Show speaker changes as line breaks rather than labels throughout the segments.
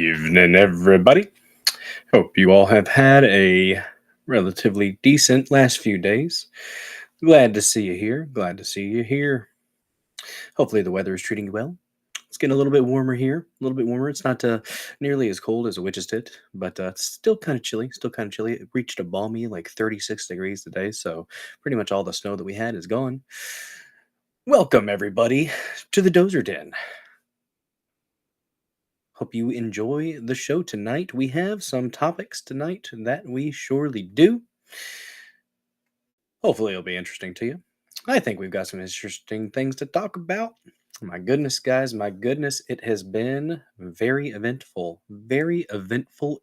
Evening, everybody. Hope you all have had a relatively decent last few days. Glad to see you here. Glad to see you here. Hopefully, the weather is treating you well. It's getting a little bit warmer here. A little bit warmer. It's not nearly as cold as a witch's tit, but it's still kind of chilly. Still kind of chilly. It reached a balmy 36 degrees today, so pretty much all the snow that we had is gone. Welcome, everybody, to the Dozer Den. Hope you enjoy the show tonight. We have some topics tonight that we surely do. Hopefully, it'll be interesting to you. I think we've got some interesting things to talk about. My goodness, guys, my goodness, it has been very eventful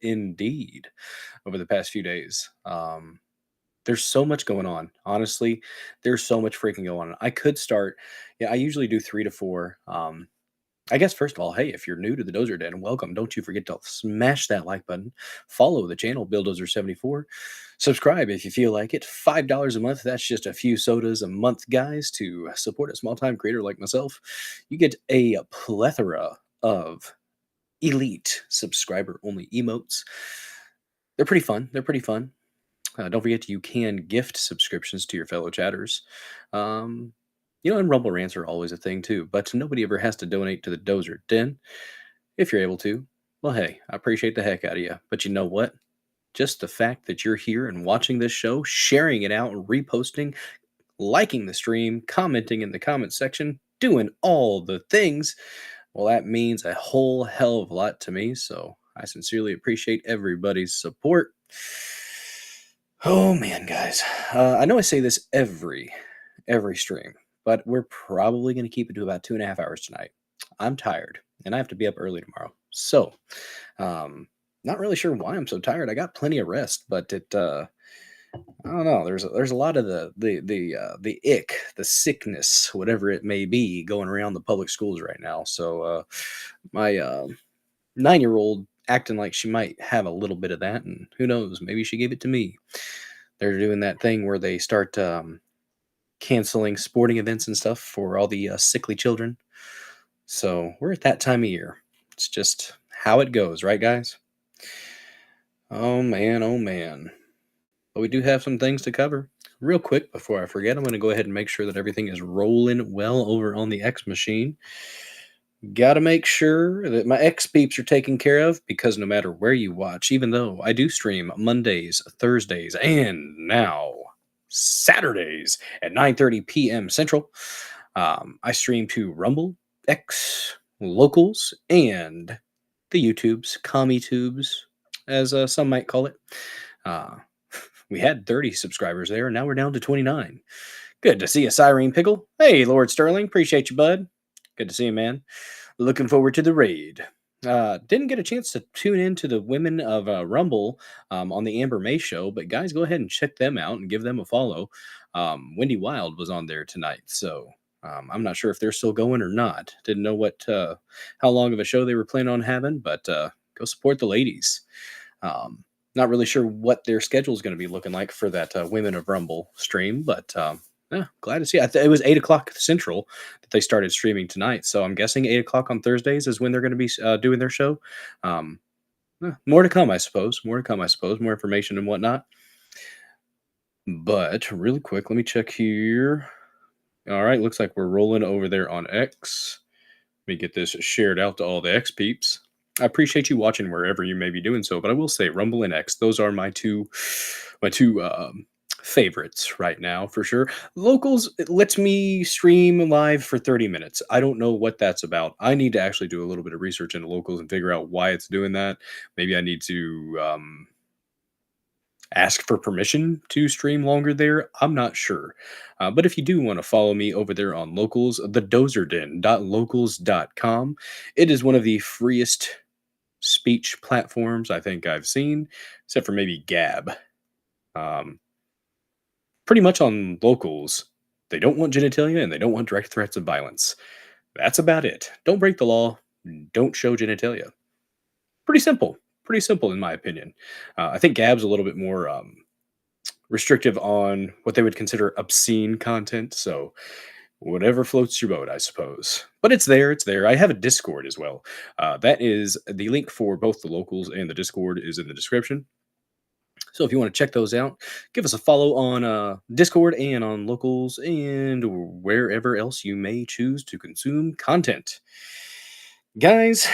indeed over the past few days. There's so much going on. Honestly, there's so much freaking going on. I could start, I usually do 3 to 4. I guess first of all, hey, if you're new to the Dozer Den, welcome. Don't you forget to smash that like button. Follow the channel, BillDozer74. Subscribe if you feel like it. $5 a month. That's just a few sodas a month, guys, to support a small-time creator like myself. You get a plethora of elite subscriber-only emotes. They're pretty fun. Don't forget you can gift subscriptions to your fellow chatters. And Rumble rants are always a thing too, but nobody ever has to donate to the Dozer Den. If you're able to, well, hey, I appreciate the heck out of you. But you know what? Just the fact that you're here and watching this show, sharing it out, reposting, liking the stream, commenting in the comment section, doing all the things, well, that means a whole hell of a lot to me. So I sincerely appreciate everybody's support. Oh man, guys, I know I say this every stream, but we're probably going to keep it to about 2.5 hours tonight. I'm tired, and I have to be up early tomorrow. So, not really sure why I'm so tired. I got plenty of rest, but I don't know. There's a lot of the ick, the sickness, whatever it may be, going around the public schools right now. So, my 9-year-old acting like she might have a little bit of that, and who knows? Maybe she gave it to me. They're doing that thing where they start canceling sporting events and stuff for all the sickly children. So we're at that time of year. It's just how it goes, right, guys? Oh man. But we do have some things to cover. Real quick, before I forget, I'm going to go ahead and make sure that everything is rolling well over on the X machine. Got to make sure that my X peeps are taken care of, because no matter where you watch, even though I do stream Mondays, Thursdays, and now Saturdays at 9:30 p.m. Central. I stream to Rumble, X, Locals, and the YouTubes, CommieTubes, as some might call it. We had 30 subscribers there, and now we're down to 29. Good to see you, Cyrene Pickle. Hey, Lord Sterling. Appreciate you, bud. Good to see you, man. Looking forward to the raid. Didn't get a chance to tune in to the Women of Rumble on the Amber May show, but guys, go ahead and check them out and give them a follow. Wendy Wild was on there tonight, so I'm not sure if they're still going or not. Didn't know how long of a show they were planning on having, but go support the ladies. Not really sure what their schedule is going to be looking like for that Women of Rumble stream, but yeah, glad to see it. It was 8 o'clock Central that they started streaming tonight. So I'm guessing 8 o'clock on Thursdays is when they're going to be doing their show. More to come, I suppose. More information and whatnot. But really quick, let me check here. All right, looks like we're rolling over there on X. Let me get this shared out to all the X peeps. I appreciate you watching wherever you may be doing so, but I will say Rumble and X, those are my two favorites right now for sure. Locals, it lets me stream live for 30 minutes. I don't know what that's about. I need to actually do a little bit of research into Locals and figure out why it's doing that. Maybe I need to ask for permission to stream longer there. I'm not sure. But if you do want to follow me over there on Locals, the dozerden.locals.com. It is one of the freest speech platforms I think I've seen, except for maybe Gab. Pretty much on Locals, they don't want genitalia and they don't want direct threats of violence. That's about it. Don't break the law. Don't show genitalia. Pretty simple in my opinion. I think Gab's a little bit more restrictive on what they would consider obscene content. So Whatever floats your boat, I suppose. But it's there. It's there. I have a Discord as well. That is the link for both the locals and the Discord is in the description. So if you want to check those out, give us a follow on Discord and on locals and wherever else you may choose to consume content. Guys,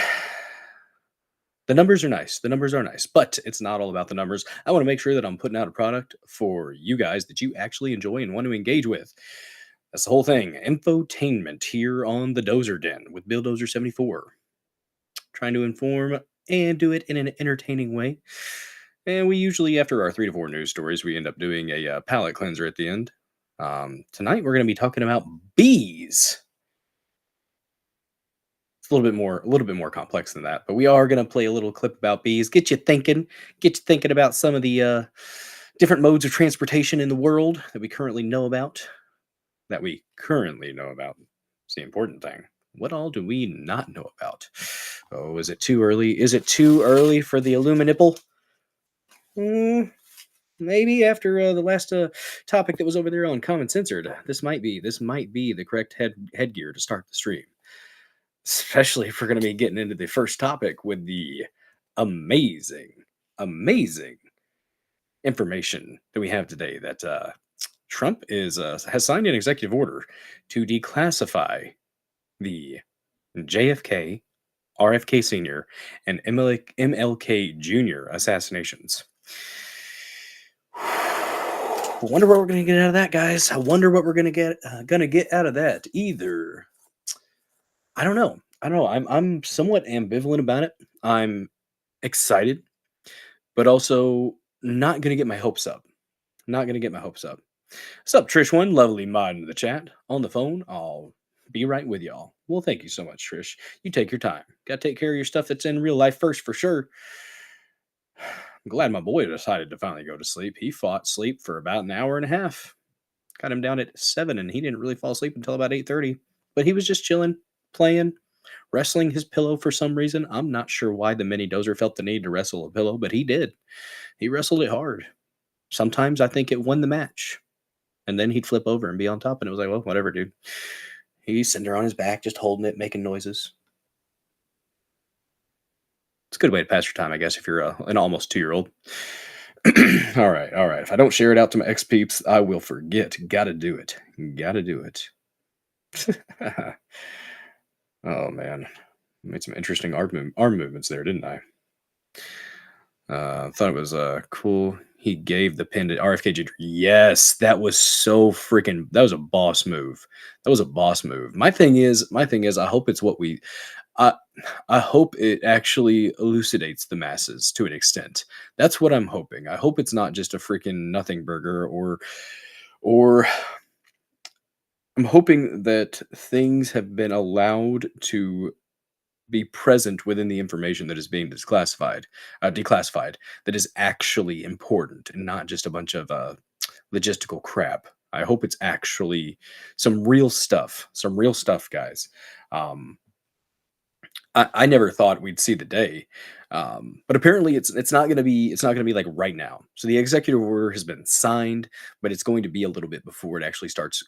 the numbers are nice. The numbers are nice, but it's not all about the numbers. I want to make sure that I'm putting out a product for you guys that you actually enjoy and want to engage with. That's the whole thing. Infotainment here on the Dozer Den with Bill Dozer 74. Trying to inform and do it in an entertaining way. And we usually, after our 3 to 4 news stories, we end up doing a palate cleanser at the end. Tonight, we're going to be talking about bees. It's a little bit more complex than that, but we are going to play a little clip about bees. Get you thinking about some of the different modes of transportation in the world that we currently know about. It's the important thing. What all do we not know about? Oh, is it too early? Is it too early for the Illuminipple? Maybe after the last topic that was over there on Common Censored, this might be the correct headgear to start the stream. Especially if we're going to be getting into the first topic with the amazing, amazing information that we have today. That Trump has signed an executive order to declassify the JFK, RFK Sr., and MLK Jr. assassinations. I wonder what we're going to get out of that, guys. I wonder what we're going to get out of that. Either I don't know. I'm somewhat ambivalent about it. I'm excited, but also not going to get my hopes up. Not going to get my hopes up. What's up, Trish One? Lovely mod in the chat. On the phone, I'll be right with y'all. Well, thank you so much, Trish. You take your time. Got to take care of your stuff that's in real life first, for sure. I'm glad my boy decided to finally go to sleep. He fought sleep for about an hour and a half. Got him down at 7, and he didn't really fall asleep until about 8:30. But he was just chilling, playing, wrestling his pillow for some reason. I'm not sure why the mini dozer felt the need to wrestle a pillow, but he did. He wrestled it hard. Sometimes I think it won the match. And then he'd flip over and be on top, and it was like, well, whatever, dude. He's sitting there on his back, just holding it, making noises. It's a good way to pass your time, I guess, if you're an almost 2-year-old. All right. If I don't share it out to my ex-peeps, I will forget. Gotta do it. Oh, man. Made some interesting arm movements there, didn't I? Thought it was cool. He gave the pin to RFK Jr. Yes, that was that was a boss move. My thing is, I hope it's what I hope it actually elucidates the masses to an extent. That's what I'm hoping. I hope it's not just a freaking nothing burger or I'm hoping that things have been allowed to be present within the information that is being declassified, that is actually important and not just a bunch of logistical crap. I hope it's actually some real stuff, guys. I never thought we'd see the day, but apparently it's not going to be like right now. So the executive order has been signed, but it's going to be a little bit before it actually starts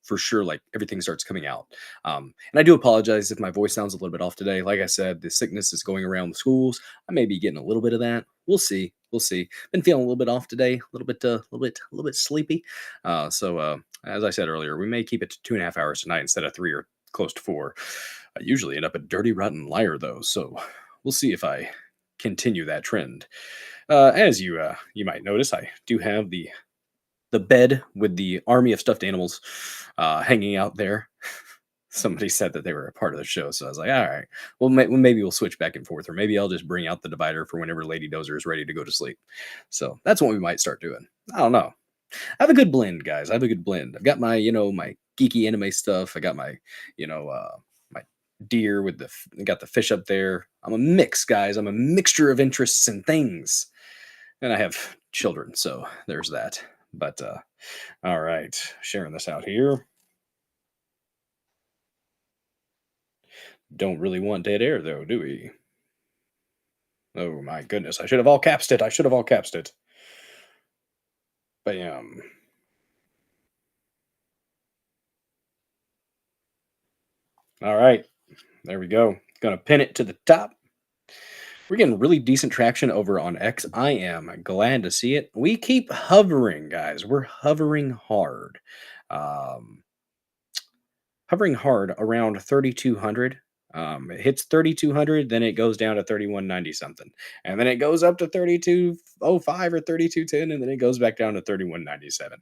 for sure. Like everything starts coming out, and I do apologize if my voice sounds a little bit off today. Like I said, the sickness is going around the schools. I may be getting a little bit of that. We'll see. Been feeling a little bit off today, a little bit sleepy. As I said earlier, we may keep it to 2.5 hours tonight instead of 3 or close to 4. I usually end up a dirty, rotten liar, though, so we'll see if I continue that trend. As you might notice, I do have the bed with the army of stuffed animals hanging out there. Somebody said that they were a part of the show, so I was like, all right, well, maybe we'll switch back and forth, or maybe I'll just bring out the divider for whenever Lady Dozer is ready to go to sleep. So that's what we might start doing. I don't know. I have a good blend, guys. I've got my, my geeky anime stuff. I got my, my deer with got the fish up there. I'm a mix, guys. I'm a mixture of interests and things. And I have children, so there's that. But, all right. Sharing this out here. Don't really want dead air, though, do we? Oh, my goodness. I should have all capsed it. Bam. All right. There we go. Gonna pin it to the top. We're getting really decent traction over on X. I am glad to see it. We keep hovering, guys. We're Um, hovering hard around 3,200. It hits 3,200, then it goes down to 3,190 something, and then it goes up to 3,205 or 3,210, and then it goes back down to 3,197.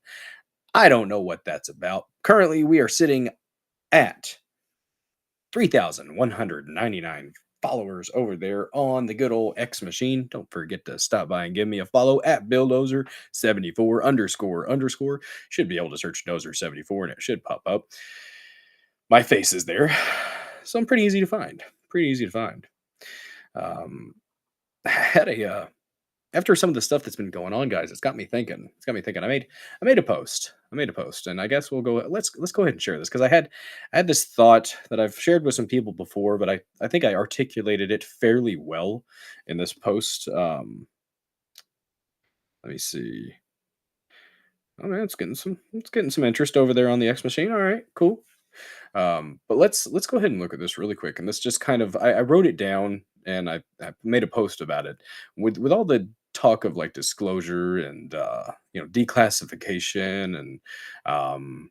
I don't know what that's about. Currently, we are sitting at 3,199 followers over there on the good old X machine. Don't forget to stop by and give me a follow at Billdozer74 underscore underscore. Should be able to search Dozer74 and it should pop up. My face is there. So I'm pretty easy to find. Pretty easy to find. Um, had a After some of the stuff that's been going on, guys, it's got me thinking. It's got me thinking. I made a post. I made a post, and I guess we'll go. Let's go ahead and share this because I had this thought that I've shared with some people before, but I think I articulated it fairly well in this post. Let me see. Oh man, it's getting some interest over there on the X machine. All right, cool. But let's go ahead and look at this really quick. And this just kind of I wrote it down and I made a post about it with all the talk of like disclosure and declassification and um,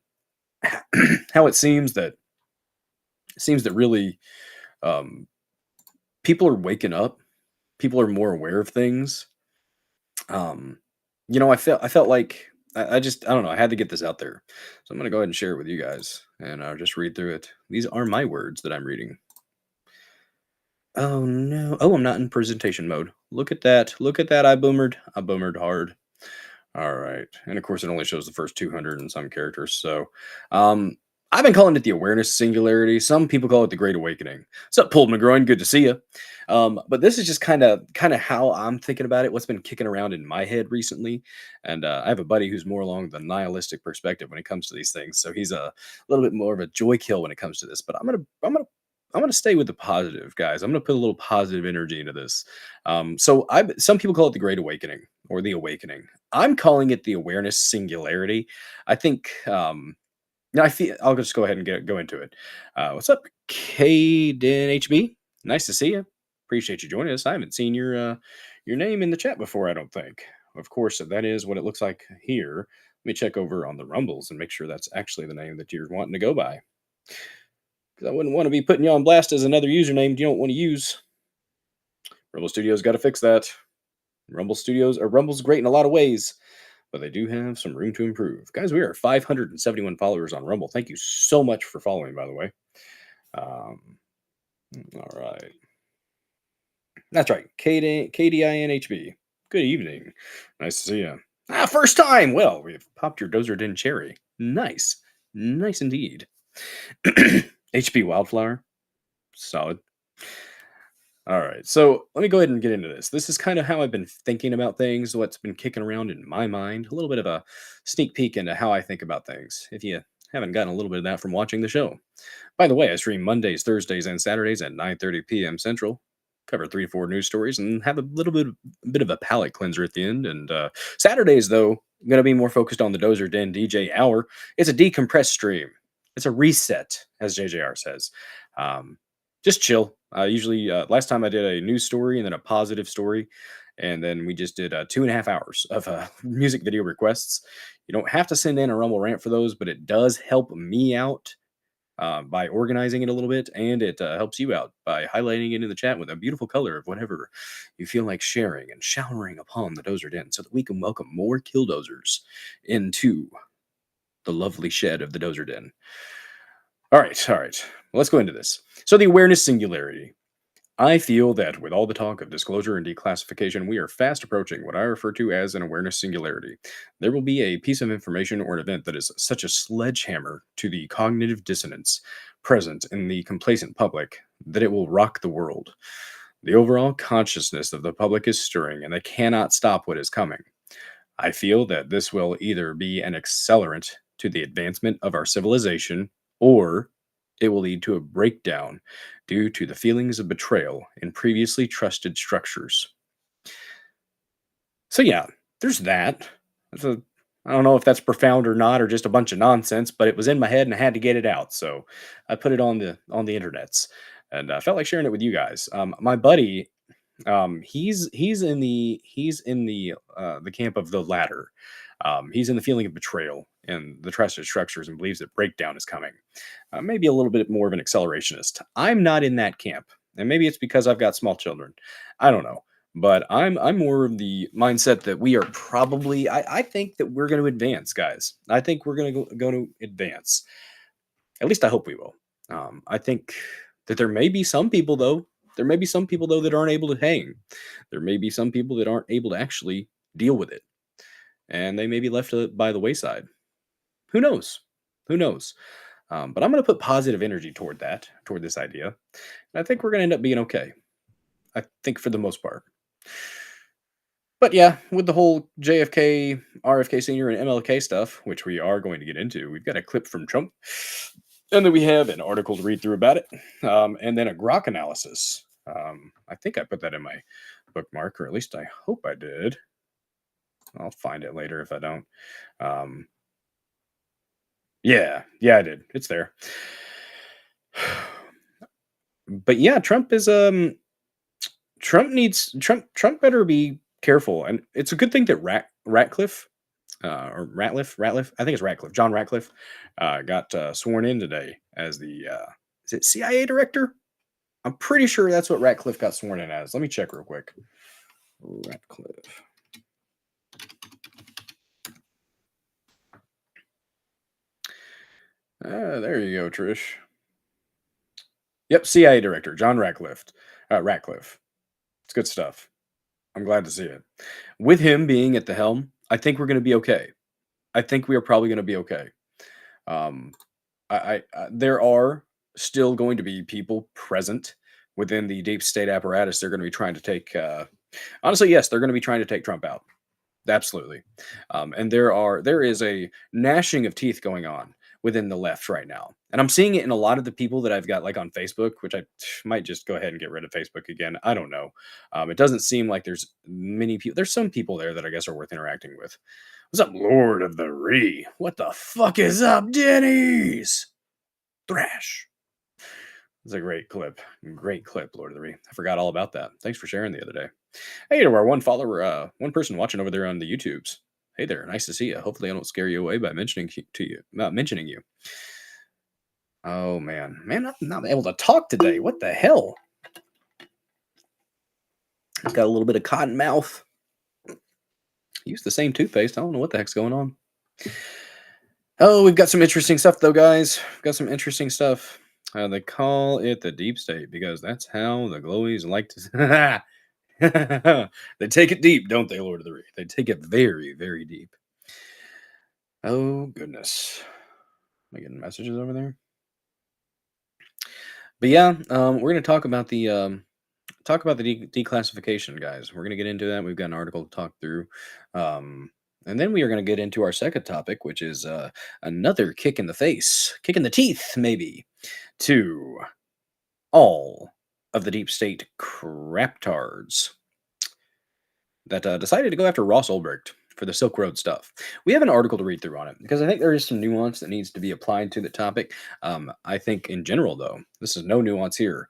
how it seems that really um, people are waking up. People are more aware of things. Um, I felt like I don't know. I had to get this out there, so I'm gonna go ahead and share it with you guys, and I'll just read through it. These are my words that I'm reading. Oh no! Oh, I'm not in presentation mode. Look at that! Look at that! I boomered! I boomered hard. All right. And of course, it only shows the first 200 and some characters. So, um, I've been calling it the awareness singularity. Some people call it the Great Awakening. What's up, Pulled McGroin? Good to see you. But this is just kind of how I'm thinking about it. What's been kicking around in my head recently, and I have a buddy who's more along the nihilistic perspective when it comes to these things. So he's a little bit more of a joy kill when it comes to this. But I'm gonna stay with the positive, guys. I'm gonna put a little positive energy into this. Some people call it the Great Awakening or the Awakening. I'm calling it the awareness singularity. I think I feel I'll just go ahead and go into it. What's up, KDNHB? Nice to see you. Appreciate you joining us. I haven't seen your name in the chat before, I don't think. Of course, that is what it looks like here. Let me check over on the Rumbles and make sure that's actually the name that you're wanting to go by. Because I wouldn't want to be putting you on blast as another username you don't want to use. Rumble Studios got to fix that. Rumble's great in a lot of ways, but they do have some room to improve. Guys, we are 571 followers on Rumble. Thank you so much for following, by the way. Um, all right. That's right. KDINHB. Good evening. Nice to see you. First time. Well, we've popped your Dozer Den cherry. Nice. Nice indeed. HP Wildflower. Solid. All right. So let me go ahead and get into this. This is kind of how I've been thinking about things, what's been kicking around in my mind, a little bit of a sneak peek into how I think about things. If you haven't gotten a little bit of that from watching the show. By the way, I stream Mondays, Thursdays, and Saturdays at 9:30 p.m. Central. Cover 3 or 4 news stories and have a bit of a palate cleanser at the end. And Saturdays, though, I'm going to be more focused on the Dozer Den DJ hour. It's a decompressed stream. It's a reset, as JJR says. Um, just chill. Usually, last time I did a news story and then a positive story, and then we just did 2.5 hours of music video requests. You don't have to send in a Rumble rant for those, but it does help me out by organizing it a little bit, and it helps you out by highlighting it in the chat with a beautiful color of whatever you feel like sharing and showering upon the Dozer Den, so that we can welcome more killdozers into the lovely shed of the Dozer Den. All right, all right. Well, let's go into this. So the awareness singularity. I feel that with all the talk of disclosure and declassification, we are fast approaching what I refer to as an awareness singularity. There will be a piece of information or an event that is such a sledgehammer to the cognitive dissonance present in the complacent public that it will rock the world. The overall consciousness of the public is stirring, and they cannot stop what is coming. I feel that this will either be an accelerant to the advancement of our civilization, or it will lead to a breakdown due to the feelings of betrayal in previously trusted structures. So yeah, there's that. That's I don't know if that's profound or not, or just a bunch of nonsense, but it was in my head and I had to get it out. So I put it on the internets, and I felt like sharing it with you guys. My buddy, he's in the camp of the latter. He's in the feeling of betrayal and the trusted structures, and believes that breakdown is coming. Maybe a little bit more of an accelerationist. I'm not in that camp, and maybe it's because I've got small children. I don't know, but I'm more of the mindset that we are probably. I think that we're going to advance, guys. I think we're going to advance. At least I hope we will. I think that there may be some people though. There may be some people though that aren't able to hang. There may be some people that aren't able to actually deal with it, and they may be left by the wayside. Who knows? Who knows? But I'm going to put positive energy toward that, toward this idea. And I think we're going to end up being okay. I think for the most part. But yeah, with the whole JFK, RFK Sr., and MLK stuff, which we are going to get into, we've got a clip from Trump. And then we have an article to read through about it. And then a grok analysis. I think I put that in my bookmark, or at least I hope I did. I'll find it later if I don't. Um, yeah, I did. It's there. But yeah, Trump better be careful, and it's a good thing that Ratcliffe or Ratliff, I think it's Ratcliffe, John Ratcliffe, got sworn in today as the is it CIA director? I'm pretty sure that's what Ratcliffe got sworn in as. Let me check real quick. Ratcliffe. There you go, Trish. Yep, CIA director John Ratcliffe. Ratcliffe. It's good stuff. I'm glad to see it. With him being at the helm, I think we're going to be okay. I think we are probably going to be okay. Um, there are still going to be people present within the deep state apparatus. They're going to be trying to take. Honestly, yes, they're going to be trying to take Trump out. Absolutely. And there is a gnashing of teeth going on within the left right now. And I'm seeing it in a lot of the people that I've got like on Facebook, which I might just go ahead and get rid of Facebook again. I don't know. It doesn't seem like there's many people. There's some people there that I guess are worth interacting with. What's up, Lord of the Ree? What the fuck is up, Denny's? Thrash. It's a great clip. Great clip, Lord of the Ree. I forgot all about that. Thanks for sharing the other day. Hey to our one follower, one person watching over there on the YouTubes. Hey there, nice to see you. Hopefully, I don't scare you away by not mentioning you. Oh man, I'm not able to talk today. What the hell? I've got a little bit of cotton mouth. Use the same toothpaste. I don't know what the heck's going on. Oh, we've got some interesting stuff though, guys. We've got some interesting stuff. They call it the deep state because that's how the glowies like to. They take it deep, don't they, Lord of the Rings? They take it very, very deep. Oh goodness. Am I getting messages over there? But yeah, we're gonna talk about the declassification, guys. We're gonna get into that. We've got an article to talk through. And then we are going to get into our second topic, which is another kick in the face, kick in the teeth, maybe, to all of the deep state craptards that decided to go after Ross Ulbricht for the Silk Road stuff. We have an article to read through on it because I think there is some nuance that needs to be applied to the topic. I think in general, though, this is no nuance here.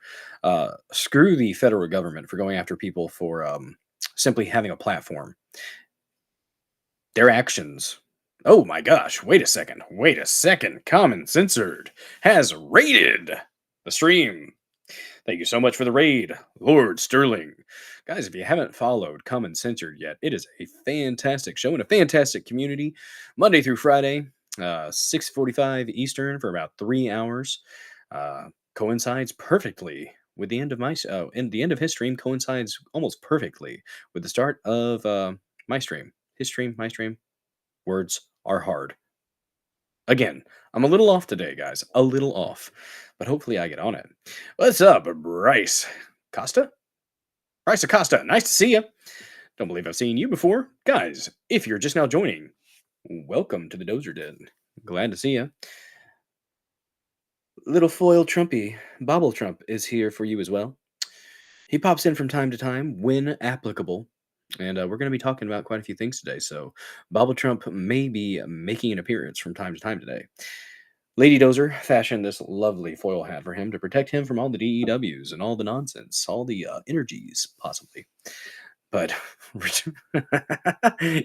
Screw the federal government for going after people for simply having a platform. Their actions. Oh my gosh, wait a second. Common Censored has raided the stream. Thank you so much for the raid, Lord Sterling. Guys, if you haven't followed Common Censored yet, it is a fantastic show and a fantastic community. Monday through Friday, 6:45 Eastern for about 3 hours. Coincides perfectly with the end of and the end of his stream coincides almost perfectly with the start of my stream. His stream, my stream. Words are hard. Again, I'm a little off today, guys. A little off. But hopefully I get on it. What's up, Bryce Costa? Bryce Acosta, nice to see you. Don't believe I've seen you before. Guys, if you're just now joining, welcome to the Dozer Den. Glad to see you. Little foil Trumpy, Bobble Trump, is here for you as well. He pops in from time to time when applicable. And we're going to be talking about quite a few things today. So, Bob Trump may be making an appearance from time to time today. Lady Dozer fashioned this lovely foil hat for him to protect him from all the DEWs and all the nonsense, all the energies, possibly. But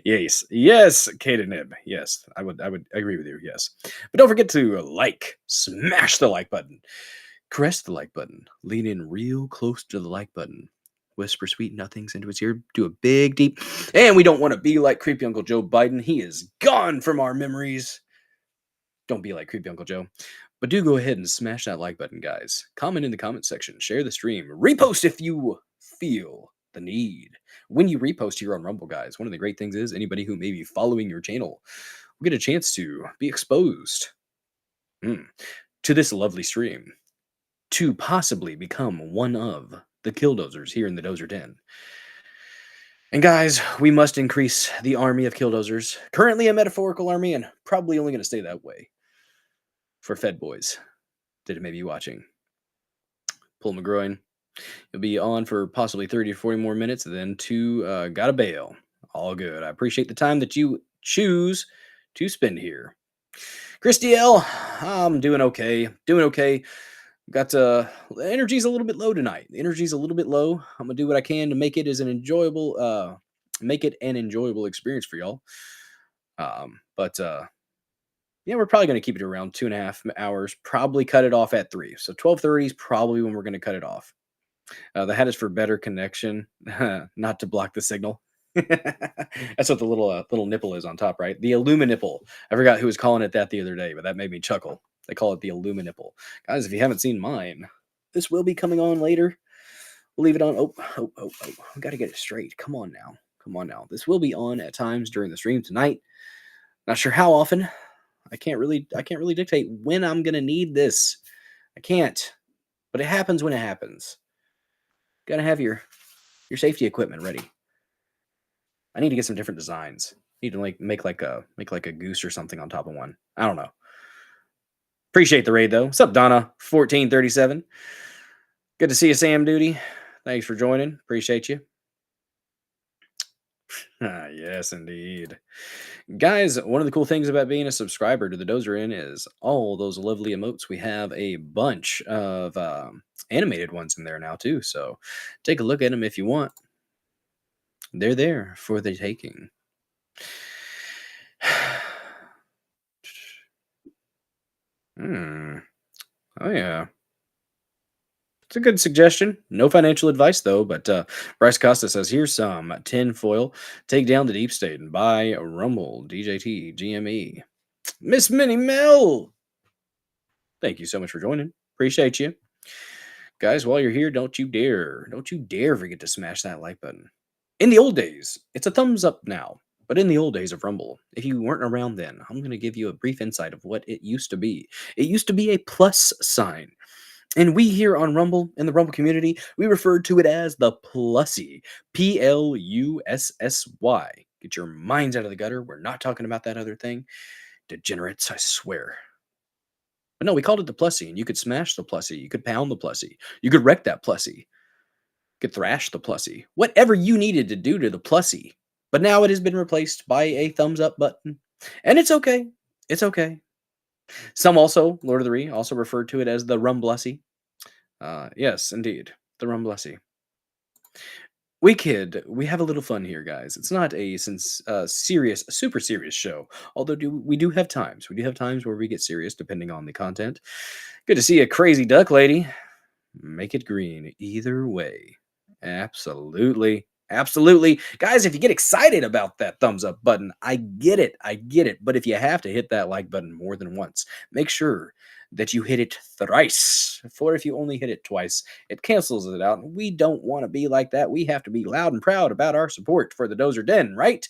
yes, Kate Nib, yes, I would agree with you, yes. But don't forget to smash the like button, caress the like button, lean in real close to the like button, whisper sweet nothings into his ear, do a big deep, and we don't want to be like creepy Uncle Joe Biden. He is gone from our memories. Don't be like creepy Uncle Joe. But do go ahead and smash that like button, guys. Comment in the comment section. Share the stream. Repost if you feel the need. When you repost here on Rumble, guys, one of the great things is anybody who may be following your channel will get a chance to be exposed to this lovely stream, to possibly become one of the killdozers here in the Dozer Den. And guys, we must increase the army of killdozers. Currently a metaphorical army and probably only going to stay that way for Fed boys that may be watching. Pull McGroin. You'll be on for possibly 30 to 40 more minutes, then gotta bail. All good. I appreciate the time that you choose to spend here. Christy L, I'm doing okay. Got the energy's a little bit low tonight. The energy's a little bit low. I'm gonna do what I can to make it an enjoyable experience for y'all. But yeah, we're probably going to keep it around 2.5 hours. Probably cut it off at 3. So 12:30 is probably when we're going to cut it off. The hat is for better connection, not to block the signal. That's what the little nipple is on top, right? The Illuminipple. I forgot who was calling it that the other day, but that made me chuckle. They call it the Illuminipple. Guys, if you haven't seen mine, this will be coming on later. We'll leave it on. Oh. We got to get it straight. Come on now. This will be on at times during the stream tonight. Not sure how often. I can't really dictate when I'm gonna need this. I can't. But it happens when it happens. Gotta have your safety equipment ready. I need to get some different designs. Need to make like a goose or something on top of one. I don't know. Appreciate the raid though. What's up, Donna? 1437. Good to see you, Sam Duty. Thanks for joining. Appreciate you. Yes, indeed. Guys, one of the cool things about being a subscriber to the Dozer Inn is all those lovely emotes. We have a bunch of animated ones in there now, too. So take a look at them if you want. They're there for the taking. Oh, yeah. It's a good suggestion. No financial advice, though, but Bryce Costa says, here's some tinfoil. Take down the deep state and buy Rumble, DJT, GME. Miss Minnie Mel! Thank you so much for joining. Appreciate you. Guys, while you're here, don't you dare forget to smash that like button. In the old days, it's a thumbs up now. But in the old days of Rumble, if you weren't around then, I'm going to give you a brief insight of what it used to be. It used to be a plus sign. And we here on Rumble, in the Rumble community, we referred to it as the Plussy. Plussy. Get your minds out of the gutter. We're not talking about that other thing. Degenerates, I swear. But no, we called it the Plussy, and you could smash the Plussy. You could pound the Plussy. You could wreck that Plussy. You could thrash the Plussy. Whatever you needed to do to the Plussy. But now it has been replaced by a thumbs up button. And it's okay. It's okay. Some also, Lord of the Ree, also referred to it as the Rumblussy. Yes, indeed. The Rumblussy. We have a little fun here, guys. It's not a super serious show. Although we do have times. We do have times where we get serious, depending on the content. Good to see a crazy duck lady. Make it green either way. Absolutely. Absolutely. Guys, if you get excited about that thumbs up button, I get it. But if you have to hit that like button more than once, make sure that you hit it thrice. For if you only hit it twice, it cancels it out. We don't want to be like that. We have to be loud and proud about our support for the Dozer Den, right?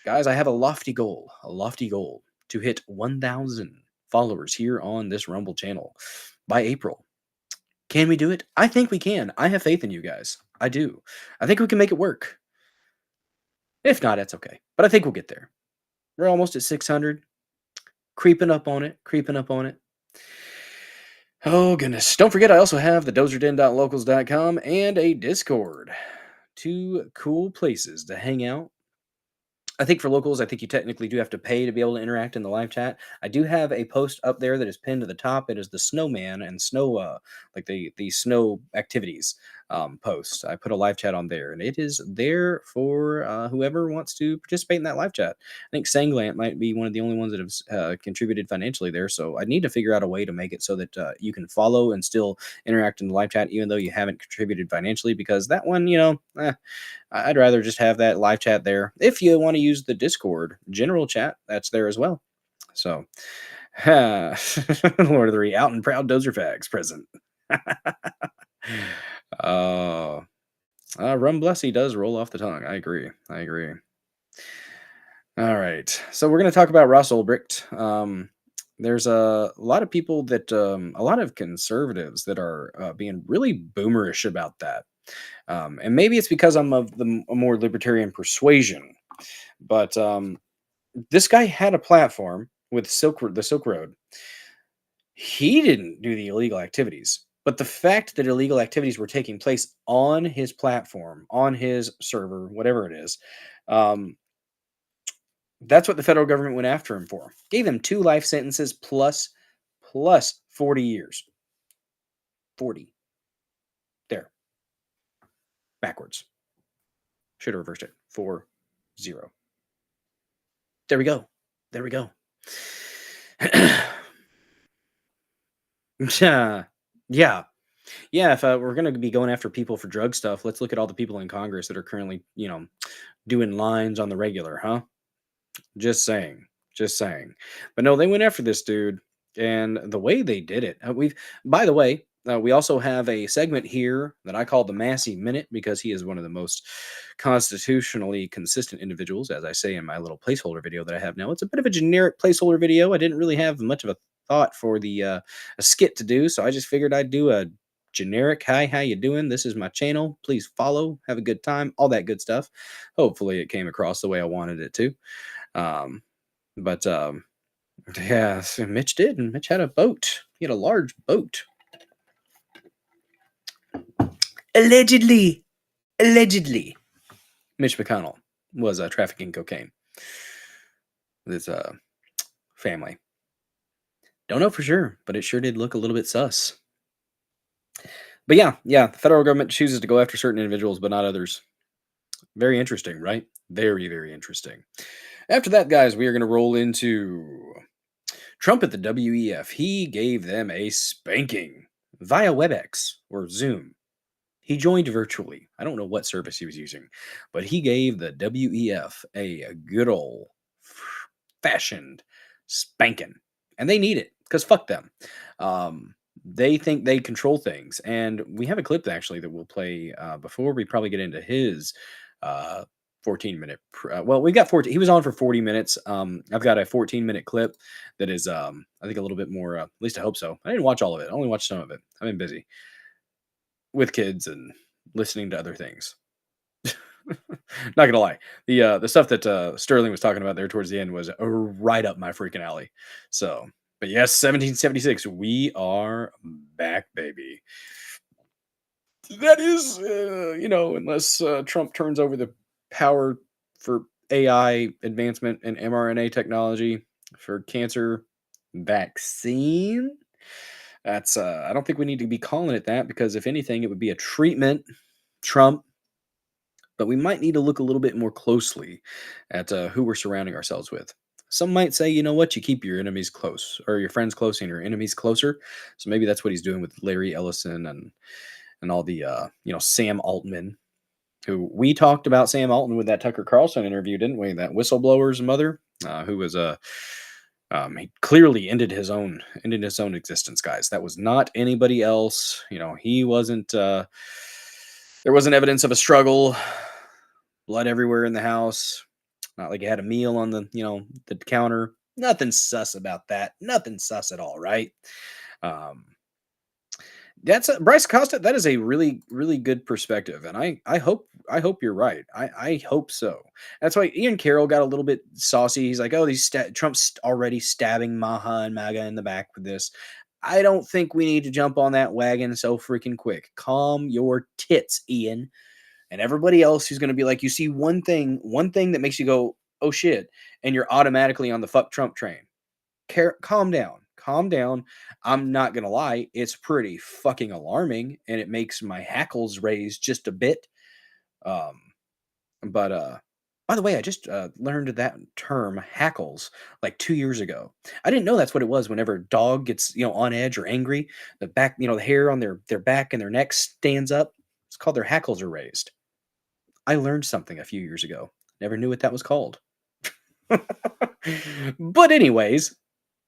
Guys, I have a lofty goal to hit 1,000 followers here on this Rumble channel by April. Can we do it? I think we can. I have faith in you guys. I do. I think we can make it work. If not, it's okay. But I think we'll get there. We're almost at 600. Creeping up on it. Oh, goodness. Don't forget, I also have the dozerden.locals.com and a Discord. 2 cool places to hang out. I think for locals, I think you technically do have to pay to be able to interact in the live chat. I do have a post up there that is pinned to the top. It is the snowman and snow, like the snow activities post. I put a live chat on there, and it is there for whoever wants to participate in that live chat. I think Sanglant might be one of the only ones that have contributed financially there. So I need to figure out a way to make it so that you can follow and still interact in the live chat, even though you haven't contributed financially, because that one, I'd rather just have that live chat there. If you want to use the Discord general chat, that's there as well. So, Lord of the Ring, out and proud Dozer Fags present. uh, Rum Blessy does roll off the tongue. I agree. I agree. All right. So we're going to talk about Ross Ulbricht. There's a lot of people that, a lot of conservatives that are being really boomerish about that. And maybe it's because I'm of a more libertarian persuasion, but this guy had a platform with the Silk Road. He didn't do the illegal activities, but the fact that illegal activities were taking place on his platform, on his server, whatever it is, um, that's what the federal government went after him for. Gave him 2 life sentences plus 40 years. 40. There. Backwards. Should have reversed it. 4 0. There we go. There we go. Yeah. Yeah. Yeah. If we're going to be going after people for drug stuff, let's look at all the people in Congress that are currently, doing lines on the regular, huh? Just saying. Just saying. But no, they went after this dude, and the way they did it, by the way, we also have a segment here that I call the Massey Minute because he is one of the most constitutionally consistent individuals, as I say in my little placeholder video that I have now. It's a bit of a generic placeholder video. I didn't really have much of a thought for the a skit to do, so I just figured I'd do a generic hi, how you doing? This is my channel. Please follow, have a good time, all that good stuff. Hopefully it came across the way I wanted it to. But yeah, so Mitch did, and Mitch had a boat. He had a large boat. Allegedly, Mitch McConnell was trafficking cocaine with his family. Don't know for sure, but it sure did look a little bit sus. But yeah, the federal government chooses to go after certain individuals, but not others. Very interesting, right? Very, very interesting. After that, guys, we are going to roll into Trump at the WEF. He gave them a spanking via WebEx or Zoom. He joined virtually. I don't know what service he was using, but he gave the WEF a good old fashioned spanking. And they need it because fuck them. They think they control things. And we have a clip actually that we'll play before we probably get into his 14-minute. Well, we got 14. He was on for 40 minutes. I've got a 14-minute clip that is, I think, a little bit more. At least I hope so. I didn't watch all of it. I only watched some of it. I've been busy with kids and listening to other things. Not gonna lie, the stuff that Sterling was talking about there towards the end was right up my freaking alley. So, but yes, 1776, we are back, baby. That is, unless Trump turns over the power for AI advancement and mRNA technology for cancer vaccine. That's I don't think we need to be calling it that, because if anything, it would be a treatment, Trump. But we might need to look a little bit more closely at who we're surrounding ourselves with. Some might say, you know what, you keep your enemies close, or your friends close and your enemies closer. So maybe that's what he's doing with Larry Ellison and all the Sam Altman, who we talked about Sam Altman with that Tucker Carlson interview, didn't we? That whistleblower's mother, who was he clearly ended his own existence, guys. That was not anybody else. He wasn't. There wasn't evidence of a struggle. Blood everywhere in the house. Not like he had a meal on the the counter. Nothing sus about that. Nothing sus at all, right? That's Bryce Costa. That is a really, really good perspective, and I hope you're right. I hope so. That's why Ian Carroll got a little bit saucy. He's like, "Oh, Trump's already stabbing Maha and MAGA in the back with this." I don't think we need to jump on that wagon so freaking quick. Calm your tits, Ian, and everybody else who's going to be like, you see one thing that makes you go, oh shit, and you're automatically on the fuck Trump train. Calm down. Calm down. I'm not going to lie. It's pretty fucking alarming and it makes my hackles raise just a bit. Um, but by the way, I just learned that term hackles like 2 years ago. I didn't know that's what it was. Whenever a dog gets on edge or angry, the back the hair on their back and their neck stands up. It's called their hackles are raised. I learned something a few years ago. Never knew what that was called. But anyways,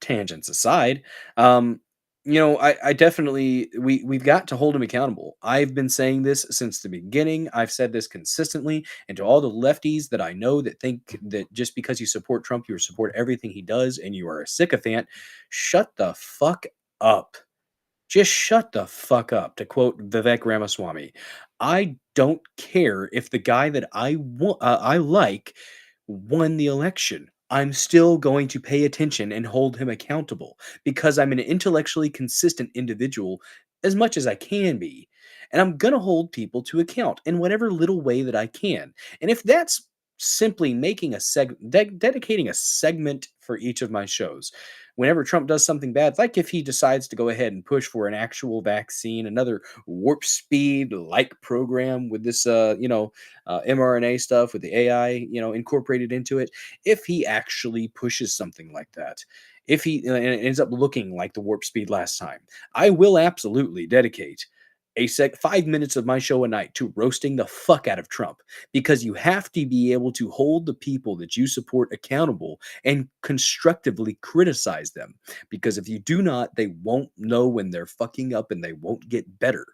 tangents aside, um, I definitely we've got to hold him accountable. I've been saying this since the beginning. I've said this consistently, and to all the lefties that I know that think that just because you support Trump, you support everything he does, and you are a sycophant, shut the fuck up. Just shut the fuck up, to quote Vivek Ramaswamy. I don't care if the guy that I like won the election. I'm still going to pay attention and hold him accountable because I'm an intellectually consistent individual as much as I can be. And I'm going to hold people to account in whatever little way that I can. And if that's simply making dedicating a segment for each of my shows, whenever Trump does something bad, like if he decides to go ahead and push for an actual vaccine, another warp speed like program with this, mRNA stuff with the AI, incorporated into it, if he actually pushes something like that, if he and it ends up looking like the warp speed last time, I will absolutely dedicate 5 minutes of my show a night to roasting the fuck out of Trump because you have to be able to hold the people that you support accountable and constructively criticize them. Because if you do not, they won't know when they're fucking up and they won't get better.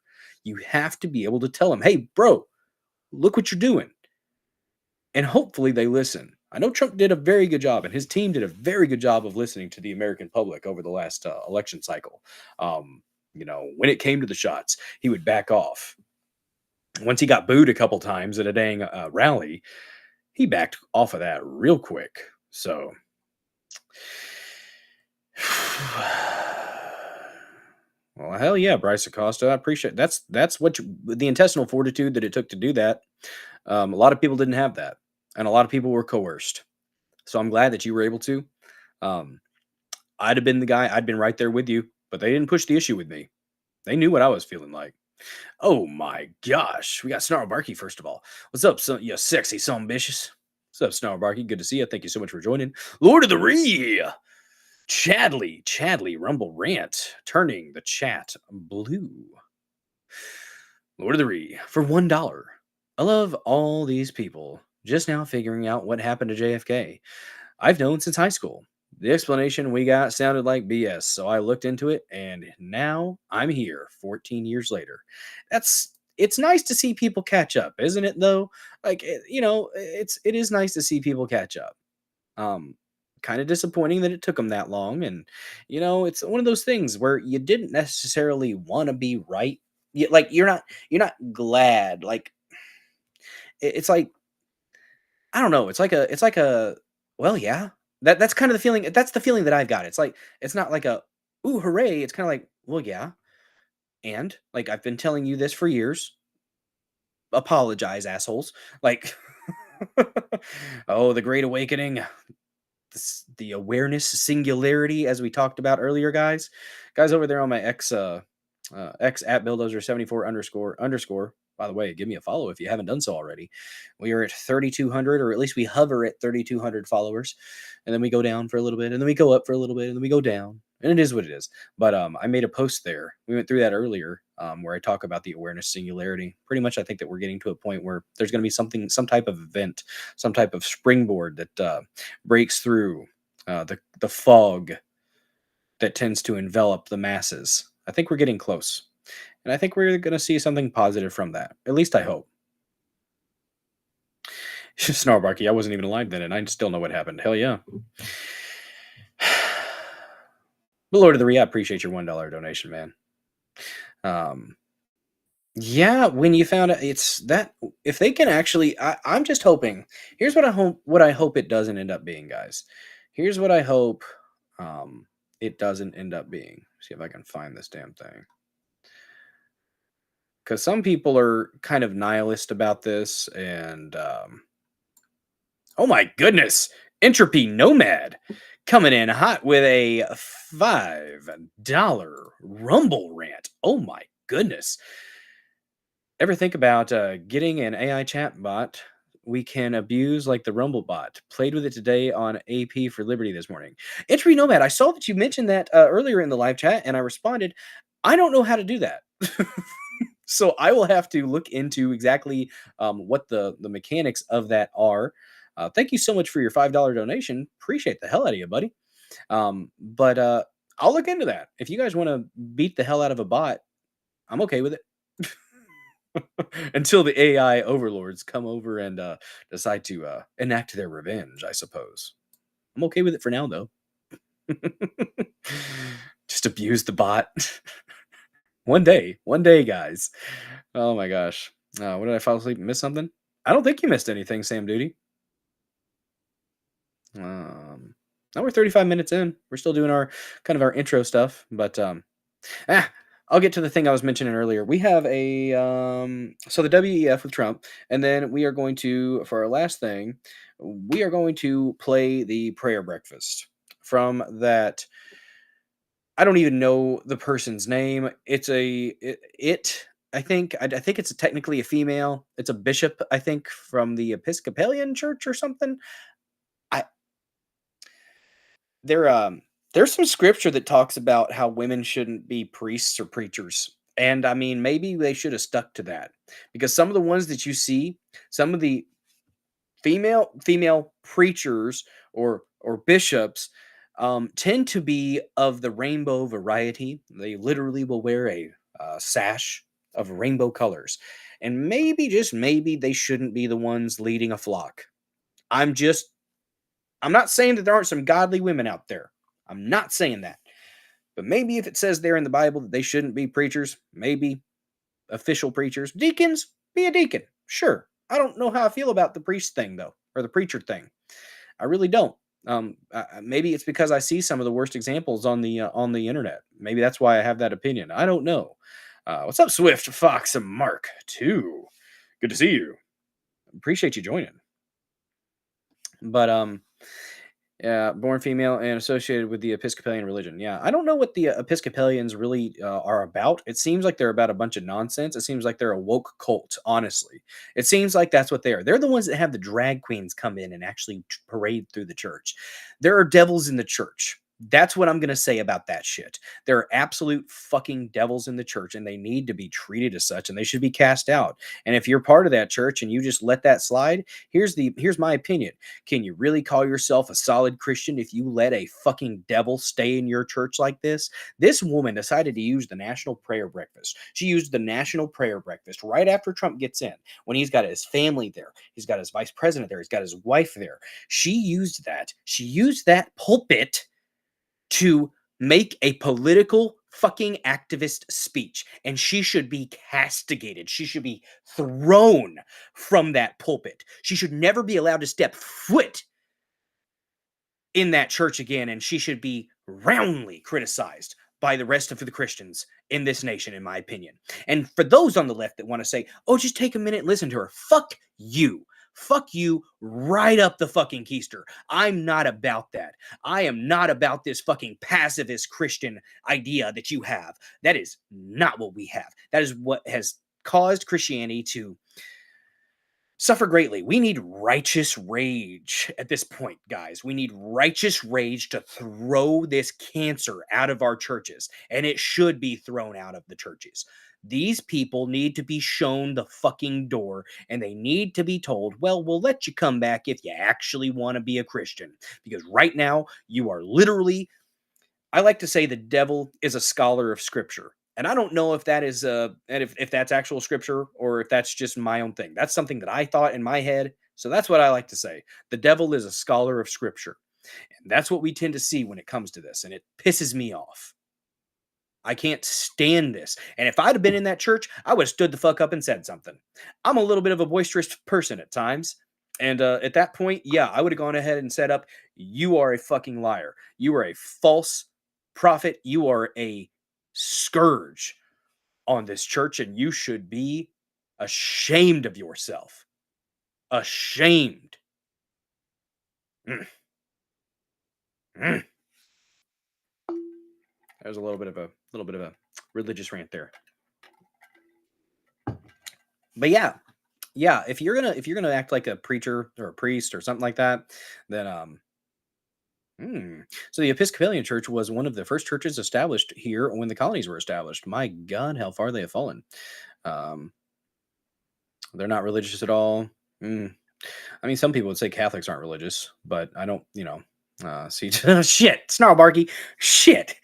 You have to be able to tell them, hey, bro, look what you're doing. And hopefully they listen. I know Trump did a very good job, and his team did a very good job of listening to the American public over the last election cycle. When it came to the shots, he would back off. Once he got booed a couple times at a dang rally, he backed off of that real quick. So well, hell yeah, Bryce Acosta. I appreciate that's what the intestinal fortitude that it took to do that. A lot of people didn't have that, and a lot of people were coerced. So I'm glad that you were able to. Um, I'd have been the guy. I'd been right there with you, but they didn't push the issue with me. They knew what I was feeling like. Oh my gosh, we got Snarl Barky first of all. What's up, you sexy son ambitious? What's up, Snarl Barky? Good to see you. Thank you so much for joining. Lord of the Ree. Chadley, Rumble Rant, turning the chat blue. Lord of the Ree, for $1. I love all these people just now figuring out what happened to JFK. I've known since high school. The explanation we got sounded like BS, so I looked into it, and now I'm here 14 years later. It's nice to see people catch up, isn't it? Though, it is nice to see people catch up. Um, Kind of disappointing that it took them that long, and it's one of those things where you didn't necessarily want to be right. You're not glad. Like it's like I don't know. It's like a well, yeah. That's kind of the feeling. That's the feeling that I've got. It's like it's not like a ooh hooray. It's kind of like well, yeah. And like I've been telling you this for years. Apologize, assholes. Like oh, the Great Awakening. The awareness singularity as we talked about earlier, guys over there on my x at bulldozer74 underscore. By the way, give me a follow if you haven't done so already. We are at 3,200, or at least we hover at 3,200 followers, and then we go down for a little bit, and then we go up for a little bit, and then we go down, and it is what it is. But I made a post there. We went through that earlier, where I talk about the awareness singularity. Pretty much, I think that we're getting to a point where there's going to be some type of event, some type of springboard that breaks through the fog that tends to envelop the masses. I think we're getting close. And I think we're going to see something positive from that. At least I hope. Snarbarky, I wasn't even alive then, and I still know what happened. Hell yeah. But Lord of the Ree, I appreciate your $1 donation, man. Yeah, when you found out it's that if they can actually I'm just hoping. Here's what I hope it doesn't end up being, guys. Here's what I hope it doesn't end up being. See if I can find this damn thing. because some people are kind of nihilist about this, and oh my goodness, Entropy Nomad coming in hot with a $5 Rumble rant. Oh my goodness. Ever think about getting an AI chat bot we can abuse like the Rumble bot? Played with it today on AP for Liberty this morning. Entry Nomad, I saw that you mentioned that earlier in the live chat, and I responded, I don't know how to do that. So I will have to look into exactly what the mechanics of that are. Thank you so much for your $5 donation. Appreciate the hell out of you, buddy. But I'll look into that. If you guys want to beat the hell out of a bot, I'm okay with it. Until the AI overlords come over and decide to enact their revenge, I suppose. I'm okay with it for now, though. Just abuse the bot. One day, guys. Oh my gosh. What did I fall asleep and miss something? I don't think you missed anything, Sam Duty. Now we're 35 minutes in. We're still doing our kind of our intro stuff, but I'll get to the thing I was mentioning earlier. We have a so the WEF with Trump, and then we are going to, for our last thing, we are going to play the prayer breakfast from that. I don't even know the person's name. It's I think it's technically a female. It's a bishop, I think, from the Episcopalian Church or something. I there there's some scripture that talks about how women shouldn't be priests or preachers. And I mean, maybe they should have stuck to that, because some of the ones that you see, some of the female preachers or bishops tend to be of the rainbow variety. They literally will wear a sash of rainbow colors, and maybe, just maybe, they shouldn't be the ones leading a flock. I'm just I'm not saying that there aren't some godly women out there. I'm not saying that. But maybe if it says there in the Bible that they shouldn't be preachers, maybe official preachers, deacons, be a deacon. Sure. I don't know how I feel about the priest thing, though, or the preacher thing. I really don't. Maybe it's because I see some of the worst examples on the internet. Maybe that's why I have that opinion. I don't know. What's up, Swift, Fox, and Mark? Too good to see you. Appreciate you joining. But yeah, born female and associated with the Episcopalian religion. Yeah, I don't know what the Episcopalians really are about. It seems like they're about a bunch of nonsense. It seems like they're a woke cult, honestly. It seems like that's what they are. They're the ones that have the drag queens come in and actually parade through the church. There are devils in the church. That's what I'm going to say about that shit. There are absolute fucking devils in the church, and they need to be treated as such, and they should be cast out. And if you're part of that church and you just let that slide, here's my opinion. Can you really call yourself a solid Christian if you let a fucking devil stay in your church like this? This woman decided to use the National Prayer Breakfast. She used the National Prayer Breakfast right after Trump gets in, when he's got his family there, he's got his vice president there, he's got his wife there. She used that. She used that pulpit to make a political fucking activist speech, and she should be castigated. She should be thrown from that pulpit. She should never be allowed to step foot in that church again, and she should be roundly criticized by the rest of the Christians in this nation, in my opinion. And for those on the left that want to say, oh, just take a minute and listen to her, fuck you. Fuck you right up the fucking keister. I'm not about that. I am not about this fucking pacifist Christian idea that you have. That is not what we have. That is what has caused Christianity to suffer greatly. We need righteous rage at this point, guys. We need righteous rage to throw this cancer out of our churches, and it should be thrown out of the churches. These people need to be shown the fucking door, and they need to be told, well, we'll let you come back if you actually want to be a Christian. Because right now, you are literally, I like to say the devil is a scholar of scripture. And I don't know if that is and if that's actual scripture or if that's just my own thing. That's something that I thought in my head. So that's what I like to say. The devil is a scholar of scripture. And that's what we tend to see when it comes to this. And it pisses me off. I can't stand this. And if I'd have been in that church, I would have stood the fuck up and said something. I'm a little bit of a boisterous person at times. And at that point, yeah, I would have gone ahead and said up, you are a fucking liar. You are a false prophet. You are a scourge on this church, and you should be ashamed of yourself. Ashamed. Mm, mm. There's a little bit of a religious rant there. But yeah, yeah. If you're gonna act like a preacher or a priest or something like that, then so the Episcopalian Church was one of the first churches established here when the colonies were established. My God, how far they have fallen. Um, they're not religious at all. Mm. I mean, some people would say Catholics aren't religious, but I don't, see, shit, Snarlbarky, shit.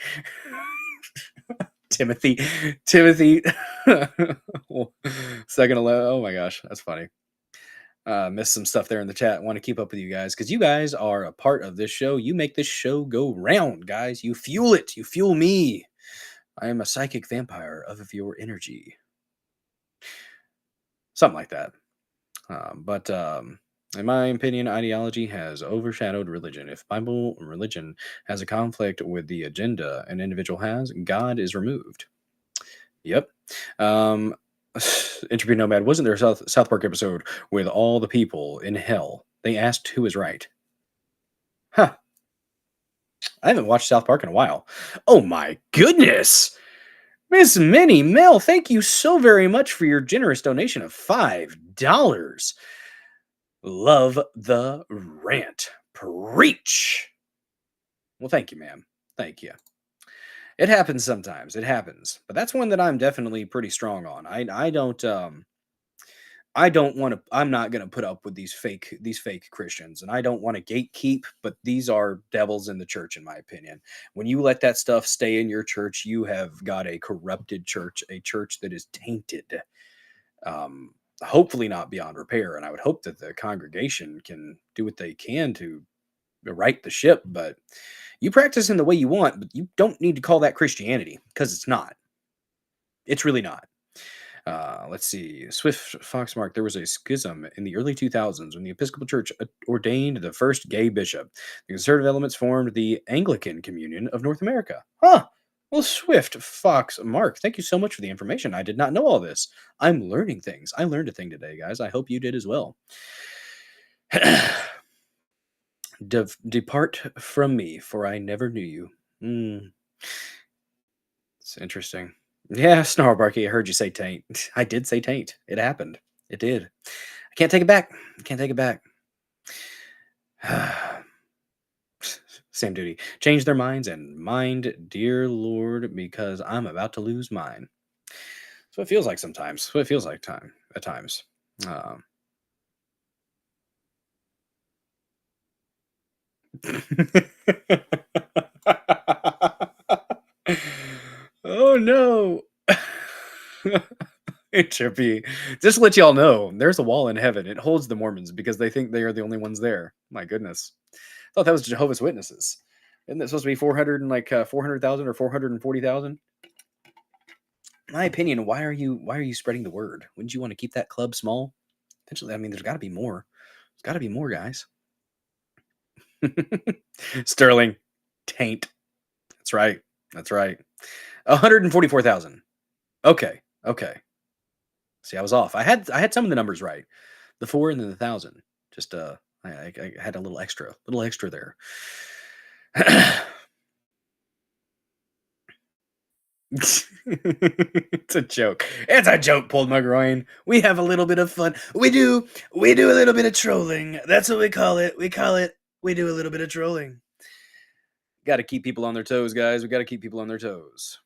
Timothy, Timothy, second 11. Oh my gosh, that's funny. Missed some stuff there in the chat. Want to keep up with you guys because you guys are a part of this show. You make this show go round, guys. You fuel it. You fuel me. I am a psychic vampire of your energy. Something like that. But in my opinion, ideology has overshadowed religion. If Bible religion has a conflict with the agenda an individual has, God is removed. Yep. Um, Entropy Nomad, wasn't there a South Park episode with all the people in hell? They asked who was right. Huh. I haven't watched South Park in a while. Oh my goodness! Miss Minnie Mel, thank you so very much for your generous donation of $5. Love the rant. Preach. Well, thank you, ma'am. Thank you. It happens sometimes. It happens. But that's one that I'm definitely pretty strong on. I don't want to. I'm not going to put up with these fake Christians, and I don't want to gatekeep. But these are devils in the church, in my opinion. When you let that stuff stay in your church, you have got a corrupted church, a church that is tainted. Hopefully not beyond repair, and I would hope that the congregation can do what they can to right the ship. But you practice in the way you want, but you don't need to call that Christianity because it's not. It's really not. Let's see. Swift Foxmark. There was a schism in the early 2000s when the Episcopal Church ordained the first gay bishop. The conservative elements formed the Anglican Communion of North America. Huh. Well, Swift Fox Mark, thank you so much for the information. I did not know all this. I'm learning things. I learned a thing today, guys. I hope you did as well. Depart from me, for I never knew you. It's interesting. Yeah, Snarlbarky, I heard you say taint. I did say taint. It happened. It did. I can't take it back. I can't take it back. Same duty. Change their minds and mind, dear Lord, because I'm about to lose mine. That's what it feels like sometimes. That's what it feels like at times. Oh no. It should be. Just to let y'all know, there's a wall in heaven. It holds the Mormons because they think they are the only ones there. My goodness. I thought that was Jehovah's Witnesses. Isn't that supposed to be 400,000 or 440,000? My opinion, why are you spreading the word? Wouldn't you want to keep that club small? Eventually, I mean, there's got to be more. There's got to be more, guys. Sterling, taint. That's right. That's right. 144,000. Okay. See, I was off. I had some of the numbers right. The 4 and then the 1,000. Just I had a little extra there. It's a joke. It's a joke, Pulled McGroin. We have a little bit of fun. We do a little bit of trolling. That's what we call it. We do a little bit of trolling. Got to keep people on their toes, guys. We got to keep people on their toes.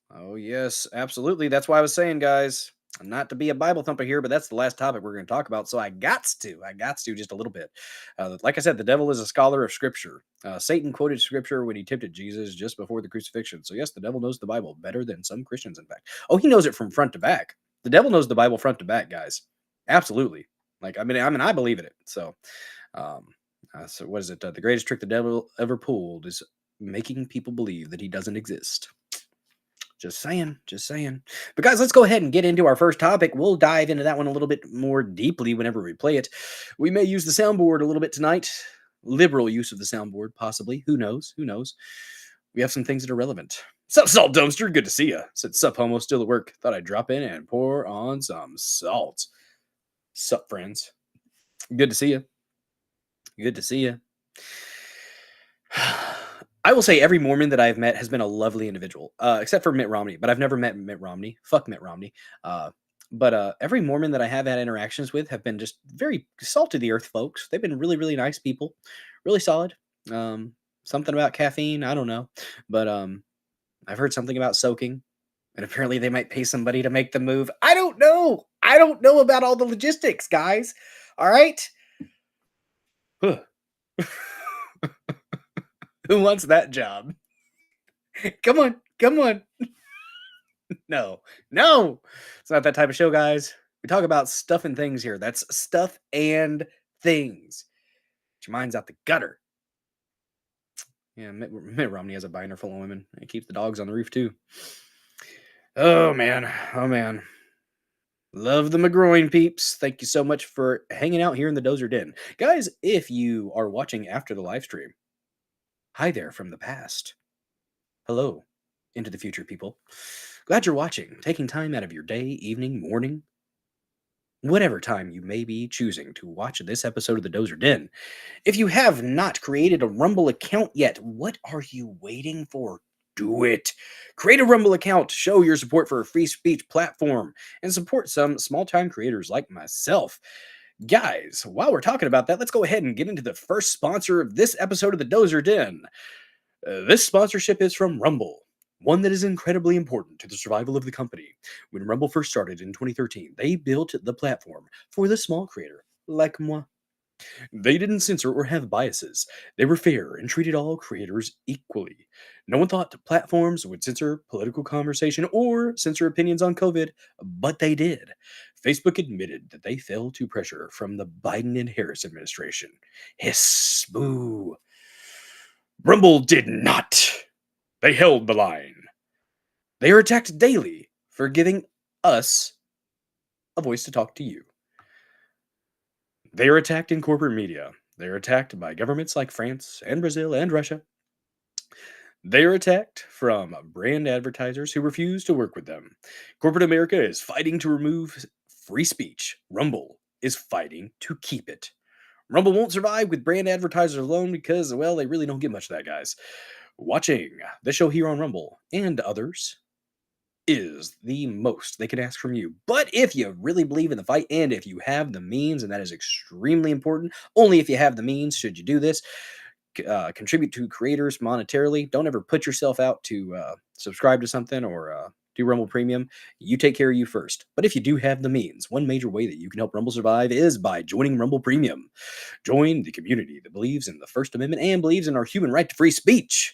Oh, yes, absolutely. That's why I was saying, guys, not to be a Bible thumper here, but that's the last topic we're going to talk about. So I got to just a little bit. Like I said, the devil is a scholar of Scripture. Satan quoted Scripture when he tempted Jesus just before the crucifixion. So yes, the devil knows the Bible better than some Christians, in fact. Oh, he knows it from front to back. The devil knows the Bible front to back, guys. Absolutely. I believe in it. So, so what is it? The greatest trick the devil ever pulled is making people believe that he doesn't exist. Just saying. But guys, let's go ahead and get into our first topic. We'll dive into that one a little bit more deeply whenever we play it. We may use the soundboard a little bit tonight. Liberal use of the soundboard, possibly. Who knows? We have some things that are relevant. Sup, Salt Dumpster? Good to see ya. Said, sup, homo, still at work. Thought I'd drop in and pour on some salt. Sup, friends? Good to see you. Good to see you. I will say every Mormon that I've met has been a lovely individual, except for Mitt Romney. But I've never met Mitt Romney. Fuck Mitt Romney. But every Mormon that I have had interactions with have been just very salt of the earth folks. They've been really, really nice people, really solid. Something about caffeine, I don't know, but I've heard something about soaking, and apparently they might pay somebody to make the move. I don't know. I don't know about all the logistics, guys. All right. Who wants that job? Come on. No, it's not that type of show, guys. We talk about stuff and things here. That's stuff and things. Get your mind's out the gutter. Yeah, Mitt Romney has a binder full of women. He keeps the dogs on the roof, too. Oh, man. Love the McGroin peeps. Thank you so much for hanging out here in the Dozer Den. Guys, if you are watching after the live stream, hi there from the past. Hello into the future, people. Glad you're watching, taking time out of your day, evening, morning, whatever time you may be choosing to watch this episode of the Dozer Den. If you have not created a Rumble account yet, what are you waiting for? Do it. Create a Rumble account, show your support for a free speech platform, and support some small-time creators like myself. Guys, while we're talking about that, let's go ahead and get into the first sponsor of this episode of the Dozer Den. This sponsorship is from Rumble, one that is incredibly important to the survival of the company. When Rumble first started in 2013, they built the platform for the small creator like moi. They didn't censor or have biases. They were fair and treated all creators equally. No one thought platforms would censor political conversation or censor opinions on COVID, but they did. Facebook admitted that they fell to pressure from the Biden and Harris administration. Hiss, boo. Rumble did not. They held the line. They are attacked daily for giving us a voice to talk to you. They are attacked in corporate media. They are attacked by governments like France and Brazil and Russia. They are attacked from brand advertisers who refuse to work with them. Corporate America is fighting to remove free speech. Rumble is fighting to keep it. Rumble won't survive with brand advertisers alone because, well, they really don't get much of that, guys. Watching the show here on Rumble and others is the most they can ask from you. But if you really believe in the fight and if you have the means, and that is extremely important, only if you have the means should you do this, contribute to creators monetarily. Don't ever put yourself out to subscribe to something or do Rumble Premium. You take care of you first. But if you do have the means, one major way that you can help Rumble survive is by joining Rumble Premium. Join the community that believes in the First Amendment and believes in our human right to free speech.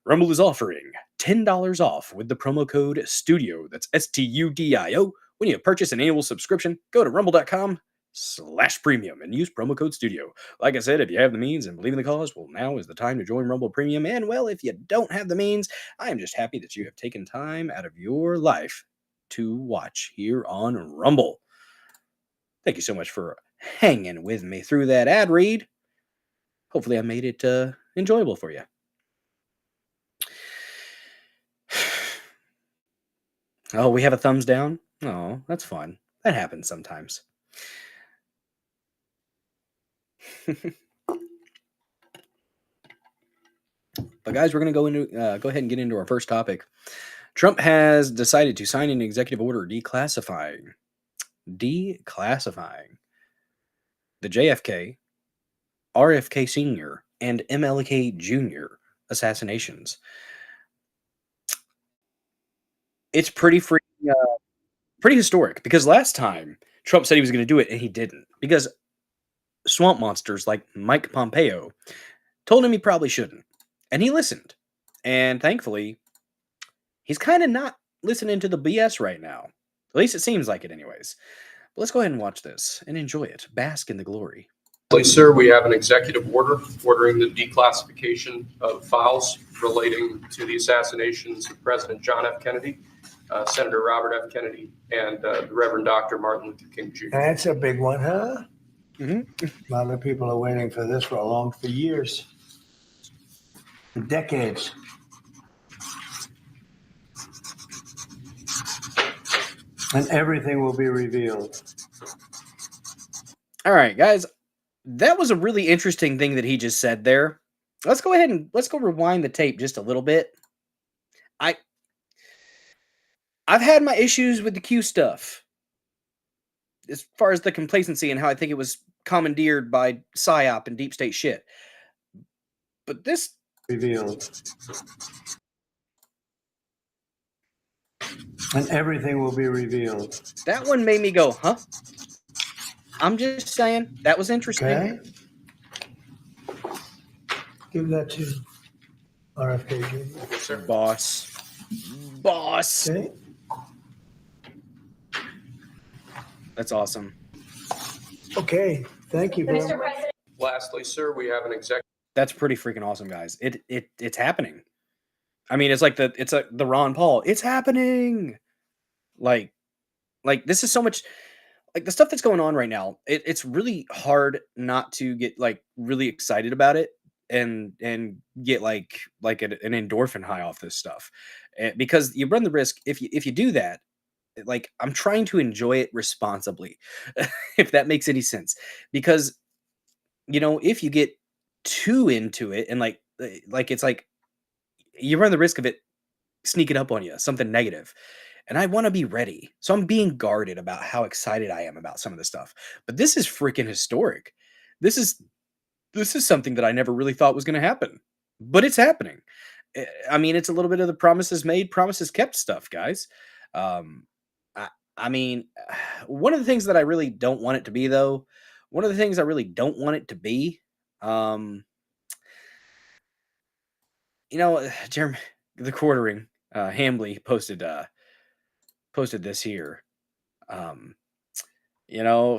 Rumble is offering $10 off with the promo code STUDIO. That's STUDIO. When you purchase an annual subscription, go to rumble.com/premium and use promo code STUDIO. Like I said, if you have the means and believe in the cause, well, now is the time to join Rumble Premium. And, well, if you don't have the means, I am just happy that you have taken time out of your life to watch here on Rumble. Thank you so much for hanging with me through that ad read. Hopefully I made it enjoyable for you. Oh, we have a thumbs down? Oh, that's fun. That happens sometimes. But guys, we're going to go ahead and get into our first topic. Trump has decided to sign an executive order declassifying the JFK, RFK Sr., and MLK Jr. assassinations. It's pretty historic because last time Trump said he was going to do it and he didn't, because swamp monsters like Mike Pompeo told him he probably shouldn't, and he listened. And thankfully, he's kind of not listening to the BS right now. At least it seems like it anyways. But let's go ahead and watch this and enjoy it. Bask in the glory.
Sir, we have an executive order ordering the declassification of files relating to the assassinations of President John F. Kennedy, Senator Robert F. Kennedy, and the Reverend Dr. Martin Luther King Jr.
That's a big one, huh?
Mm-hmm.
A lot of people are waiting for this for years, for decades. And everything will be revealed.
All right, guys. That was a really interesting thing that he just said there. Let's go ahead and let's go rewind the tape just a little bit. I've had my issues with the Q stuff as far as the complacency and how I think it was commandeered by PSYOP and deep state shit. But this
Revealed. And everything will be revealed.
that one made me go, huh? I'm just saying that was interesting.
Okay. Give that to RFK Jr.
Yes, sir.
Boss.
Okay.
That's awesome.
Okay. Thank you, Bill.
Lastly, sir, we have an executive.
That's pretty freaking awesome, guys. It's happening. I mean, it's like the Ron Paul. It's happening. Like this is so much like the stuff that's going on right now. It's really hard not to get like really excited about it and get like an endorphin high off this stuff, because you run the risk if you do that. Like I'm trying to enjoy it responsibly, if that makes any sense, because if you get too into it and like it's like you run the risk of it sneaking up on you, something negative. And I want to be ready. So I'm being guarded about how excited I am about some of this stuff. But this is freaking historic. This is something that I never really thought was going to happen. But it's happening. I mean, it's a little bit of the promises made, promises kept stuff, guys. I mean, one of the things that I really don't want it to be, though, Jeremy, the quartering, Hambly posted this here.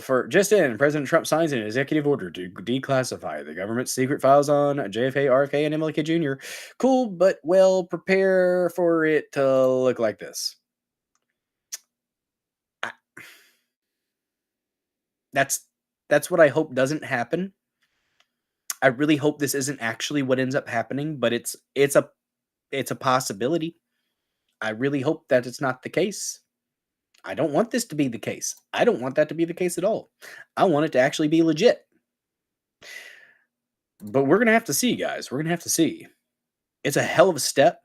For just in, President Trump signs an executive order to declassify the government's secret files on JFK, RFK, and MLK Jr. Cool, but prepare for it to look like this. That's what I hope doesn't happen. I really hope this isn't actually what ends up happening, but it's a possibility. I really hope that it's not the case. I don't want this to be the case. I don't want that to be the case at all. I want it to actually be legit. But we're going to have to see, guys. We're going to have to see. It's a hell of a step.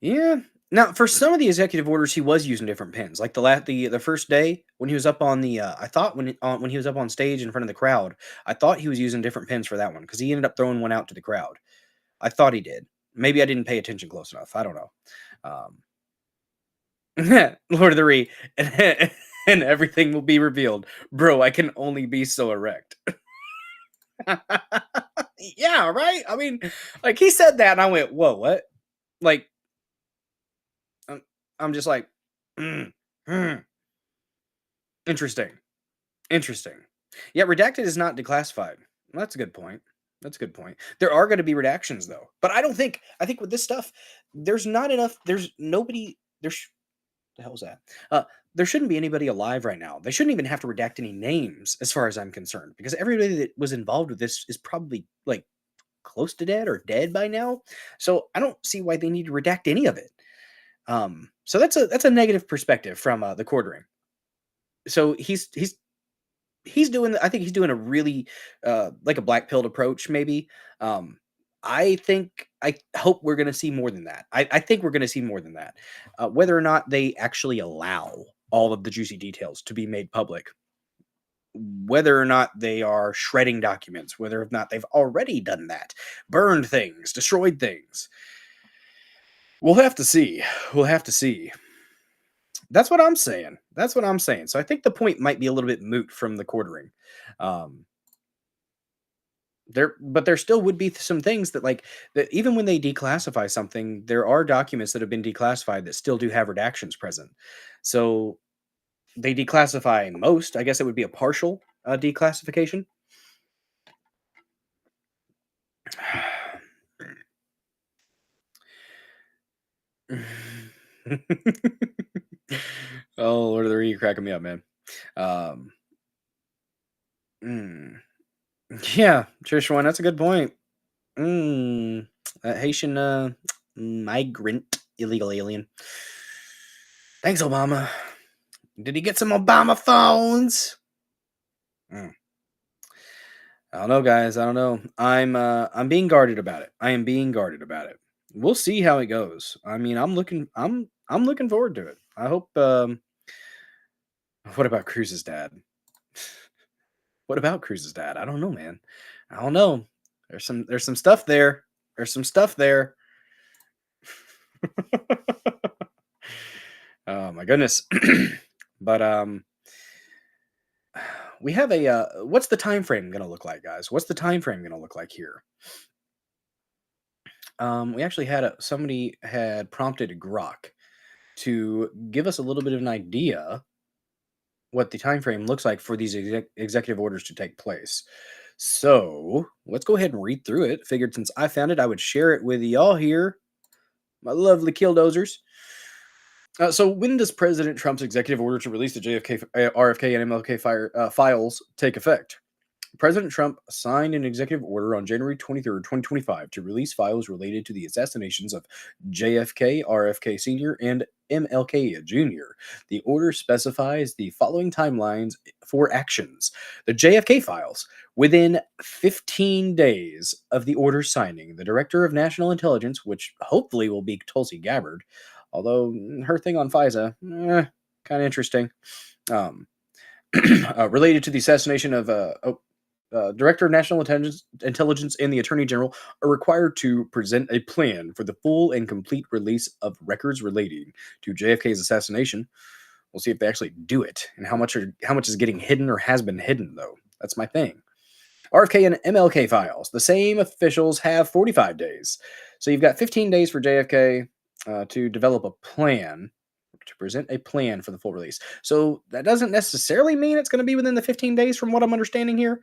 Yeah. Now, for some of the executive orders, he was using different pens. Like the first day when he was up on the, I thought when he was up on stage in front of the crowd, I thought he was using different pens for that one because he ended up throwing one out to the crowd. I thought he did. Maybe I didn't pay attention close enough. I don't know. Lord of the Ree, and everything will be revealed. Bro, I can only be so erect. Yeah, right? I mean, like he said that and I went, whoa, what? Like, I'm just like, interesting. Yeah, redacted is not declassified. Well, that's a good point. There are going to be redactions though, but I think with this stuff, there's not enough. There's nobody. The hell's that? There shouldn't be anybody alive right now. They shouldn't even have to redact any names, as far as I'm concerned, because everybody that was involved with this is probably like close to dead or dead by now. So I don't see why they need to redact any of it. So that's a negative perspective from the quartering. So he's doing, I think he's doing a really like a black pilled approach, maybe. I hope we're going to see more than that. I think we're going to see more than that. Whether or not they actually allow all of the juicy details to be made public, whether or not they are shredding documents, whether or not they've already done that, burned things, destroyed things. We'll have to see. That's what I'm saying. So I think the point might be a little bit moot from the quartering. There still would be some things that even when they declassify something, there are documents that have been declassified that still do have redactions present. So they declassify most. I guess it would be a partial declassification. Oh, Lord of the Rings, you're cracking me up, man. Yeah, Trish one, that's a good point. Haitian migrant illegal alien. Thanks, Obama. Did he get some Obama phones? I don't know, guys. I don't know. I'm being guarded about it. I am being guarded about it. We'll see how it goes. I mean, I'm looking forward to it. I hope. What about Cruz's dad? What about Cruz's dad? I don't know, man. I don't know. There's some stuff there. There's some stuff there. Oh my goodness. But we have a what's the time frame going to look like, guys? What's the time frame going to look like here? We actually had somebody had prompted Grok to give us a little bit of an idea what the time frame looks like for these executive orders to take place. So let's go ahead and read through it. Figured since I found it, I would share it with y'all here, my lovely killdozers. So when does President Trump's executive order to release the JFK, RFK, and MLK files take effect? President Trump signed an executive order on January 23rd, 2025 to release files related to the assassinations of JFK, RFK Sr., and MLK Jr. The order specifies the following timelines for actions. The JFK files. Within 15 days of the order signing, the Director of National Intelligence, which hopefully will be Tulsi Gabbard, although her thing on FISA, kind of interesting, related to the assassination of Director of National Intelligence and the Attorney General are required to present a plan for the full and complete release of records relating to JFK's assassination. We'll see if they actually do it and how much is getting hidden or has been hidden, though. That's my thing. RFK and MLK files. The same officials have 45 days. So you've got 15 days for JFK to develop a plan, to present a plan for the full release. So that doesn't necessarily mean it's going to be within the 15 days from what I'm understanding here.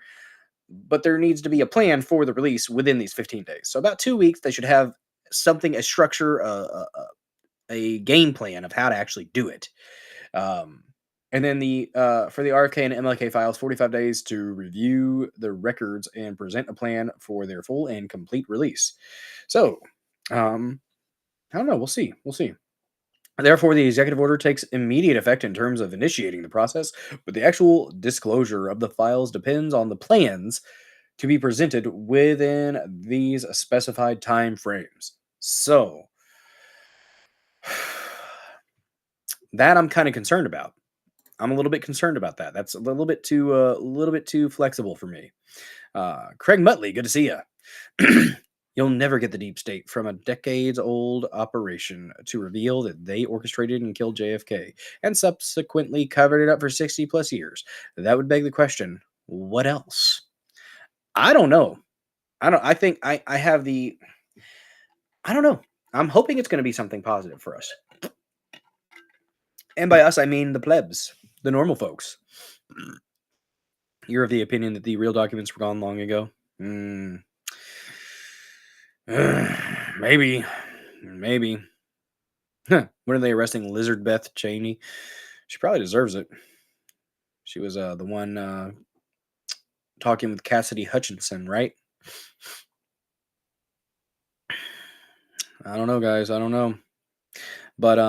But there needs to be a plan for the release within these 15 days. So about 2 weeks, they should have something, a structure, a game plan of how to actually do it. And then for the RFK and MLK files, 45 days to review the records and present a plan for their full and complete release. So, I don't know. We'll see. We'll see. Therefore, the executive order takes immediate effect in terms of initiating the process, but the actual disclosure of the files depends on the plans to be presented within these specified time frames. So, that I'm kind of concerned about. I'm a little bit concerned about that. That's a little bit too flexible for me. Craig Muttley, good to see you. You'll never get the deep state from a decades-old operation to reveal that they orchestrated and killed JFK and subsequently covered it up for 60 plus years. That would beg the question, what else? I don't know. I think I have the, I don't know. I'm hoping it's going to be something positive for us. And by us, I mean the plebs, the normal folks. You're of the opinion that the real documents were gone long ago? Maybe. Huh. When are they arresting Lizard Beth Cheney? She probably deserves it. She was the one talking with Cassidy Hutchinson, right? I don't know, guys. I don't know. But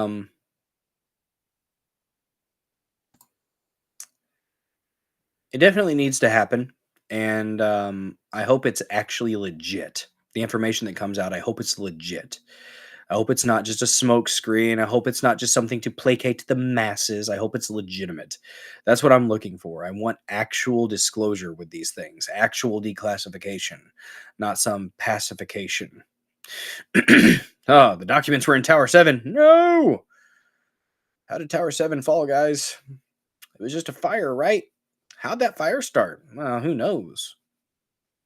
it definitely needs to happen. And I hope it's actually legit. The information that comes out, I hope it's legit. I hope it's not just a smoke screen. I hope it's not just something to placate the masses. I hope it's legitimate. That's what I'm looking for. I want actual disclosure with these things, actual declassification, not some pacification. Oh, the documents were in Tower 7. No! How did Tower 7 fall, guys? It was just a fire, right? How'd that fire start? Well, who knows?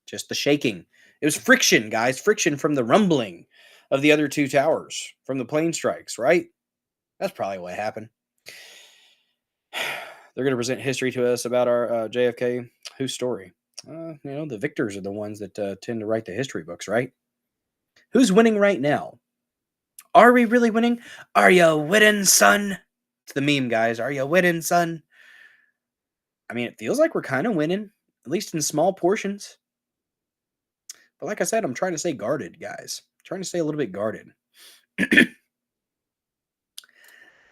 Just the shaking. It was friction, guys. Friction from the rumbling of the other two towers from the plane strikes, right? That's probably what happened. They're going to present history to us about our JFK. Whose story? The victors are the ones that tend to write the history books, right? Who's winning right now? Are we really winning? Are you winning, son? It's the meme, guys. Are you winning, son? I mean, it feels like we're kind of winning, at least in small portions. But like I said, I'm trying to stay guarded, guys. Trying to stay a little bit guarded.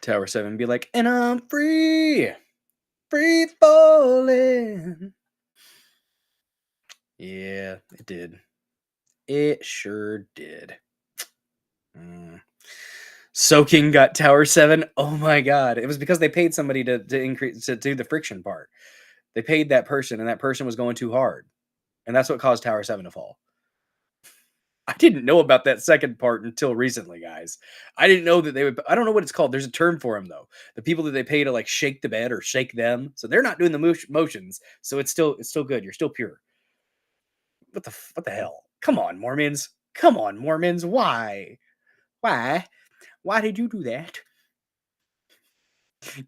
Tower 7 be like, and I'm free. Free falling. Yeah, it did. It sure did. Soaking got Tower 7. Oh my god. It was because they paid somebody to increase to do the friction part. They paid that person, and that person was going too hard. And that's what caused Tower 7 to fall. I didn't know about that second part until recently, guys. I didn't know that they would. I don't know what it's called. There's a term for them though. The people that they pay to like shake the bed or shake them, so they're not doing the motions. So it's still good. You're still pure. What the hell? Come on, Mormons. Come on, Mormons. Why? Why did you do that?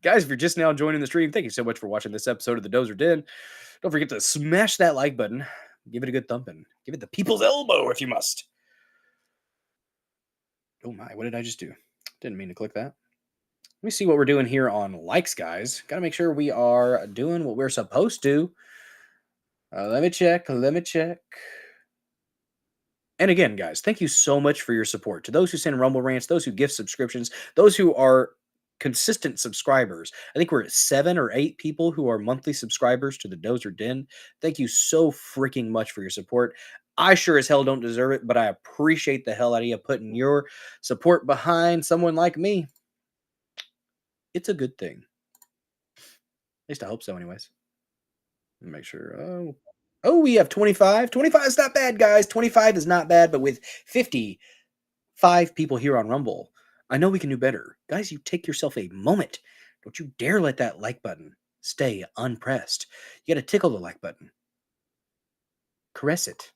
Guys, if you're just now joining the stream, thank you so much for watching this episode of the Dozer Den. Don't forget to smash that like button. Give it a good thumping. Give it the people's elbow if you must. Oh my, what did I just do? Didn't mean to click that. Let me see what we're doing here on likes, guys. Got to make sure we are doing what we're supposed to. Let me check. And again, guys, thank you so much for your support. To those who send Rumble rants, those who gift subscriptions, those who are consistent subscribers. I think we're at 7 or 8 people who are monthly subscribers to the Dozer Den. Thank you so freaking much for your support. I sure as hell don't deserve it, but I appreciate the hell out of you putting your support behind someone like me. It's a good thing. At least I hope so, anyways. Make sure. Oh, we have 25. 25 is not bad, guys. 25 is not bad, but with 55 people here on Rumble, I know we can do better. Guys, you take yourself a moment. Don't you dare let that like button stay unpressed. You got to tickle the like button. Caress it.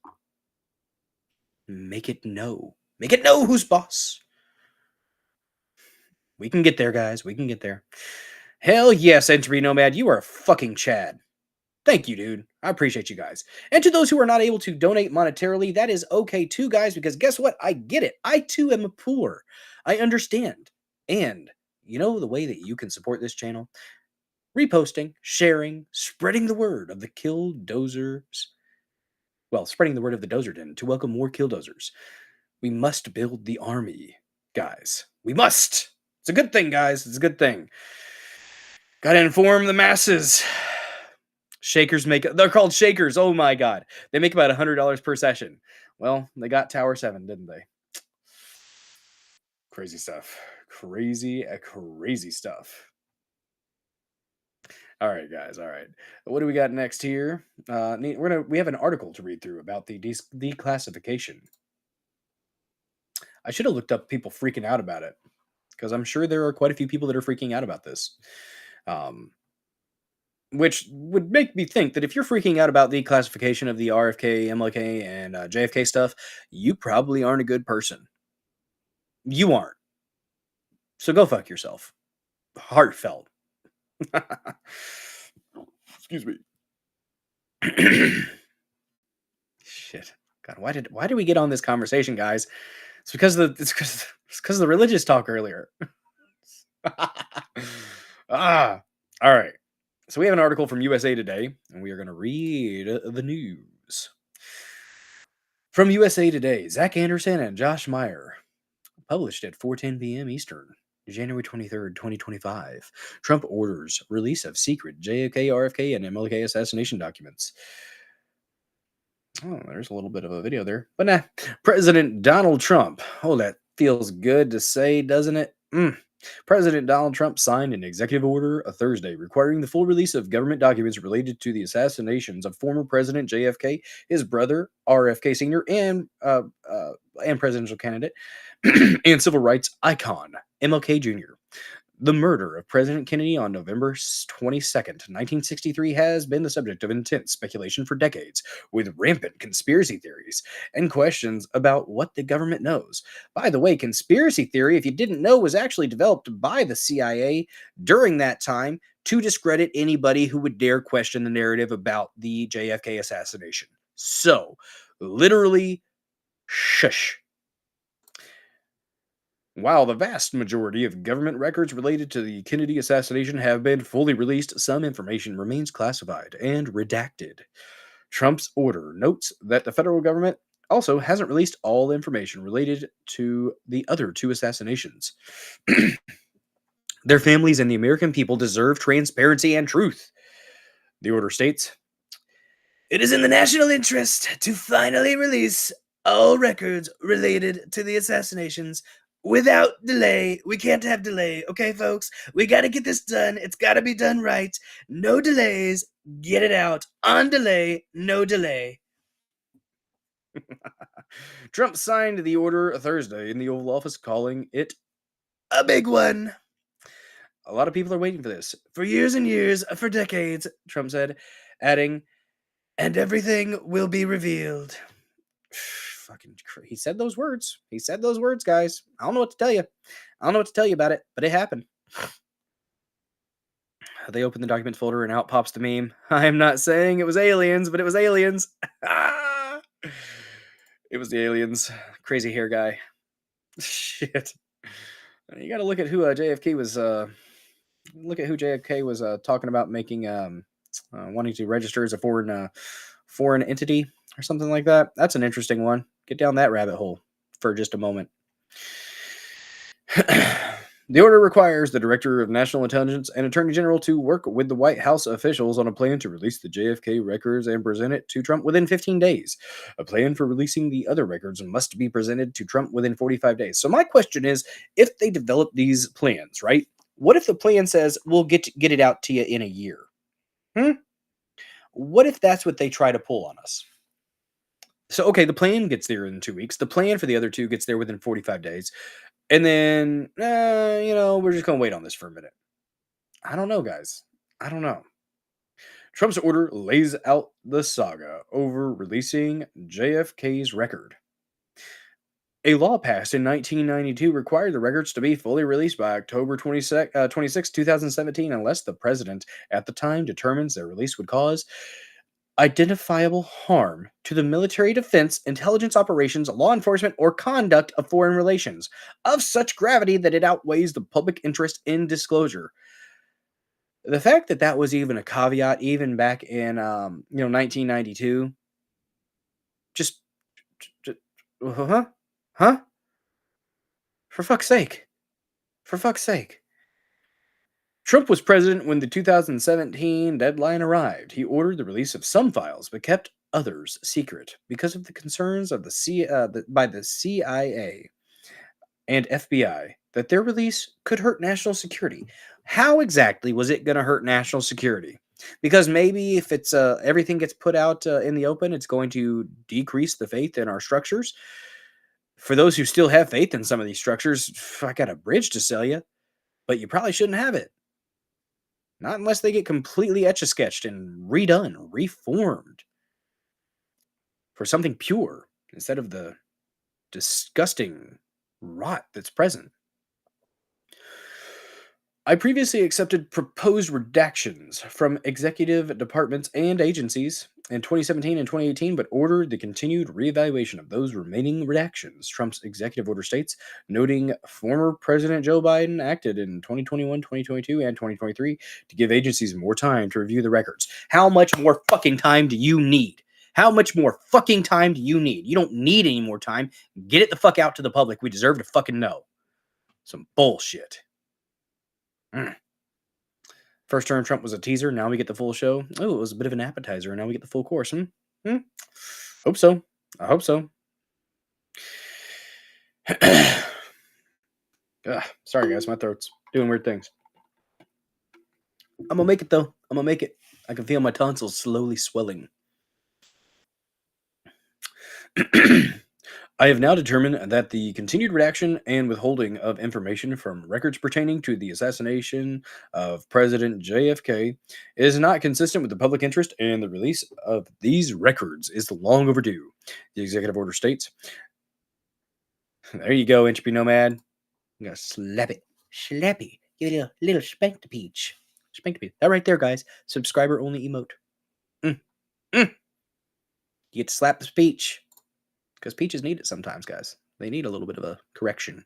Make it know. Make it know who's boss. We can get there, guys. We can get there. Hell yes, Entry Nomad. You are a fucking Chad. Thank you, dude. I appreciate you guys. And to those who are not able to donate monetarily, that is okay too, guys, because guess what? I get it. I too am a poor. I understand. And you know the way that you can support this channel? Reposting, sharing, spreading the word of the Killdozers. Well, spreading the word of the Dozer Den to welcome more Killdozers. We must build the army, guys. We must. It's a good thing, guys. It's a good thing. Gotta inform the masses. Shakers they're called shakers. Oh my god. They make about $100 per session. Well, they got Tower 7, didn't they? Crazy stuff. Crazy stuff. All right, guys. All right. What do we got next here? We have an article to read through about the declassification. I should have looked up people freaking out about it, because I'm sure there are quite a few people that are freaking out about this. Which would make me think that if you're freaking out about the classification of the RFK, MLK, and JFK stuff, you probably aren't a good person. You aren't. So go fuck yourself. Heartfelt. Excuse me. Shit. God, why did we get on this conversation, guys? It's because of the religious talk earlier. All right. So we have an article from USA Today, and we are going to read the news. From USA Today, Zach Anderson and Josh Meyer, published at 4:10 p.m. Eastern, January 23rd, 2025. Trump orders release of secret JFK, RFK, and MLK assassination documents. Oh, there's a little bit of a video there. But nah. President Donald Trump. Oh, that feels good to say, doesn't it? President Donald Trump signed an executive order a Thursday requiring the full release of government documents related to the assassinations of former President JFK, his brother RFK Sr., and presidential candidate and civil rights icon MLK Jr. The murder of President Kennedy on November 22nd, 1963 has been the subject of intense speculation for decades, with rampant conspiracy theories and questions about what the government knows. By the way, conspiracy theory, if you didn't know, was actually developed by the CIA during that time to discredit anybody who would dare question the narrative about the JFK assassination. So, literally, shush. While the vast majority of government records related to the Kennedy assassination have been fully released, some information remains classified and redacted. Trump's order notes that the federal government also hasn't released all the information related to the other 2 assassinations. Their families and the American people deserve transparency and truth. The order states, "It is in the national interest to finally release all records related to the assassinations without delay." We can't have delay, okay, folks? We got to get this done. It's got to be done right. No delays. Get it out. On delay, no delay. Trump signed the order Thursday in the Oval Office, calling it a big one. A lot of people are waiting for this. For years and years, for decades, Trump said, adding, "and everything will be revealed." He said those words. He said those words, guys. I don't know what to tell you. I don't know what to tell you about it, but it happened. They open the document folder and out pops the meme. I am not saying it was aliens, but it was aliens. It was the aliens. Crazy hair guy. Shit. You got to look at who JFK was. Look at who JFK was talking about making, wanting to register as a foreign entity or something like that. That's an interesting one. Get down that rabbit hole for just a moment. The order requires the Director of National Intelligence and Attorney General to work with the White House officials on a plan to release the JFK records and present it to Trump within 15 days. A plan for releasing the other records must be presented to Trump within 45 days. So my question is, if they develop these plans, right? What if the plan says we'll get it out to you in a year? What if that's what they try to pull on us? So, okay, the plan gets there in 2 weeks. The plan for the other 2 gets there within 45 days. And then, we're just going to wait on this for a minute. I don't know, guys. I don't know. Trump's order lays out the saga over releasing JFK's record. A law passed in 1992 required the records to be fully released by October 26, 2017, unless the president at the time determines their release would cause identifiable harm to the military defense, intelligence operations, law enforcement, or conduct of foreign relations of such gravity that it outweighs the public interest in disclosure. The fact that that was even a caveat, even back in 1992, just huh? For fuck's sake! For fuck's sake! Trump was president when the 2017 deadline arrived. He ordered the release of some files, but kept others secret because of the concerns of by the CIA and FBI that their release could hurt national security. How exactly was it going to hurt national security? Because maybe if it's everything gets put out in the open, it's going to decrease the faith in our structures. For those who still have faith in some of these structures, I got a bridge to sell you, but you probably shouldn't have it. Not unless they get completely etch-a-sketched and redone, reformed for something pure instead of the disgusting rot that's present. I previously accepted proposed redactions from executive departments and agencies in 2017 and 2018, but ordered the continued reevaluation of those remaining redactions, Trump's executive order states, noting former President Joe Biden acted in 2021, 2022, and 2023 to give agencies more time to review the records. How much more fucking time do you need? How much more fucking time do you need? You don't need any more time. Get it the fuck out to the public. We deserve to fucking know. Some bullshit. First term Trump was a teaser. Now we get the full show. Oh, it was a bit of an appetizer. Now we get the full course. Hope so. I hope so. Sorry, guys. My throat's doing weird things. I'm going to make it, though. I'm going to make it. I can feel my tonsils slowly swelling. I have now determined that the continued redaction and withholding of information from records pertaining to the assassination of President JFK is not consistent with the public interest, and the release of these records is long overdue. The executive order states. There you go, Entropy Nomad. You gotta slap it. Slappy. Give it a little spank to peach. Spank to peach. That right there, guys. Subscriber only emote. You get to slap this peach. Because peaches need it sometimes, guys. They need a little bit of a correction.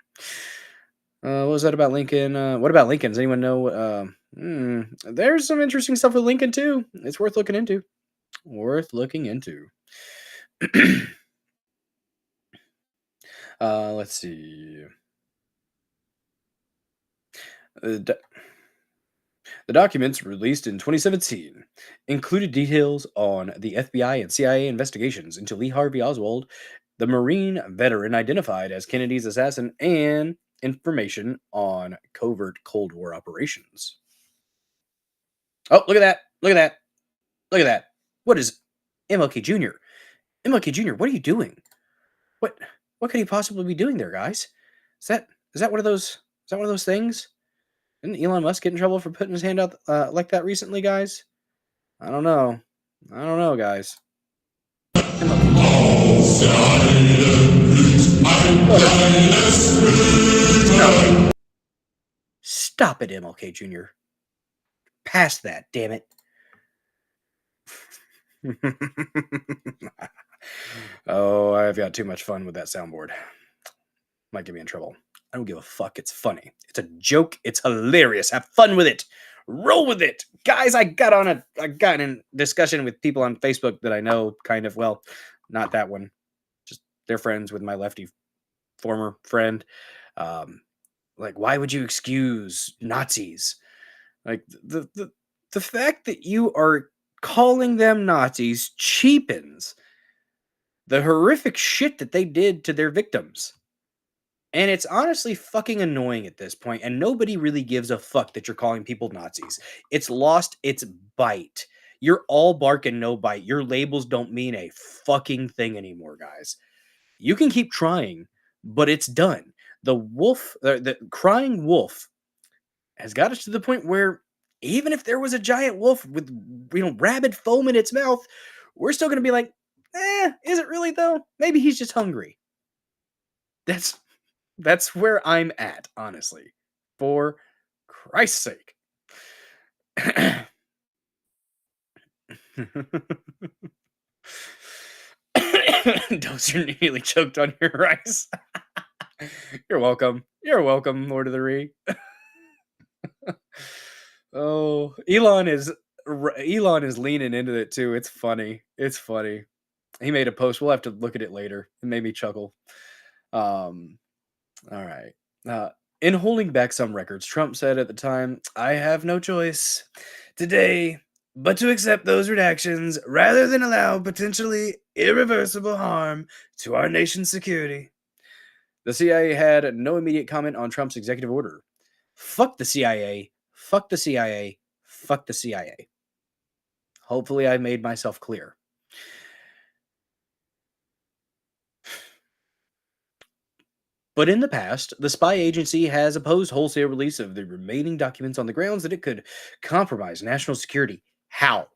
What was that about Lincoln? What about Lincoln? Does anyone know? There's some interesting stuff with Lincoln, too. It's worth looking into. Let's see. The documents released in 2017 included details on the FBI and CIA investigations into Lee Harvey Oswald, the Marine veteran identified as Kennedy's assassin, and information on covert Cold War operations. Oh, look at that! Look at that! Look at that! What is MLK Jr.? MLK Jr., what are you doing? What could he possibly be doing there, guys? Is that one of those? Is that one of those things? Didn't Elon Musk get in trouble for putting his hand out like that recently, guys? I don't know. I don't know, guys. Stop it, MLK Jr. Past that, damn it. Oh, I've got too much fun with that soundboard. Might get me in trouble. I don't give a fuck. It's funny. It's a joke. It's hilarious. Have fun with it. Roll with it. Guys, I got in discussion with people on Facebook that I know kind of, well, not that one. Just they're friends with my lefty former friend. Like, why would you excuse Nazis? Like the fact that you are calling them Nazis cheapens the horrific shit that they did to their victims. And it's honestly fucking annoying at this point, and nobody really gives a fuck that you're calling people Nazis. It's lost its bite. You're all bark and no bite. Your labels don't mean a fucking thing anymore, guys. You can keep trying, but it's done. The crying wolf has got us to the point where even if there was a giant wolf with, rabid foam in its mouth, we're still going to be like, is it really though? Maybe he's just hungry. That's where I'm at, honestly. For Christ's sake. Dozer nearly choked on your rice. You're welcome. You're welcome, Lord of the Ree. Oh, Elon is leaning into it too. It's funny. It's funny. He made a post. We'll have to look at it later. It made me chuckle. All right. In holding back some records, Trump said at the time, "I have no choice today but to accept those redactions rather than allow potentially irreversible harm to our nation's security." The CIA had no immediate comment on Trump's executive order. Fuck the CIA. Fuck the CIA. Fuck the CIA. Hopefully I made myself clear. But in the past, the spy agency has opposed wholesale release of the remaining documents on the grounds that it could compromise national security. How?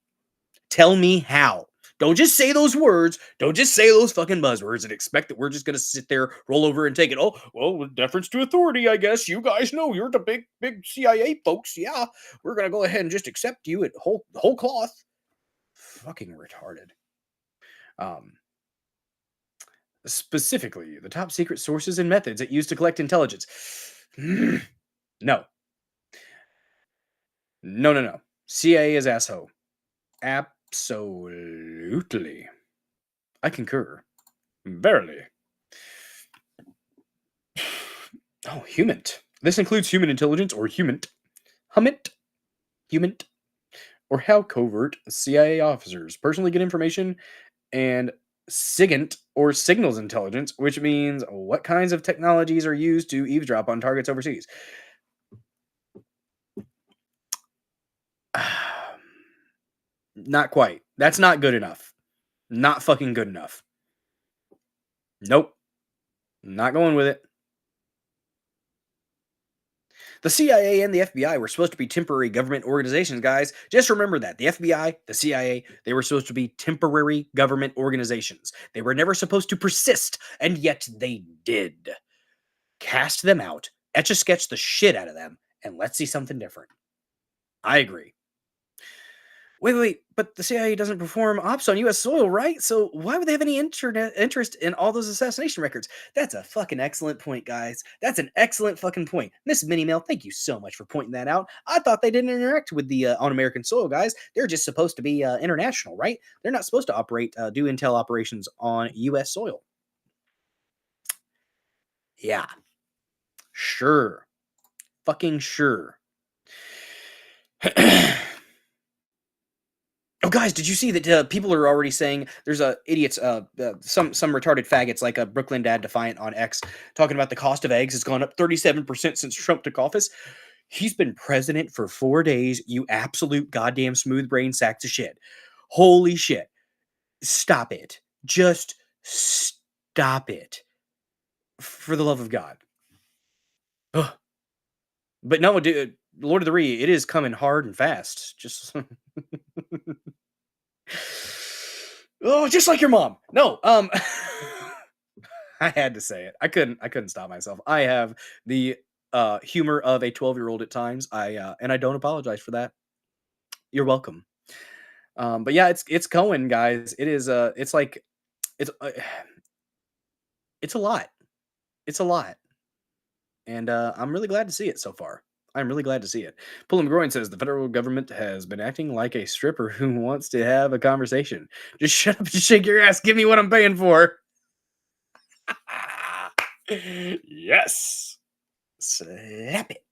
Tell me how. Don't just say those words. Don't just say those fucking buzzwords and expect that we're just going to sit there, roll over and take it. Oh, well, with deference to authority, I guess. You guys know you're the big CIA folks. Yeah, we're going to go ahead and just accept you at whole cloth. Fucking retarded. Specifically, the top secret sources and methods it used to collect intelligence. No. CIA is asshole. Absolutely. I concur. Verily. Oh, human. This includes human intelligence or human, or how covert CIA officers personally get information, and SIGINT or signals intelligence, which means what kinds of technologies are used to eavesdrop on targets overseas. Not quite. That's not good enough. Not fucking good enough. Nope. Not going with it. The CIA and the FBI were supposed to be temporary government organizations, guys. Just remember that. The FBI, the CIA, they were supposed to be temporary government organizations. They were never supposed to persist, and yet they did. Cast them out, etch-a-sketch the shit out of them, and let's see something different. I agree. Wait, but the CIA doesn't perform ops on U.S. soil, right? So why would they have any interest in all those assassination records? That's a fucking excellent point, guys. That's an excellent fucking point. Miss Minimail, thank you so much for pointing that out. I thought they didn't interact with the on American soil, guys. They're just supposed to be international, right? They're not supposed to do intel operations on U.S. soil. Yeah. Sure. Fucking sure. Oh, guys, did you see that people are already saying there's idiots, some retarded faggots like a Brooklyn Dad Defiant on X talking about the cost of eggs has gone up 37% since Trump took office. He's been president for 4 days, you absolute goddamn smooth brain sacks of shit. Holy shit. Stop it. Just stop it. For the love of God. Ugh. But no, dude, Lord of the Rings, it is coming hard and fast. Just oh, just like your mom. No, I had to say it. I couldn't stop myself. I have the humor of a 12-year-old at times. And I don't apologize for that. You're welcome. But yeah, it's going, guys. It is it's like it's it's a lot. It's a lot. And I'm really glad to see it so far. I'm really glad to see it. Pullum Groin says the federal government has been acting like a stripper who wants to have a conversation. Just shut up and shake your ass. Give me what I'm paying for. Yes. Slap it.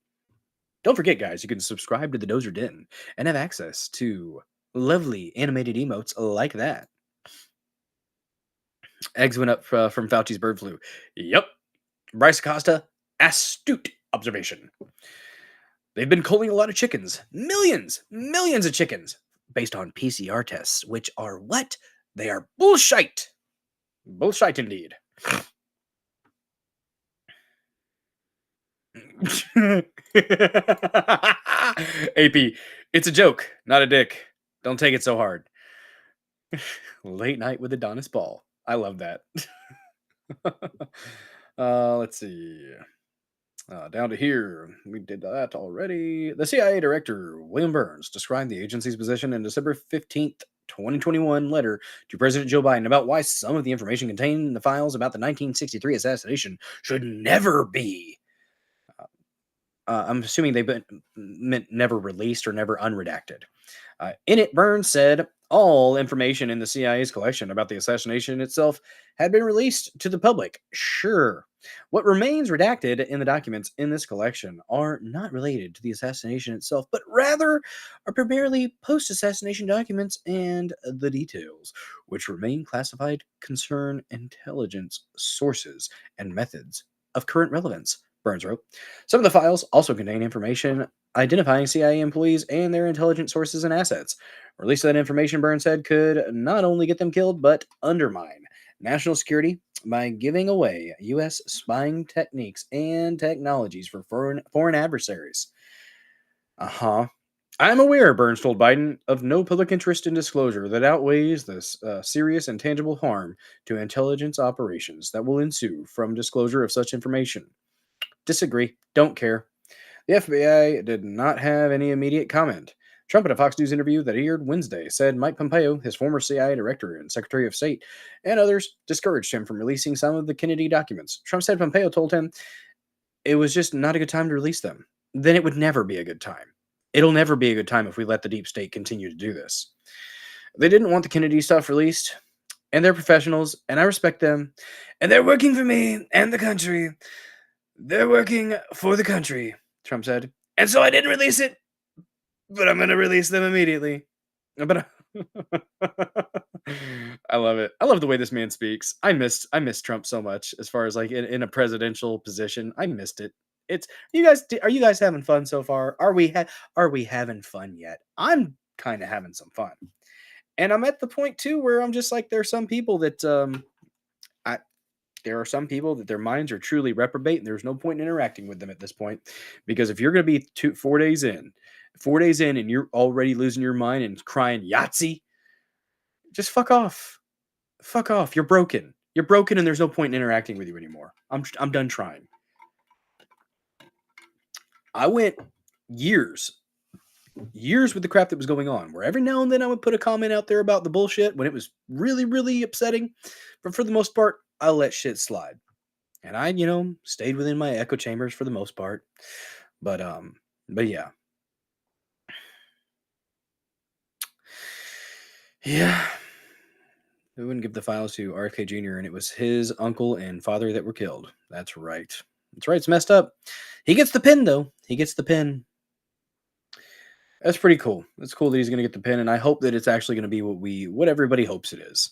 Don't forget, guys, you can subscribe to the Dozer Den and have access to lovely animated emotes like that. Eggs went up from Fauci's bird flu. Yep. Bryce Acosta, astute observation. They've been culling a lot of chickens. Millions of chickens based on PCR tests, which are what? They are bullshit. Bullshit indeed. AP, it's a joke, not a dick. Don't take it so hard. Late night with Adonis Ball. I love that. Let's see. Down to here, we did that already. The CIA Director, William Burns, described the agency's position in December 15th, 2021 letter to President Joe Biden about why some of the information contained in the files about the 1963 assassination should never be. I'm assuming they meant never released or never unredacted. In it, Burns said all information in the CIA's collection about the assassination itself had been released to the public. Sure. What remains redacted in the documents in this collection are not related to the assassination itself, but rather are primarily post-assassination documents and the details, which remain classified, concern intelligence sources and methods of current relevance, Burns wrote. Some of the files also contain information identifying CIA employees and their intelligence sources and assets. Release of that information, Burns said, could not only get them killed, but undermine national security by giving away U.S. spying techniques and technologies for foreign adversaries. I'm aware, Burns told Biden, of no public interest in disclosure that outweighs this serious and tangible harm to intelligence operations that will ensue from disclosure of such information. Disagree. Don't care. The FBI did not have any immediate comment. Trump, in a Fox News interview that aired Wednesday, said Mike Pompeo, his former CIA director and Secretary of State, and others discouraged him from releasing some of the Kennedy documents. Trump said Pompeo told him it was just not a good time to release them. Then it would never be a good time. It'll never be a good time if we let the deep state continue to do this. They didn't want the Kennedy stuff released, and they're professionals, and I respect them, and they're working for me and the country. They're working for the country, Trump said. And so I didn't release it, but I'm going to release them immediately. But I love it. I love the way this man speaks. I missed Trump so much as far as like in a presidential position. I missed it. It's are you guys having fun so far? Are we having fun yet? I'm kind of having some fun. And I'm at the point too where I'm just like, there are some people that there are some people that their minds are truly reprobate, and there's no point in interacting with them at this point. Because if you're going to be 4 days in, and you're already losing your mind and crying Yahtzee, just fuck off. Fuck off. You're broken. You're broken, and there's no point in interacting with you anymore. I'm done trying. I went years with the crap that was going on, where every now and then I would put a comment out there about the bullshit when it was really, really upsetting. But for the most part, I'll let shit slide. And I, stayed within my echo chambers for the most part. But yeah. Yeah. They wouldn't give the files to RFK Jr., and it was his uncle and father that were killed. That's right. That's right. It's messed up. He gets the pin, though. He gets the pin. That's pretty cool. It's cool that he's going to get the pin, and I hope that it's actually going to be what everybody hopes it is.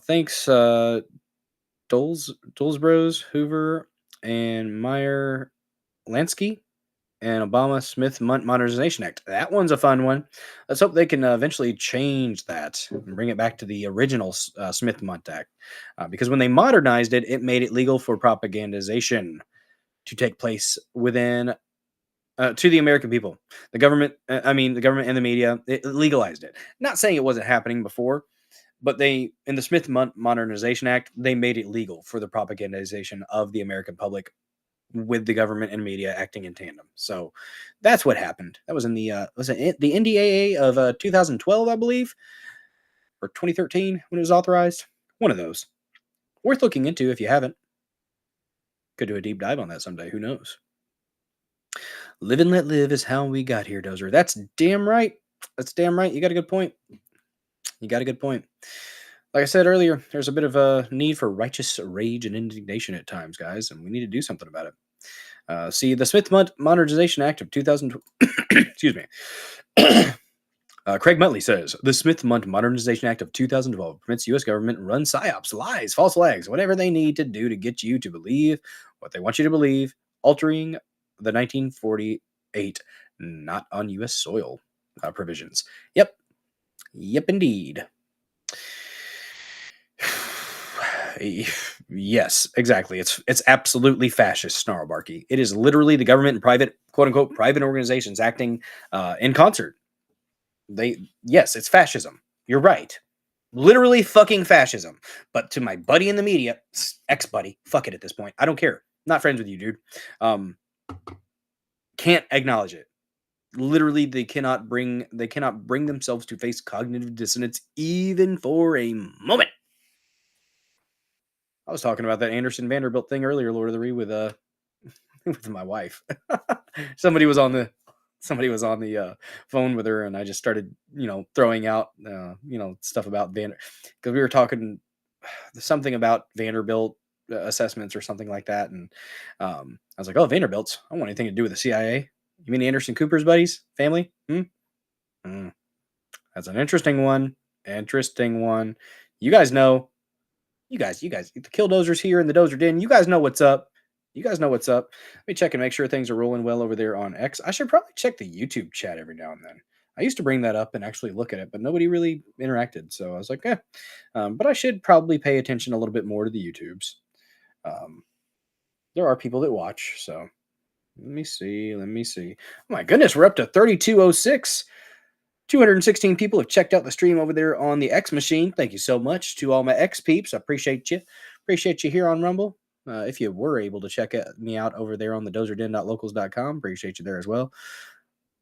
Thanks, Doles Bros, Hoover, and Meyer Lansky, and Obama Smith Modernization Act. That one's a fun one. Let's hope they can eventually change that and bring it back to the original Smith Munt Act. Because when they modernized it, it made it legal for propagandization to take place within to the American people. The government, the government and the media, it legalized it. Not saying it wasn't happening before, but they, in the Smith Modernization Act, they made it legal for the propagandization of the American public with the government and media acting in tandem. So that's what happened. That was in the the NDAA of 2012, I believe, or 2013 when it was authorized. One of those. Worth looking into if you haven't. Could do a deep dive on that someday. Who knows? Live and let live is how we got here, Dozer. That's damn right. That's damn right. You got a good point. You got a good point. Like I said earlier, there's a bit of a need for righteous rage and indignation at times, guys, and we need to do something about it. See, the Smith Modernization Act of 2000. Excuse me. Craig Muttley says the Smith Modernization Act of 2012 permits U.S. government run psyops, lies, false flags, whatever they need to do to get you to believe what they want you to believe, altering the 1948 not on U.S. soil provisions. Yep, indeed. Yes, exactly. It's absolutely fascist, Snarlbarky. It is literally the government and private, quote unquote, private organizations acting in concert. Yes, it's fascism. You're right. Literally fucking fascism. But to my buddy in the media, ex-buddy, fuck it at this point. I don't care. Not friends with you, dude. Can't acknowledge it. Literally, they cannot bring themselves to face cognitive dissonance even for a moment. I was talking about that Anderson Vanderbilt thing earlier, Lord of the Ree, with with my wife. Somebody was on the phone with her, and I just started, throwing out, stuff about because we were talking something about Vanderbilt assessments or something like that, and I was like, "Oh, Vanderbilt's. I don't want anything to do with the CIA. You mean Anderson Cooper's buddies, family? That's an interesting one. Interesting one. You guys know." You guys, the Killdozers here in the Dozer Den, you guys know what's up. Let me check and make sure things are rolling well over there on X. I should probably check the YouTube chat every now and then. I used to bring that up and actually look at it, but nobody really interacted. So I was like, but I should probably pay attention a little bit more to the YouTubes. There are people that watch, so let me see. Oh my goodness, we're up to 3206. 216 people have checked out the stream over there on the X machine. Thank you so much to all my X peeps. I appreciate you. Appreciate you here on Rumble. If you were able to check me out over there on the dozerden.locals.com, appreciate you there as well.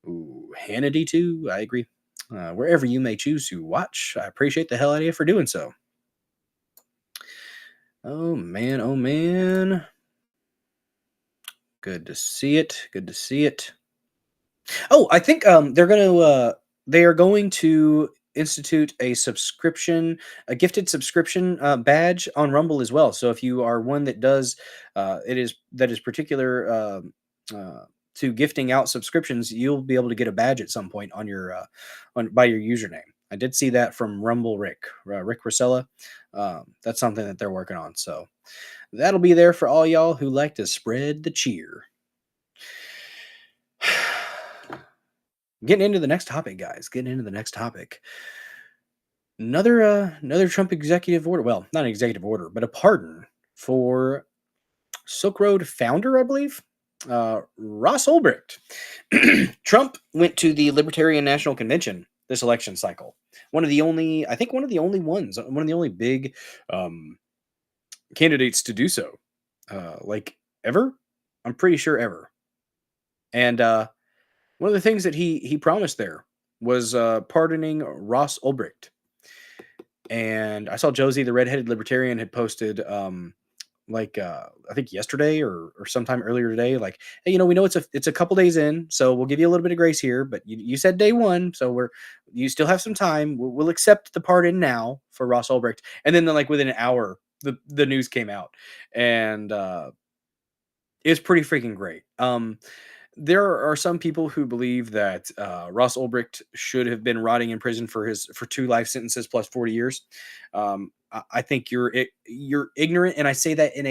Ooh, Hannity too. I agree. Wherever you may choose to watch, I appreciate the hell out of you for doing so. Oh man, oh man. Good to see it. Oh, I think they are going to institute a gifted subscription badge on Rumble as well. So if you are one that does, that is particular to gifting out subscriptions, you'll be able to get a badge at some point on your by your username. I did see that from Rumble Rick Rosella. That's something that they're working on. So that'll be there for all y'all who like to spread the cheer. Getting into the next topic, guys. Another Trump executive order. Well, not an executive order, but a pardon for Silk Road founder, I believe, Ross Ulbricht. Trump went to the Libertarian National Convention this election cycle. One of the only big candidates to do so, like ever. I'm pretty sure ever. And one of the things that he promised there was pardoning Ross Ulbricht. And I saw Josie, the redheaded libertarian, had posted I think yesterday or sometime earlier today, like, hey, we know it's a couple days in, so we'll give you a little bit of grace here, but you said day one, so you still have some time. We'll accept the pardon now for Ross Ulbricht. And then like within an hour, the news came out, and it's pretty freaking great. There are some people who believe that Ross Ulbricht should have been rotting in prison for 2 life sentences plus 40 years. I think you're ignorant, and I say that in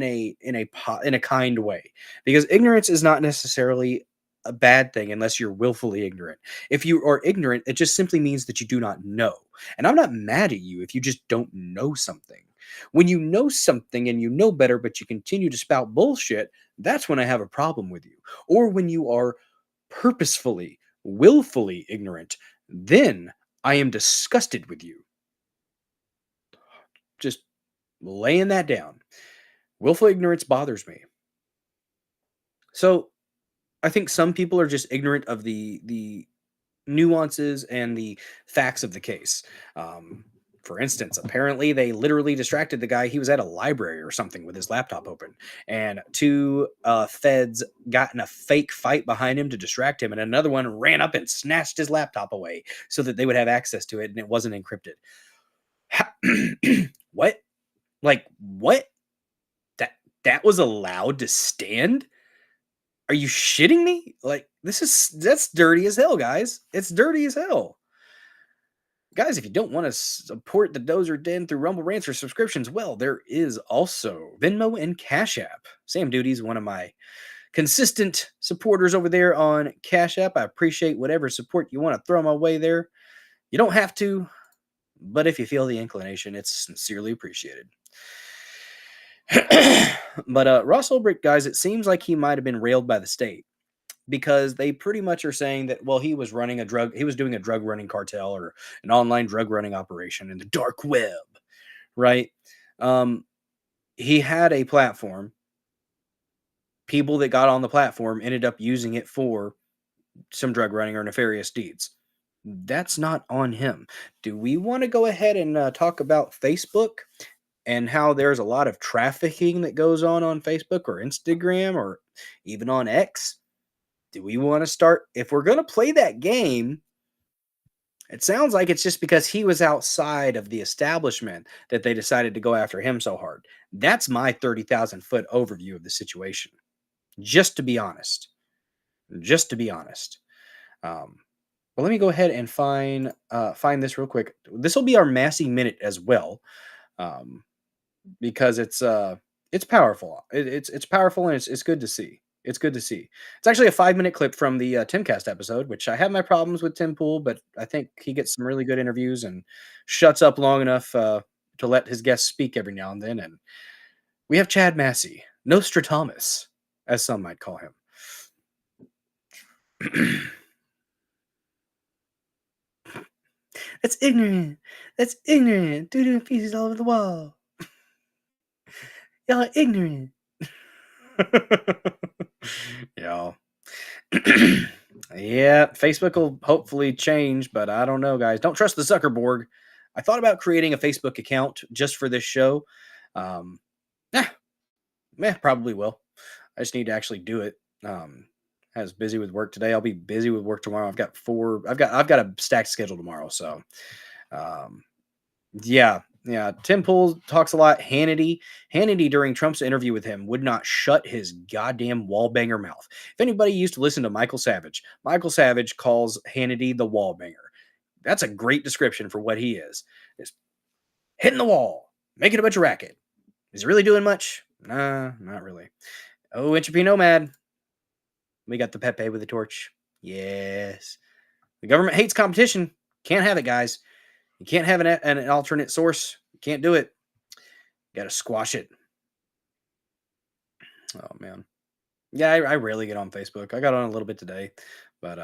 a kind way, because ignorance is not necessarily a bad thing unless you're willfully ignorant. If you are ignorant, it just simply means that you do not know. And I'm not mad at you if you just don't know something. When you know something and you know better, but you continue to spout bullshit, that's when I have a problem with you. Or when you are purposefully, willfully ignorant, then I am disgusted with you. Just laying that down. Willful ignorance bothers me. So I think some people are just ignorant of the nuances and the facts of the case. For instance, apparently they literally distracted the guy. He was at a library or something with his laptop open, and 2 feds got in a fake fight behind him to distract him, and another one ran up and snatched his laptop away so that they would have access to it, and it wasn't encrypted. What? Like, what? That was allowed to stand? Are you shitting me? Like, that's dirty as hell, guys. It's dirty as hell. Guys, if you don't want to support the Dozer Den through Rumble Rants or subscriptions, well, there is also Venmo and Cash App. Sam Duty's one of my consistent supporters over there on Cash App. I appreciate whatever support you want to throw my way there. You don't have to, but if you feel the inclination, it's sincerely appreciated. But Ross Ulbricht, guys, it seems like he might have been railed by the state, because they pretty much are saying that, well, he was doing a drug running cartel or an online drug running operation in the dark web, right? He had a platform. People that got on the platform ended up using it for some drug running or nefarious deeds. That's not on him. Do we want to go ahead and talk about Facebook and how there's a lot of trafficking that goes on Facebook or Instagram or even on X? Do we want to start? If we're going to play that game, it sounds like it's just because he was outside of the establishment that they decided to go after him so hard. That's my 30,000-foot overview of the situation. Just to be honest. Well, let me go ahead and find this real quick. This will be our Massey Minute as well, because it's powerful. It's powerful, and it's good to see. It's good to see. It's actually a 5-minute clip from the Timcast episode, which I have my problems with Tim Pool, but I think he gets some really good interviews and shuts up long enough to let his guests speak every now and then. And we have Chad Massey, Nostradamus, as some might call him. That's ignorant. That's ignorant. Doo-doo pieces all over the wall. Y'all are ignorant. Y'all. Yeah, Facebook will hopefully change, but I don't know, guys. Don't trust the Zuckerberg. I thought about creating a Facebook account just for this show. Probably will. I just need to actually do it. I was busy with work today. I'll be busy with work tomorrow. I've got a stacked schedule tomorrow. So, yeah. Tim Pool talks a lot. Hannity during Trump's interview with him would not shut his goddamn wallbanger mouth. If anybody used to listen to Michael Savage calls Hannity the wallbanger. That's a great description for what he is. Just hitting the wall, making a bunch of racket. Is he really doing much? Nah, not really. Oh, Entropy Nomad. We got the Pepe with the torch. Yes. The government hates competition. Can't have it, guys. You can't have an alternate source. You can't do it. You got to squash it. Oh, man. Yeah, I rarely get on Facebook. I got on a little bit today, but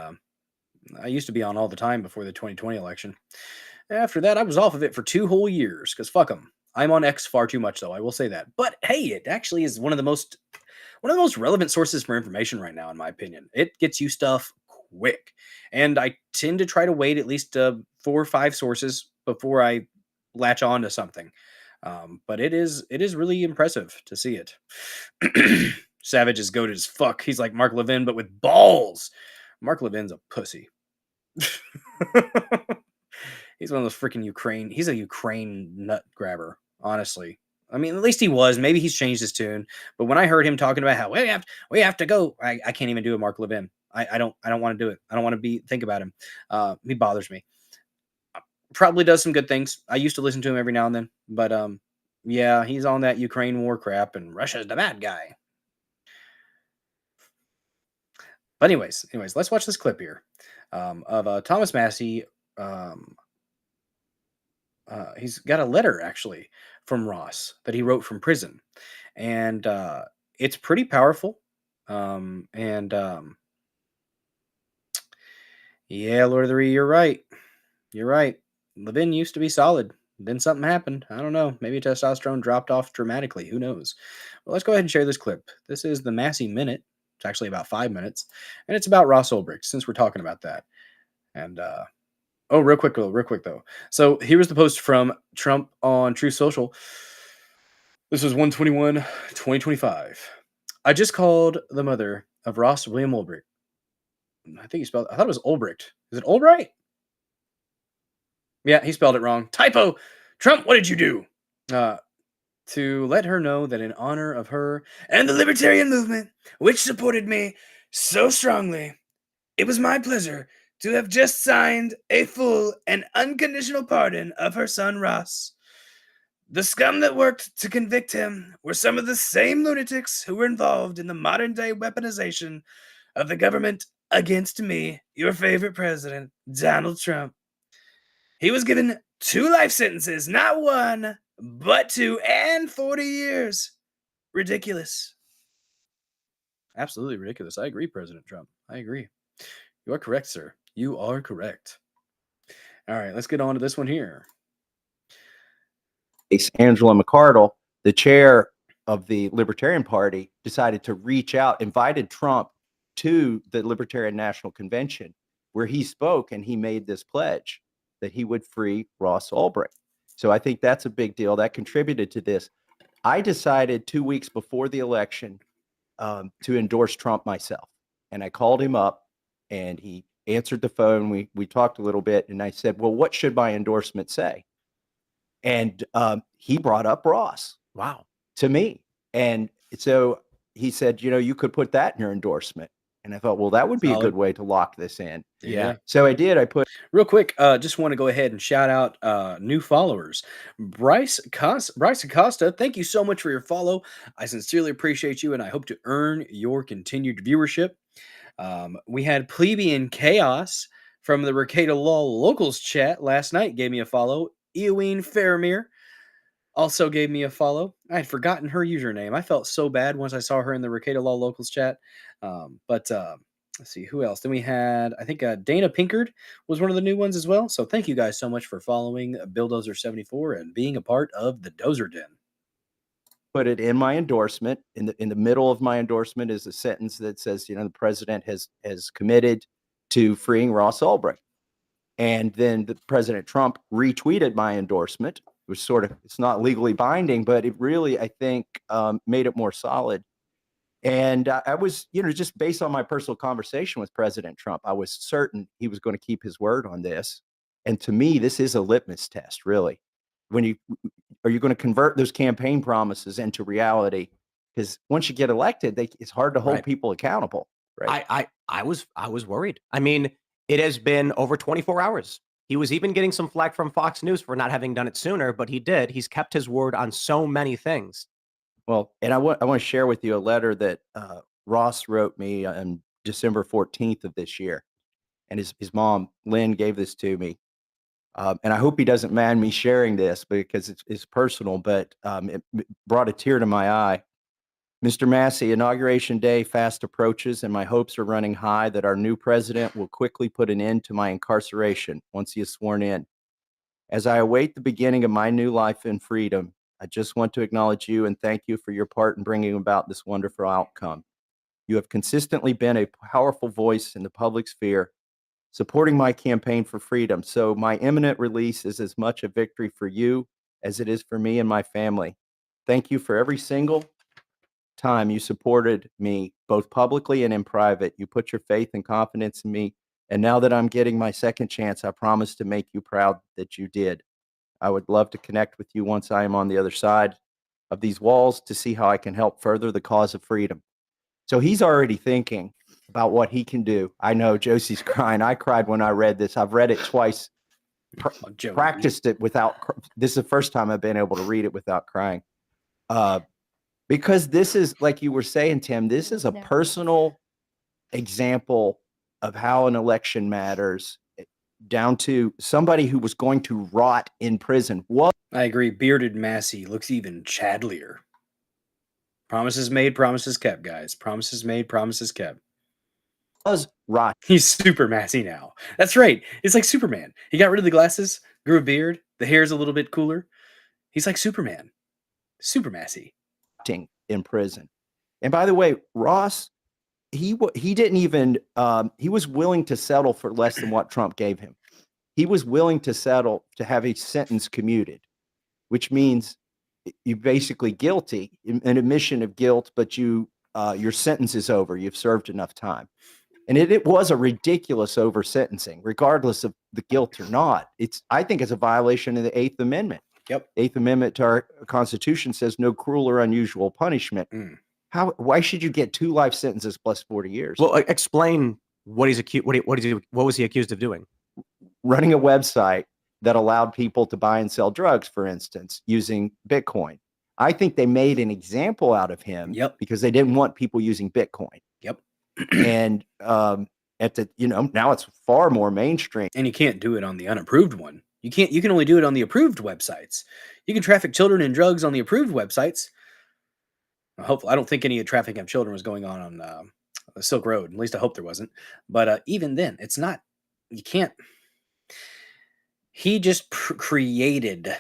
I used to be on all the time before the 2020 election. After that, I was off of it for 2 whole years, because fuck them. I'm on X far too much, though. I will say that. But hey, it actually is one of the most relevant sources for information right now, in my opinion. It gets you stuff quick. And I tend to try to wait at least 4 or 5 sources before I latch on to something. But it is really impressive to see it. Savage is goated as fuck. He's like Mark Levin, but with balls. Mark Levin's a pussy. He's one of those freaking Ukraine. He's a Ukraine nut grabber, honestly. I mean, at least he was. Maybe he's changed his tune. But when I heard him talking about how we have to go, I can't even do a Mark Levin. I don't want to do it. I don't want to think about him. He bothers me. Probably does some good things. I used to listen to him every now and then, but yeah, he's on that Ukraine war crap, and Russia's the bad guy. But anyways, let's watch this clip here of Thomas Massey. He's got a letter actually from Ross that he wrote from prison, and it's pretty powerful. Yeah, Lord of the Rings, you're right. You're right. Levin used to be solid. Then something happened. I don't know. Maybe testosterone dropped off dramatically. Who knows? Well, let's go ahead and share this clip. This is the Massey Minute. It's actually about 5 minutes, and it's about Ross Ulbricht, since we're talking about that. And oh, real quick though. So here was the post from Trump on Truth Social. This was 1/21/2025. I just called the mother of Ross William Ulbricht. I thought it was Ulbricht. Is it Ulbright? Yeah, he spelled it wrong. Typo. Trump, what did you do? To let her know that in honor of her and the libertarian movement, which supported me so strongly, it was my pleasure to have just signed a full and unconditional pardon of her son Ross. The scum that worked to convict him were some of the same lunatics who were involved in the modern-day weaponization of the government against me, your favorite president, Donald Trump. He was given 2 life sentences, not 1, but 2, and 40 years. Ridiculous. Absolutely ridiculous. I agree, President Trump. I agree. You are correct, sir. You are correct. All right, let's get on to this one here.
Angela McArdle, the chair of the Libertarian Party, decided to reach out, invited Trump to the Libertarian National Convention, where he spoke and he made this pledge that he would free Ross Ulbricht. So I think that's a big deal. That contributed to this. I decided 2 weeks before the election to endorse Trump myself. And I called him up and he answered the phone. We talked a little bit and I said, well, what should my endorsement say? And he brought up Ross.
Wow.
To me. And so he said, you could put that in your endorsement. And I thought, well, that would be a good way to lock this in.
Yeah.
So I did. I put
real quick. Just want to go ahead and shout out new followers. Bryce Acosta, thank you so much for your follow. I sincerely appreciate you, and I hope to earn your continued viewership. We had Plebeian Chaos from the Recato Law Locals chat last night. Gave me a follow. Eoween Faramir also gave me a follow. I had forgotten her username. I felt so bad once I saw her in the Recato Law Locals chat. But let's see, who else? Then we had, I think Dana Pinkard was one of the new ones as well. So thank you guys so much for following Billdozer74 and being a part of the Dozer Den.
Put it in my endorsement. In the middle of my endorsement is a sentence that says, the president has committed to freeing Ross Ulbricht. And then President Trump retweeted my endorsement. It was it's not legally binding, but it really, I think, made it more solid. And I was, just based on my personal conversation with President Trump, I was certain he was going to keep his word on this. And to me, this is a litmus test, really. Are you going to convert those campaign promises into reality? Because once you get elected, it's hard to hold people accountable. Right?
I was worried. I mean, it has been over 24 hours. He was even getting some flack from Fox News for not having done it sooner, but he did. He's kept his word on so many things.
Well, and I want to share with you a letter that Ross wrote me on December 14th of this year. And his mom, Lynn, gave this to me. And I hope he doesn't mind me sharing this because it's personal, but it brought a tear to my eye. Mr. Massey, Inauguration Day fast approaches, and my hopes are running high that our new president will quickly put an end to my incarceration once he is sworn in. As I await the beginning of my new life in freedom, I just want to acknowledge you and thank you for your part in bringing about this wonderful outcome. You have consistently been a powerful voice in the public sphere, supporting my campaign for freedom. So my imminent release is as much a victory for you as it is for me and my family. Thank you for every single time you supported me, both publicly and in private. You put your faith and confidence in me. And now that I'm getting my second chance, I promise to make you proud that you did. I would love to connect with you once I am on the other side of these walls to see how I can help further the cause of freedom. So he's already thinking about what he can do. I know Josie's crying. I cried when I read this. I've read it twice,
Oh, Joey.
practiced it without. This is the first time I've been able to read it without crying. Because this is, like you were saying, Tim, this is a personal example of how an election matters, down to somebody who was going to rot in prison. What
I agree. Bearded Massey looks even chadlier. Promises made, promises kept, guys. Promises made, promises kept.
was rot?
He's super Massey now. That's right. It's like Superman. He got rid of the glasses, grew a beard. The hair's a little bit cooler. He's like Superman. Super Massey.
In prison. And by the way, Ross, he didn't even he was willing to settle for less than what Trump gave him. He was willing to settle to have a sentence commuted, which means you're basically guilty, an admission of guilt, but your sentence is over. You've served enough time. And it was a ridiculous over sentencing, regardless of the guilt or not. I think it's a violation of the Eighth Amendment.
Yep.
Eighth Amendment to our Constitution says no cruel or unusual punishment. Why should you get 2 life sentences plus 40 years?
Well, explain what he's accused. What was he accused of doing?
Running a website that allowed people to buy and sell drugs, for instance, using Bitcoin. I think they made an example out of him.
Yep.
Because they didn't want people using Bitcoin.
Yep.
And now it's far more mainstream.
And you can't do it on the unapproved one. You can only do it on the approved websites. You can traffic children and drugs on the approved websites. Hopefully, I don't think any trafficking of children was going on the Silk Road. At least I hope there wasn't. But even then, it's not. You can't. He just created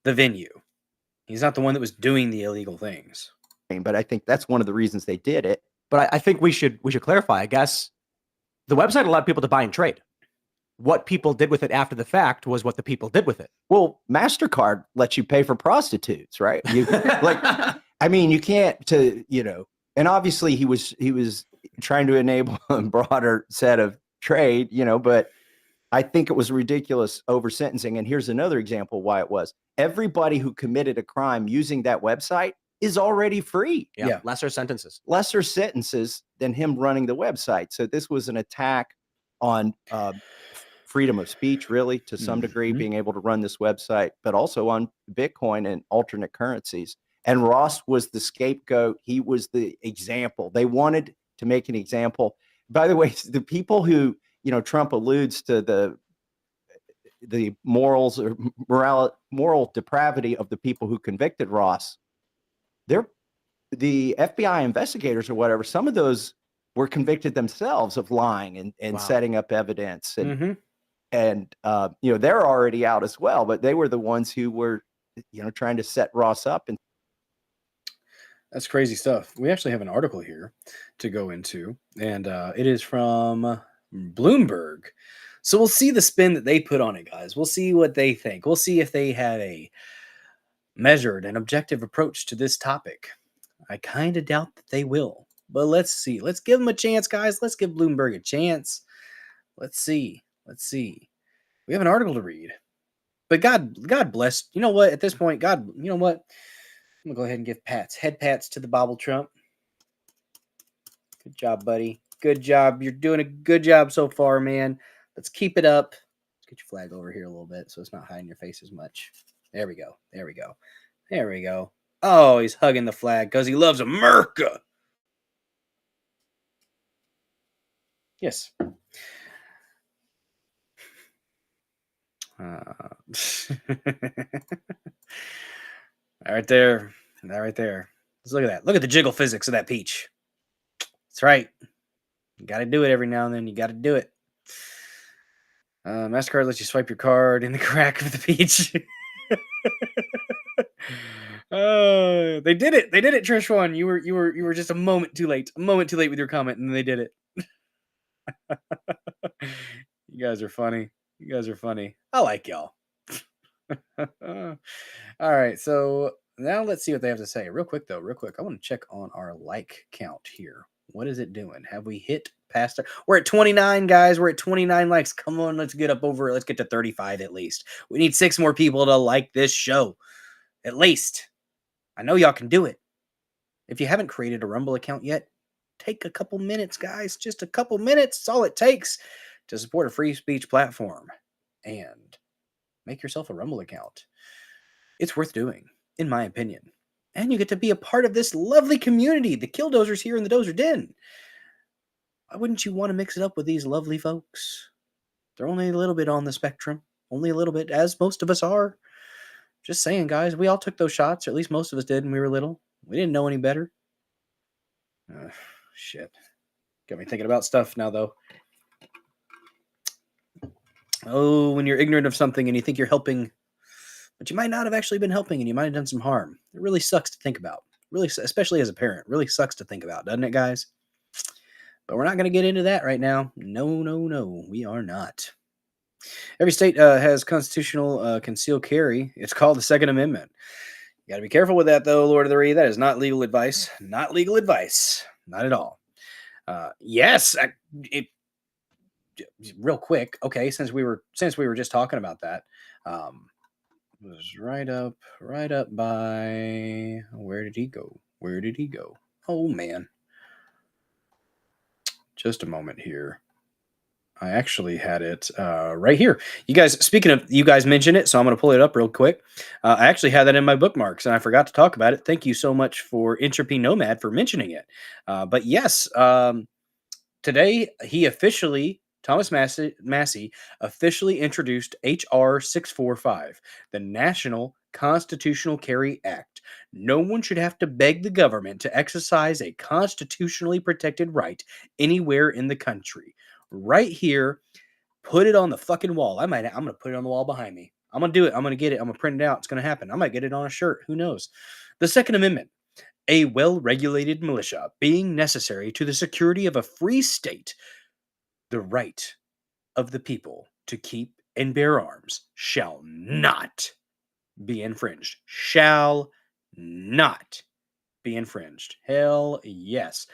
the venue. He's not the one that was doing the illegal things.
But I think that's one of the reasons they did it.
But I think we should clarify. I guess the website allowed people to buy and trade. What people did with it after the fact was what the people did with it.
Well, MasterCard lets you pay for prostitutes, right? You you can't and obviously he was trying to enable a broader set of trade, but I think it was ridiculous over sentencing. And here's another example why it was. Everybody who committed a crime using that website is already free.
Yeah. Lesser sentences
Than him running the website. So this was an attack on freedom of speech, really, to some degree, being able to run this website, but also on Bitcoin and alternate currencies. And Ross was the scapegoat. He was the example. They wanted to make an example. By the way, the people who, Trump alludes to the morals or moral depravity of the people who convicted Ross, they're the FBI investigators or whatever. Some of those were convicted themselves of lying and setting up evidence. And they're already out as well, but they were the ones who were, trying to set Ross up. And
that's crazy stuff. We actually have an article here to go into, and it is from Bloomberg. So we'll see the spin that they put on it, guys. We'll see what they think. We'll see if they had a measured and objective approach to this topic. I kind of doubt that they will, but let's see. Let's give them a chance, guys. Let's give Bloomberg a chance. Let's see. We have an article to read. But God bless. You know what? At this point, God, you know what? I'm going to go ahead and give head pats to the Bobble Trump. Good job, buddy. Good job. You're doing a good job so far, man. Let's keep it up. Let's get your flag over here a little bit so it's not hiding your face as much. There we go. Oh, he's hugging the flag because he loves America. Yes. Right there. That right there. Let's look at that. Look at the jiggle physics of that peach. That's right. You got to do it every now and then. You got to do it. MasterCard lets you swipe your card in the crack of the peach. They did it. They did it, Trish One. You were just a moment too late. A moment too late with your comment, and they did it. You guys are funny. I like y'all. All right, so now let's see what they have to say. Real quick, though, real quick. I want to check on our like count here. What is it doing? Have we hit past our... We're at 29, guys. We're at 29 likes. Come on, let's get up over... Let's get to 35 at least. We need 6 more people to like this show. At least. I know y'all can do it. If you haven't created a Rumble account yet, take a couple minutes, guys. Just a couple minutes. That's all it takes to support a free speech platform. And make yourself a Rumble account. It's worth doing, in my opinion. And you get to be a part of this lovely community, the Killdozers here in the Dozer Den. Why wouldn't you want to mix it up with these lovely folks? They're only a little bit on the spectrum. Only a little bit, as most of us are. Just saying, guys, we all took those shots, or at least most of us did when we were little. We didn't know any better. Shit. Got me thinking about stuff now, though. Oh, when you're ignorant of something and you think you're helping, but you might not have actually been helping and you might have done some harm. It really sucks to think about. Really, especially as a parent. Really sucks to think about, doesn't it, guys? But we're not going to get into that right now. No, we are not. Every state has constitutional concealed carry. It's called the Second Amendment. You got to be careful with that, though, Lord of the Rings. That is not legal advice. Not legal advice. Not at all. Yes, real quick. Okay, since we were just talking about that, it was right up by... Where did he go? Oh, man. Just a moment here. I actually had it right here. You guys, speaking of, you guys mentioned it, so I'm going to pull it up real quick. I actually had that in my bookmarks, and I forgot to talk about it. Thank you so much for Entropy Nomad for mentioning it. But yes, today Thomas Massey officially introduced H.R. 645, the National Constitutional Carry Act. No one should have to beg the government to exercise a constitutionally protected right anywhere in the country. Right here, put it on the fucking wall. I'm going to put it on the wall behind me. I'm going to do it. I'm going to get it. I'm going to print it out. It's going to happen. I might get it on a shirt. Who knows? The Second Amendment. A well-regulated militia being necessary to the security of a free state, the right of the people to keep and bear arms shall not be infringed. Shall not be infringed. Hell yes.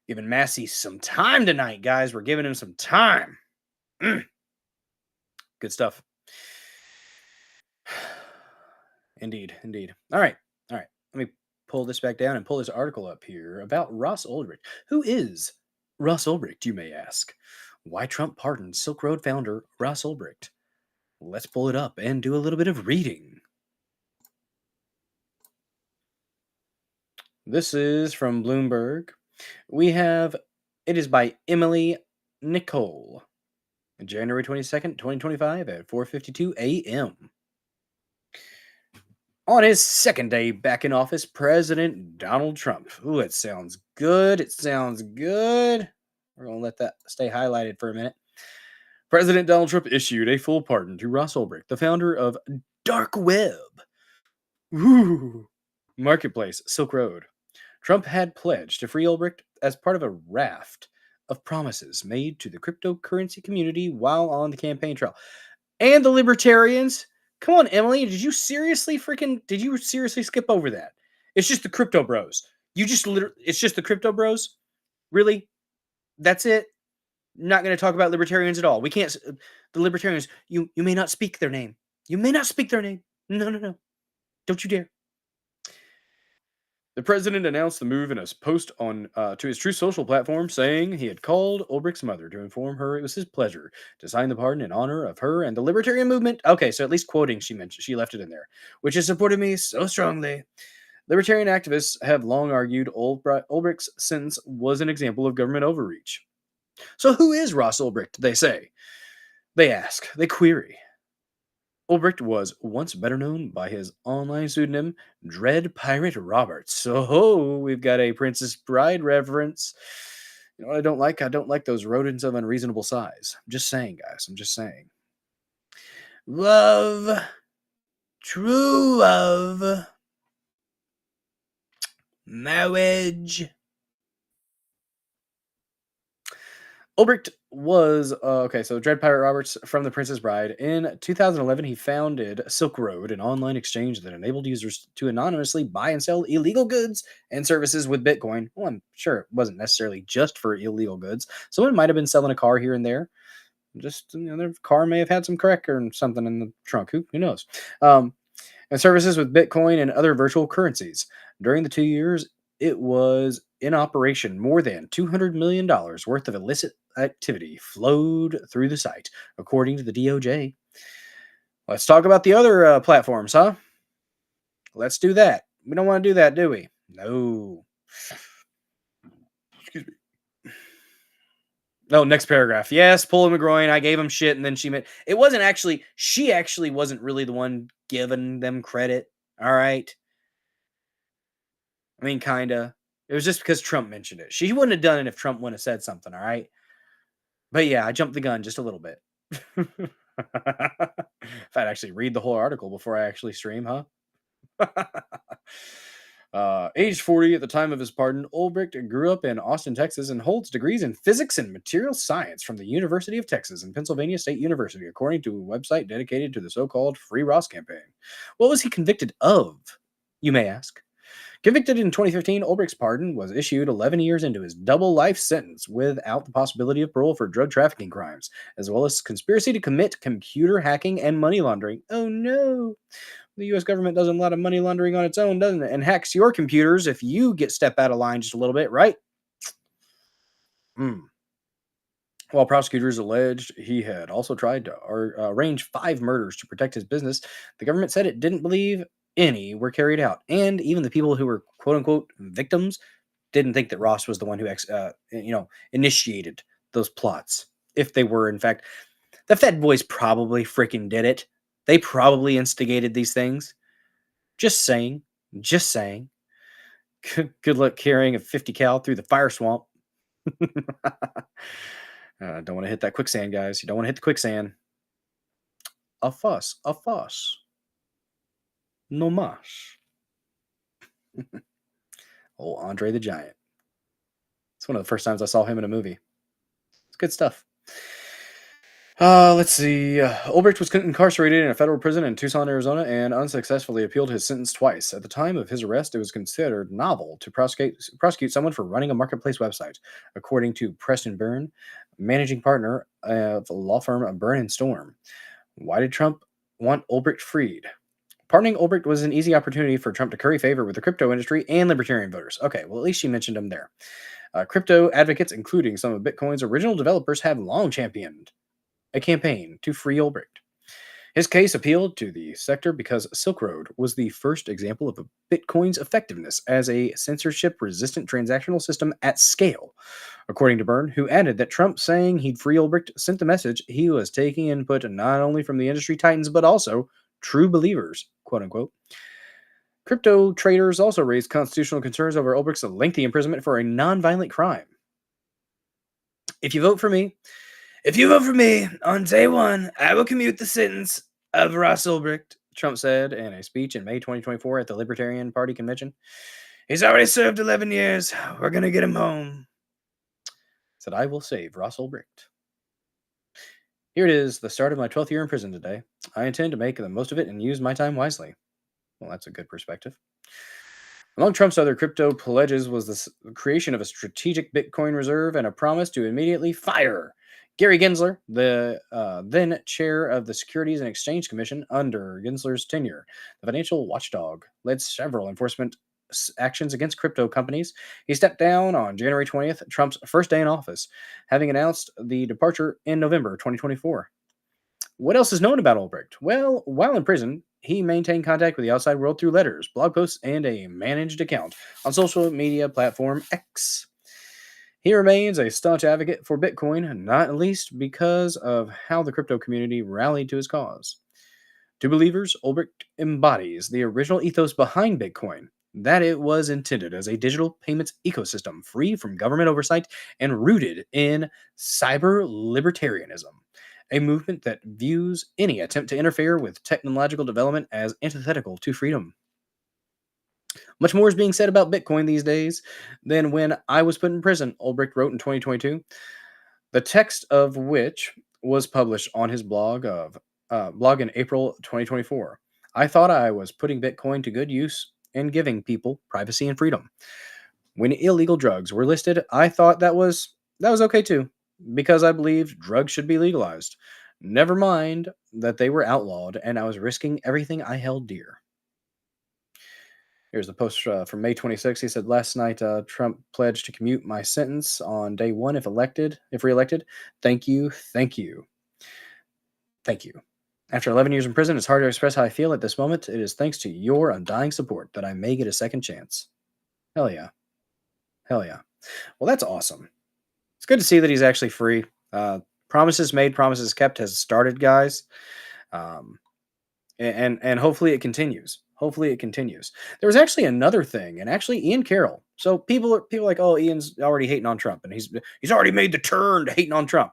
Giving Massey some time tonight, guys. We're giving him some time. Good stuff. Indeed. All right. Let me pull this back down and pull this article up here about Ross Ulbricht. Who is Ross Ulbricht, you may ask? Why Trump pardoned Silk Road founder Ross Ulbricht? Let's pull it up and do a little bit of reading. This is from Bloomberg. It is by Emily Nicole. January 22nd, 2025 at 4:52 a.m. On his second day back in office, President Donald Trump. Ooh, it sounds good. We're going to let that stay highlighted for a minute. President Donald Trump issued a full pardon to Ross Ulbricht, the founder of Dark Web. Ooh. Marketplace, Silk Road. Trump had pledged to free Ulbricht as part of a raft of promises made to the cryptocurrency community while on the campaign trail. And the libertarians. Come on, Emily, did you seriously skip over that? It's just the crypto bros. It's just the crypto bros? Really? That's it? Not going to talk about libertarians at all. We can't... The libertarians, you may not speak their name. No. Don't you dare. The president announced the move in a post on to his Truth Social platform, saying he had called Ulbricht's mother to inform her it was his pleasure to sign the pardon in honor of her and the libertarian movement. Okay, so at least quoting, she left it in there, which has supported me so strongly. Libertarian activists have long argued Ulbricht's sentence was an example of government overreach. So who is Ross Ulbricht, they say? They ask, they query. Ulbricht was once better known by his online pseudonym, Dread Pirate Roberts. So we've got a Princess Bride reference. You know what I don't like? I don't like those rodents of unreasonable size. I'm just saying, guys. Love. True love. Marriage. Ulbricht was okay. So Dread Pirate Roberts from The Princess Bride. In 2011, he founded Silk Road, an online exchange that enabled users to anonymously buy and sell illegal goods and services with Bitcoin. Well, I'm sure it wasn't necessarily just for illegal goods. Someone might have been selling a car here and there. Just their car may have had some crack or something in the trunk. Who knows? And services with Bitcoin and other virtual currencies. During the 2 years it was in operation, more than $200 million worth of illicit activity flowed through the site, according to the DOJ. Let's talk about the other platforms, huh? Let's do that. We don't want to do that, do we? No. Excuse me. No, next paragraph. Yes, pulling the groin. I gave him shit, and then it wasn't actually, she actually wasn't really the one giving them credit. All right. I mean, kinda. It was just because Trump mentioned it. She wouldn't have done it if Trump wouldn't have said something, all right? But yeah, I jumped the gun just a little bit. If I'd actually read the whole article before I actually stream, huh? Age 40 at the time of his pardon, Ulbricht grew up in Austin, Texas, and holds degrees in physics and material science from the University of Texas and Pennsylvania State University, according to a website dedicated to the so-called Free Ross campaign. What was he convicted of, you may ask? Convicted in 2015, Ulbricht's pardon was issued 11 years into his double life sentence without the possibility of parole for drug trafficking crimes, as well as conspiracy to commit computer hacking and money laundering. Oh no! The U.S. government does a lot of money laundering on its own, doesn't it? And hacks your computers if you step out of line just a little bit, right? While prosecutors alleged he had also tried to arrange 5 murders to protect his business, the government said it didn't believe any were carried out. And even the people who were quote unquote victims didn't think that Ross was the one who initiated those plots. If they were, in fact, the Fed boys probably freaking did it. They probably instigated these things. Just saying. Just saying. Good luck carrying a 50 cal through the fire swamp. Don't want to hit that quicksand, guys. You don't want to hit the quicksand. A fuss. A fuss. No mas. Oh, Andre the Giant. It's one of the first times I saw him in a movie. It's good stuff. Let's see. Ulbricht was incarcerated in a federal prison in Tucson, Arizona, and unsuccessfully appealed his sentence twice. At the time of his arrest, it was considered novel to prosecute someone for running a marketplace website, according to Preston Byrne, managing partner of the law firm Byrne and Storm. Why did Trump want Ulbricht freed? Pardoning Ulbricht was an easy opportunity for Trump to curry favor with the crypto industry and libertarian voters. Okay, well, at least she mentioned him there. Crypto advocates, including some of Bitcoin's original developers, have long championed a campaign to free Ulbricht. His case appealed to the sector because Silk Road was the first example of Bitcoin's effectiveness as a censorship-resistant transactional system at scale, according to Byrne, who added that Trump saying he'd free Ulbricht sent the message he was taking input not only from the industry titans, but also true believers, quote-unquote. Crypto traders also raised constitutional concerns over Ulbricht's lengthy imprisonment for a nonviolent crime. If you vote for me on day one, I will commute the sentence of Ross Ulbricht, Trump said in a speech in May 2024 at the Libertarian Party convention. He's already served 11 years. We're going to get him home. Said, I will save Ross Ulbricht. Here it is, the start of my 12th year in prison today. I intend to make the most of it and use my time wisely. Well, that's a good perspective. Among Trump's other crypto pledges was the creation of a strategic Bitcoin reserve and a promise to immediately fire Gary Gensler, the then chair of the Securities and Exchange Commission under Gensler's tenure. The financial watchdog led several enforcement actions against crypto companies. He stepped down on January 20th, Trump's first day in office, having announced the departure in November 2024. What else is known about Ulbricht? Well, while in prison, he maintained contact with the outside world through letters, blog posts, and a managed account on social media platform X. He remains a staunch advocate for Bitcoin, not least because of how the crypto community rallied to his cause. To believers, Ulbricht embodies the original ethos behind Bitcoin, that it was intended as a digital payments ecosystem free from government oversight and rooted in cyber libertarianism, a movement that views any attempt to interfere with technological development as antithetical to freedom. Much more is being said about Bitcoin these days than when I was put in prison, Ulbricht wrote in 2022. the text of which was published on his blog in April 2024. I thought I was putting Bitcoin to good use and giving people privacy and freedom. When illegal drugs were listed, I thought that was okay too, because I believed drugs should be legalized. Never mind that they were outlawed, and I was risking everything I held dear. Here's the post from May 26th. He said, "Last night, Trump pledged to commute my sentence on day one if reelected. Thank you, thank you, thank you. After 11 years in prison, it's hard to express how I feel at this moment. It is thanks to your undying support that I may get a second chance." Hell yeah. Hell yeah. Well, that's awesome. It's good to see that he's actually free. Promises made, promises kept has started, guys. Um, and hopefully it continues. Hopefully it continues. There was actually another thing, and actually Ian Carroll. So people are like, oh, Ian's already hating on Trump, and he's already made the turn to hating on Trump.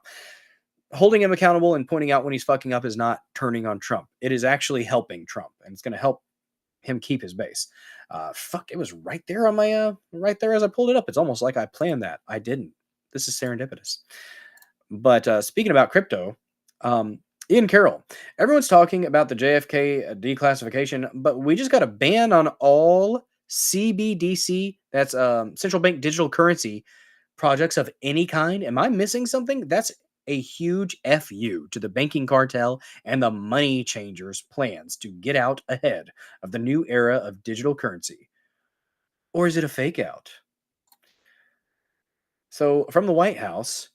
Holding him accountable and pointing out when he's fucking up is not turning on Trump. It is actually helping Trump, and it's going to help him keep his base. It was right there on my right there as I pulled it up. It's almost like I planned that. I didn't. This is serendipitous. But speaking about crypto, Ian Carroll, everyone's talking about the JFK declassification, but we just got a ban on all CBDC, that's central bank digital currency projects of any kind. Am I missing something? That's a huge FU to the banking cartel and the money changers' plans to get out ahead of the new era of digital currency. Or is it a fake out? So, from the White House,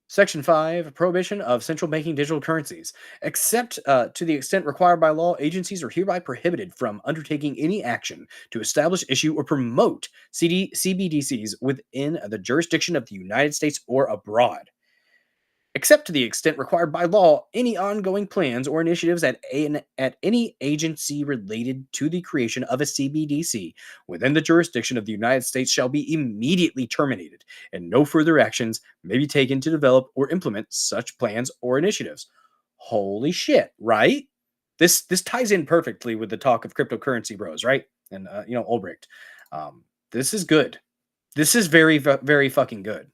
Section 5, prohibition of central banking digital currencies. Except to the extent required by law, agencies are hereby prohibited from undertaking any action to establish, issue, or promote CBDCs within the jurisdiction of the United States or abroad. Except to the extent required by law, any ongoing plans or initiatives at any agency related to the creation of a CBDC within the jurisdiction of the United States shall be immediately terminated, and no further actions may be taken to develop or implement such plans or initiatives. Holy shit, right? This ties in perfectly with the talk of cryptocurrency bros, right? And Ulbricht. This is good. This is very, very fucking good.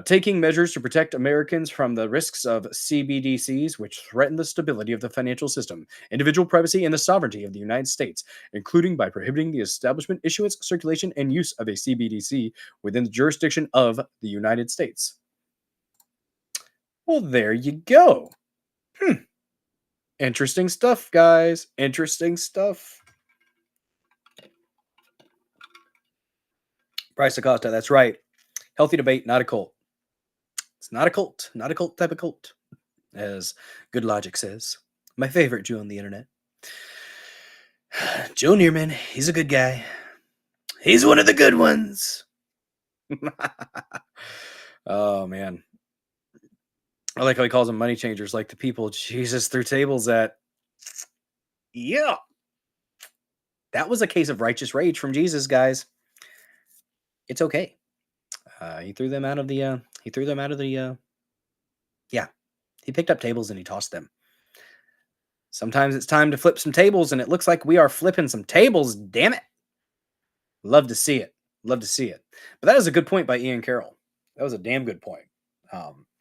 Taking measures to protect Americans from the risks of CBDCs, which threaten the stability of the financial system, individual privacy, and the sovereignty of the United States, including by prohibiting the establishment, issuance, circulation, and use of a CBDC within the jurisdiction of the United States. Well, there you go. Interesting stuff, guys. Interesting stuff. Bryce Acosta, that's right. Healthy debate, not a cult. It's not a cult, not a cult type of cult, as Good Logic says. My favorite Jew on the internet. Joe Neerman, he's a good guy. He's one of the good ones. Oh, man. I like how he calls them money changers, like the people Jesus threw tables at. Yeah. That was a case of righteous rage from Jesus, guys. It's okay. He threw them out of the yeah. He picked up tables and he tossed them. Sometimes it's time to flip some tables, and it looks like we are flipping some tables, damn it. Love to see it. Love to see it. But that is a good point by Ian Carroll. That was a damn good point.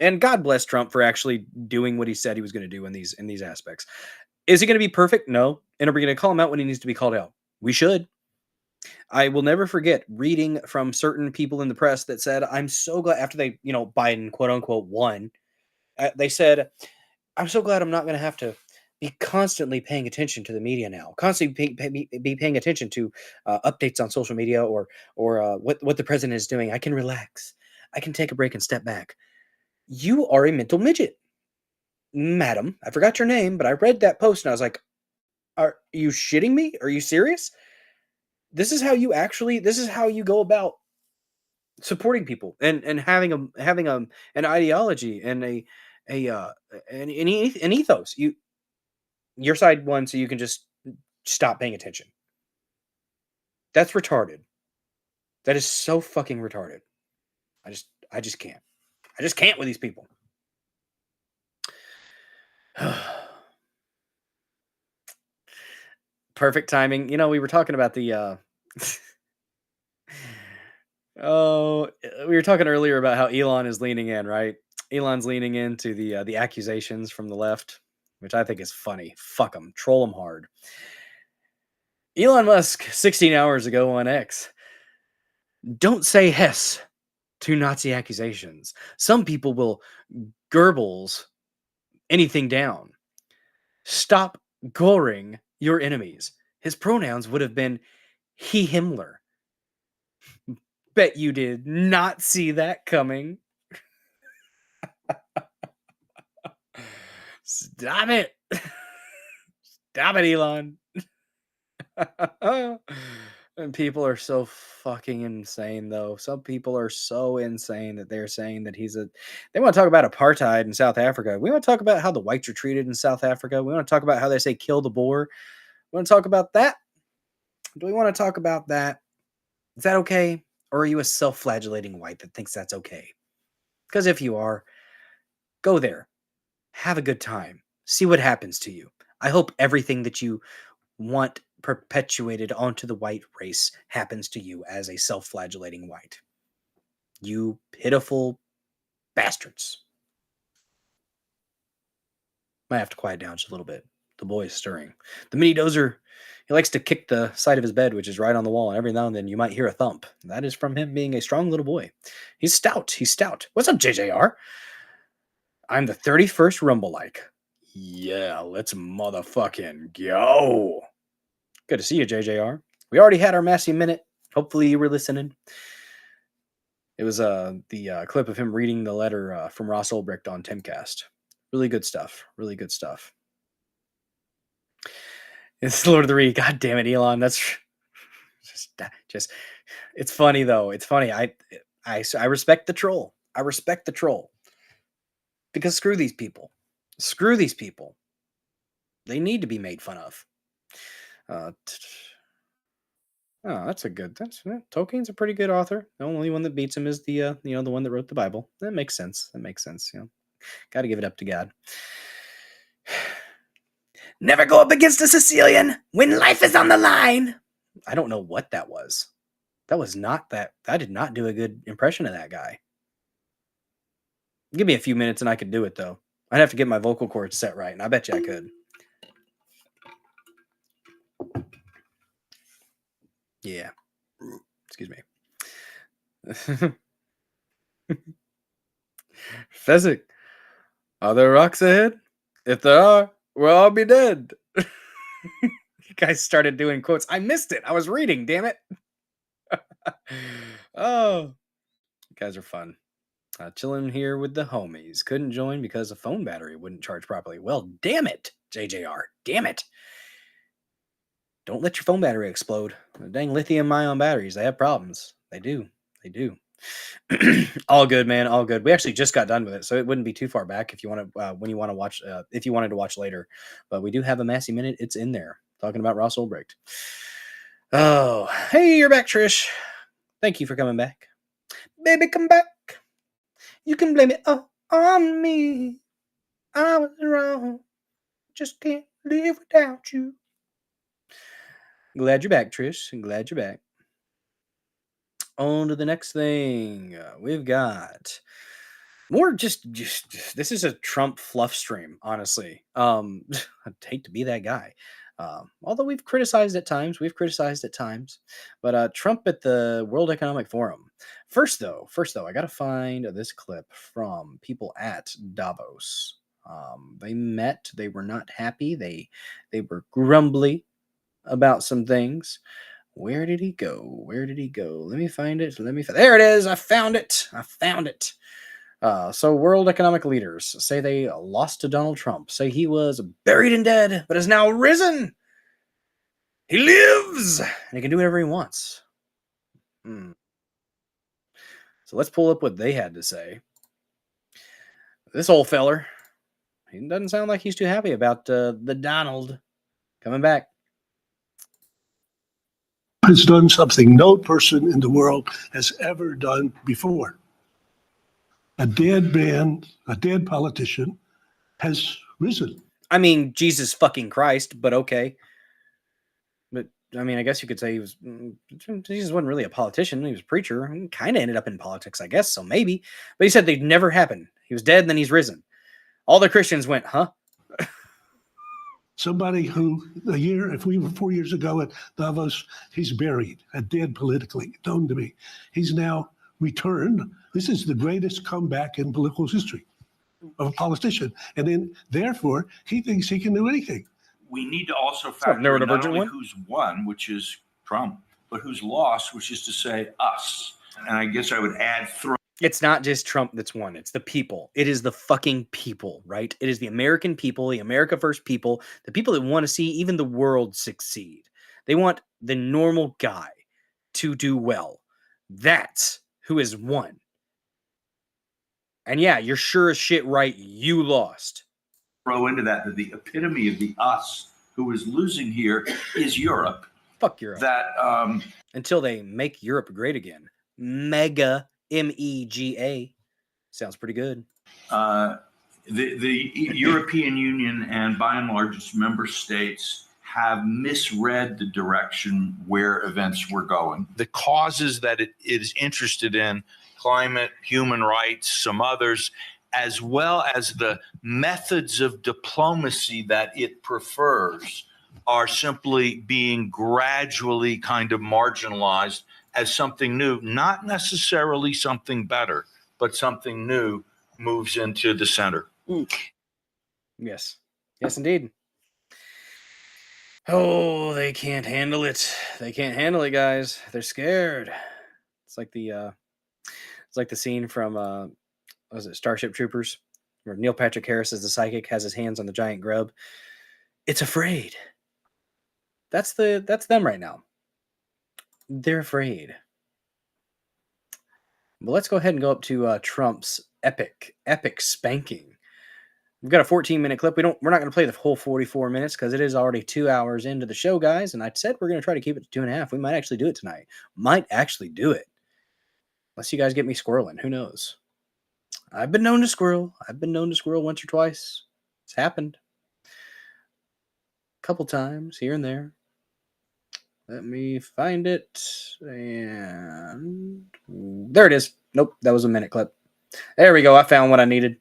And God bless Trump for actually doing what he said he was going to do in these aspects. Is he going to be perfect? No. And are we going to call him out when he needs to be called out? We should. I will never forget reading from certain people in the press that said, I'm so glad after they, Biden, quote unquote, won. They said, I'm so glad I'm not going to have to be constantly paying attention to the media now, constantly be paying attention to updates on social media or what the president is doing. I can relax. I can take a break and step back. You are a mental midget, madam. I forgot your name, but I read that post and I was like, are you shitting me? Are you serious? This is how you go about supporting people and having an ideology and an ethos. Your side won, so you can just stop paying attention. That's retarded. That is so fucking retarded. I just can't. I just can't with these people. Perfect timing. We were talking about the we were talking earlier about how Elon is leaning in, right? Elon's leaning into the accusations from the left, which I think is funny. Fuck them, troll them hard. Elon Musk, 16 hours ago on X, don't say Hess to Nazi accusations. Some people will Goebbels anything down. Stop goring your enemies. His pronouns would have been he Himmler. Bet you did not see that coming. Stop it. Stop it, Elon. And people are so fucking insane, though. Some people are so insane that they're saying that they want to talk about apartheid in South Africa. We want to talk about how the whites are treated in South Africa. We want to talk about how they say kill the Boer. We want to talk about that. Do we want to talk about that? Is that okay? Or are you a self-flagellating white that thinks that's okay? Because if you are, go there. Have a good time. See what happens to you. I hope everything that you want perpetuated onto the white race happens to you as a self-flagellating white. You pitiful bastards. Might have to quiet down just a little bit. The boy is stirring. The mini dozer, he likes to kick the side of his bed, which is right on the wall, and every now and then you might hear a thump. That is from him being a strong little boy. He's stout. He's stout. What's up, JJR? I'm the 31st Rumble-like. Yeah, let's motherfucking go. Good to see you, JJR. We already had our Massey Minute. Hopefully you were listening. It was the clip of him reading the letter from Ross Ulbricht on Timcast. Really good stuff. Really good stuff. It's Lord of the Rings. God damn it, Elon. That's just it's funny though. It's funny. I respect the troll. I respect the troll. Because screw these people. Screw these people. They need to be made fun of. Tolkien's a pretty good author. The only one that beats him is the one that wrote the Bible. That makes sense. Got to give it up to God. Never go up against a Sicilian when life is on the line. I don't know what that was. That was not that. I did not do a good impression of that guy. Give me a few minutes and I could do it, though. I'd have to get my vocal cords set right, and I bet you I could. Yeah. Excuse me. Fezzik, are there rocks ahead? If there are, we'll all be dead. You guys started doing quotes. I missed it. I was reading, damn it. Oh, you guys are fun. Chilling here with the homies. Couldn't join because the phone battery wouldn't charge properly. Well, damn it, JJR. Damn it. Don't let your phone battery explode. The dang lithium-ion batteries, they have problems. They do. They do. All good, man. All good. We actually just got done with it, so it wouldn't be too far back if you want to when you want to watch if you wanted to watch later. But we do have a Massey Minute. It's in there talking about Ross Ulbricht. Oh, hey, you're back, Trish. Thank you for coming back. Baby, come back. You can blame it all on me. I was wrong. Just can't live without you. Glad you're back, Trish. I'm glad you're back. On to the next thing. We've got more just this is a Trump fluff stream, honestly. I'd hate to be that guy. Although we've criticized at times, but Trump at the World Economic Forum. First though, I got to find this clip from people at Davos. They met, they were not happy. They were grumbly about some things. Where did he go? Let me find it. There it is. I found it. So world economic leaders say they lost to Donald Trump, say he was buried and dead, but is now risen. He lives, and he can do whatever he wants. So let's pull up what they had to say. This old feller, he doesn't sound like he's too happy about the Donald coming back.
Has done something no person in the world has ever done before. A dead man, a dead politician has risen.
I mean, Jesus fucking Christ, but okay. But, I mean, I guess you could say Jesus wasn't really a politician. He was a preacher. He kind of ended up in politics, I guess, so maybe. But he said they'd never happen. He was dead, and then he's risen. All the Christians went, huh?
Somebody who if we were 4 years ago at Davos, he's buried, dead politically, known to me. He's now returned. This is the greatest comeback in political history of a politician. And then, therefore, he thinks he can do anything.
We need to also factor in not only who's won, which is Trump, but who's lost, which is to say us. And I guess I would add
It's not just Trump that's won. It's the people. It is the fucking people, right? It is the American people, the America First people, the people that want to see even the world succeed. They want the normal guy to do well. That's who has won. And yeah, you're sure as shit right you lost.
throw into that the epitome of the us who is losing here is Europe.
Fuck Europe.
That
Until they make Europe great again. Mega, MEGA. Sounds pretty good.
the European Union and by and large its member states have misread the direction where events were going.
The causes that it is interested in, climate, human rights, some others, as well as the methods of diplomacy that it prefers, are simply being gradually kind of marginalized as something new, not necessarily something better, but something new moves into the center.
Yes. Yes, indeed. Oh, they can't handle it. They can't handle it, guys. They're scared. It's like the scene from what was it, Starship Troopers, where Neil Patrick Harris as the psychic has his hands on the giant grub. It's afraid. That's them right now. They're afraid. But let's go ahead and go up to Trump's epic spanking. We've got a 14-minute clip. We're not going to play the whole 44 minutes because it is already 2 hours into the show, guys. And I said we're going to try to keep it to 2.5. We might actually do it tonight. Might actually do it. Unless you guys get me squirreling. Who knows? I've been known to squirrel. I've been known to squirrel once or twice. It's happened. A couple times here and there. Let me find it. And there it is. Nope, that was a minute clip. There we go. I found what I needed.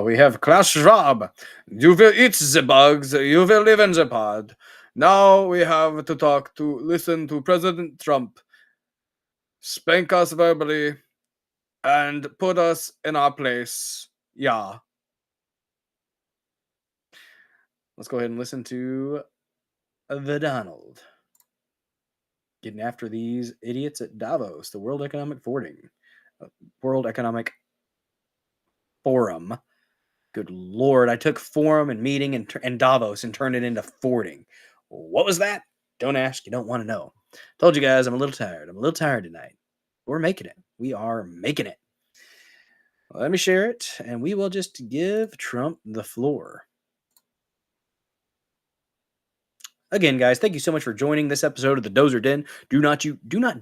We have Klaus Schwab. You will eat the bugs. You will live in the pod. Now we have to listen to President Trump spank us verbally and put us in our place. Yeah. Let's go ahead and listen to the Donald getting after these idiots at Davos, the World Economic Forum. Good Lord, I took forum and meeting and Davos and turned it into fording. What was that? Don't ask, you don't want to know. Told you guys I'm a little tired. I'm a little tired tonight. We're making it. We are making it. Well, let me share it, and we will just give Trump the floor. Again, guys, thank you so much for joining this episode of the Dozer Den. Do not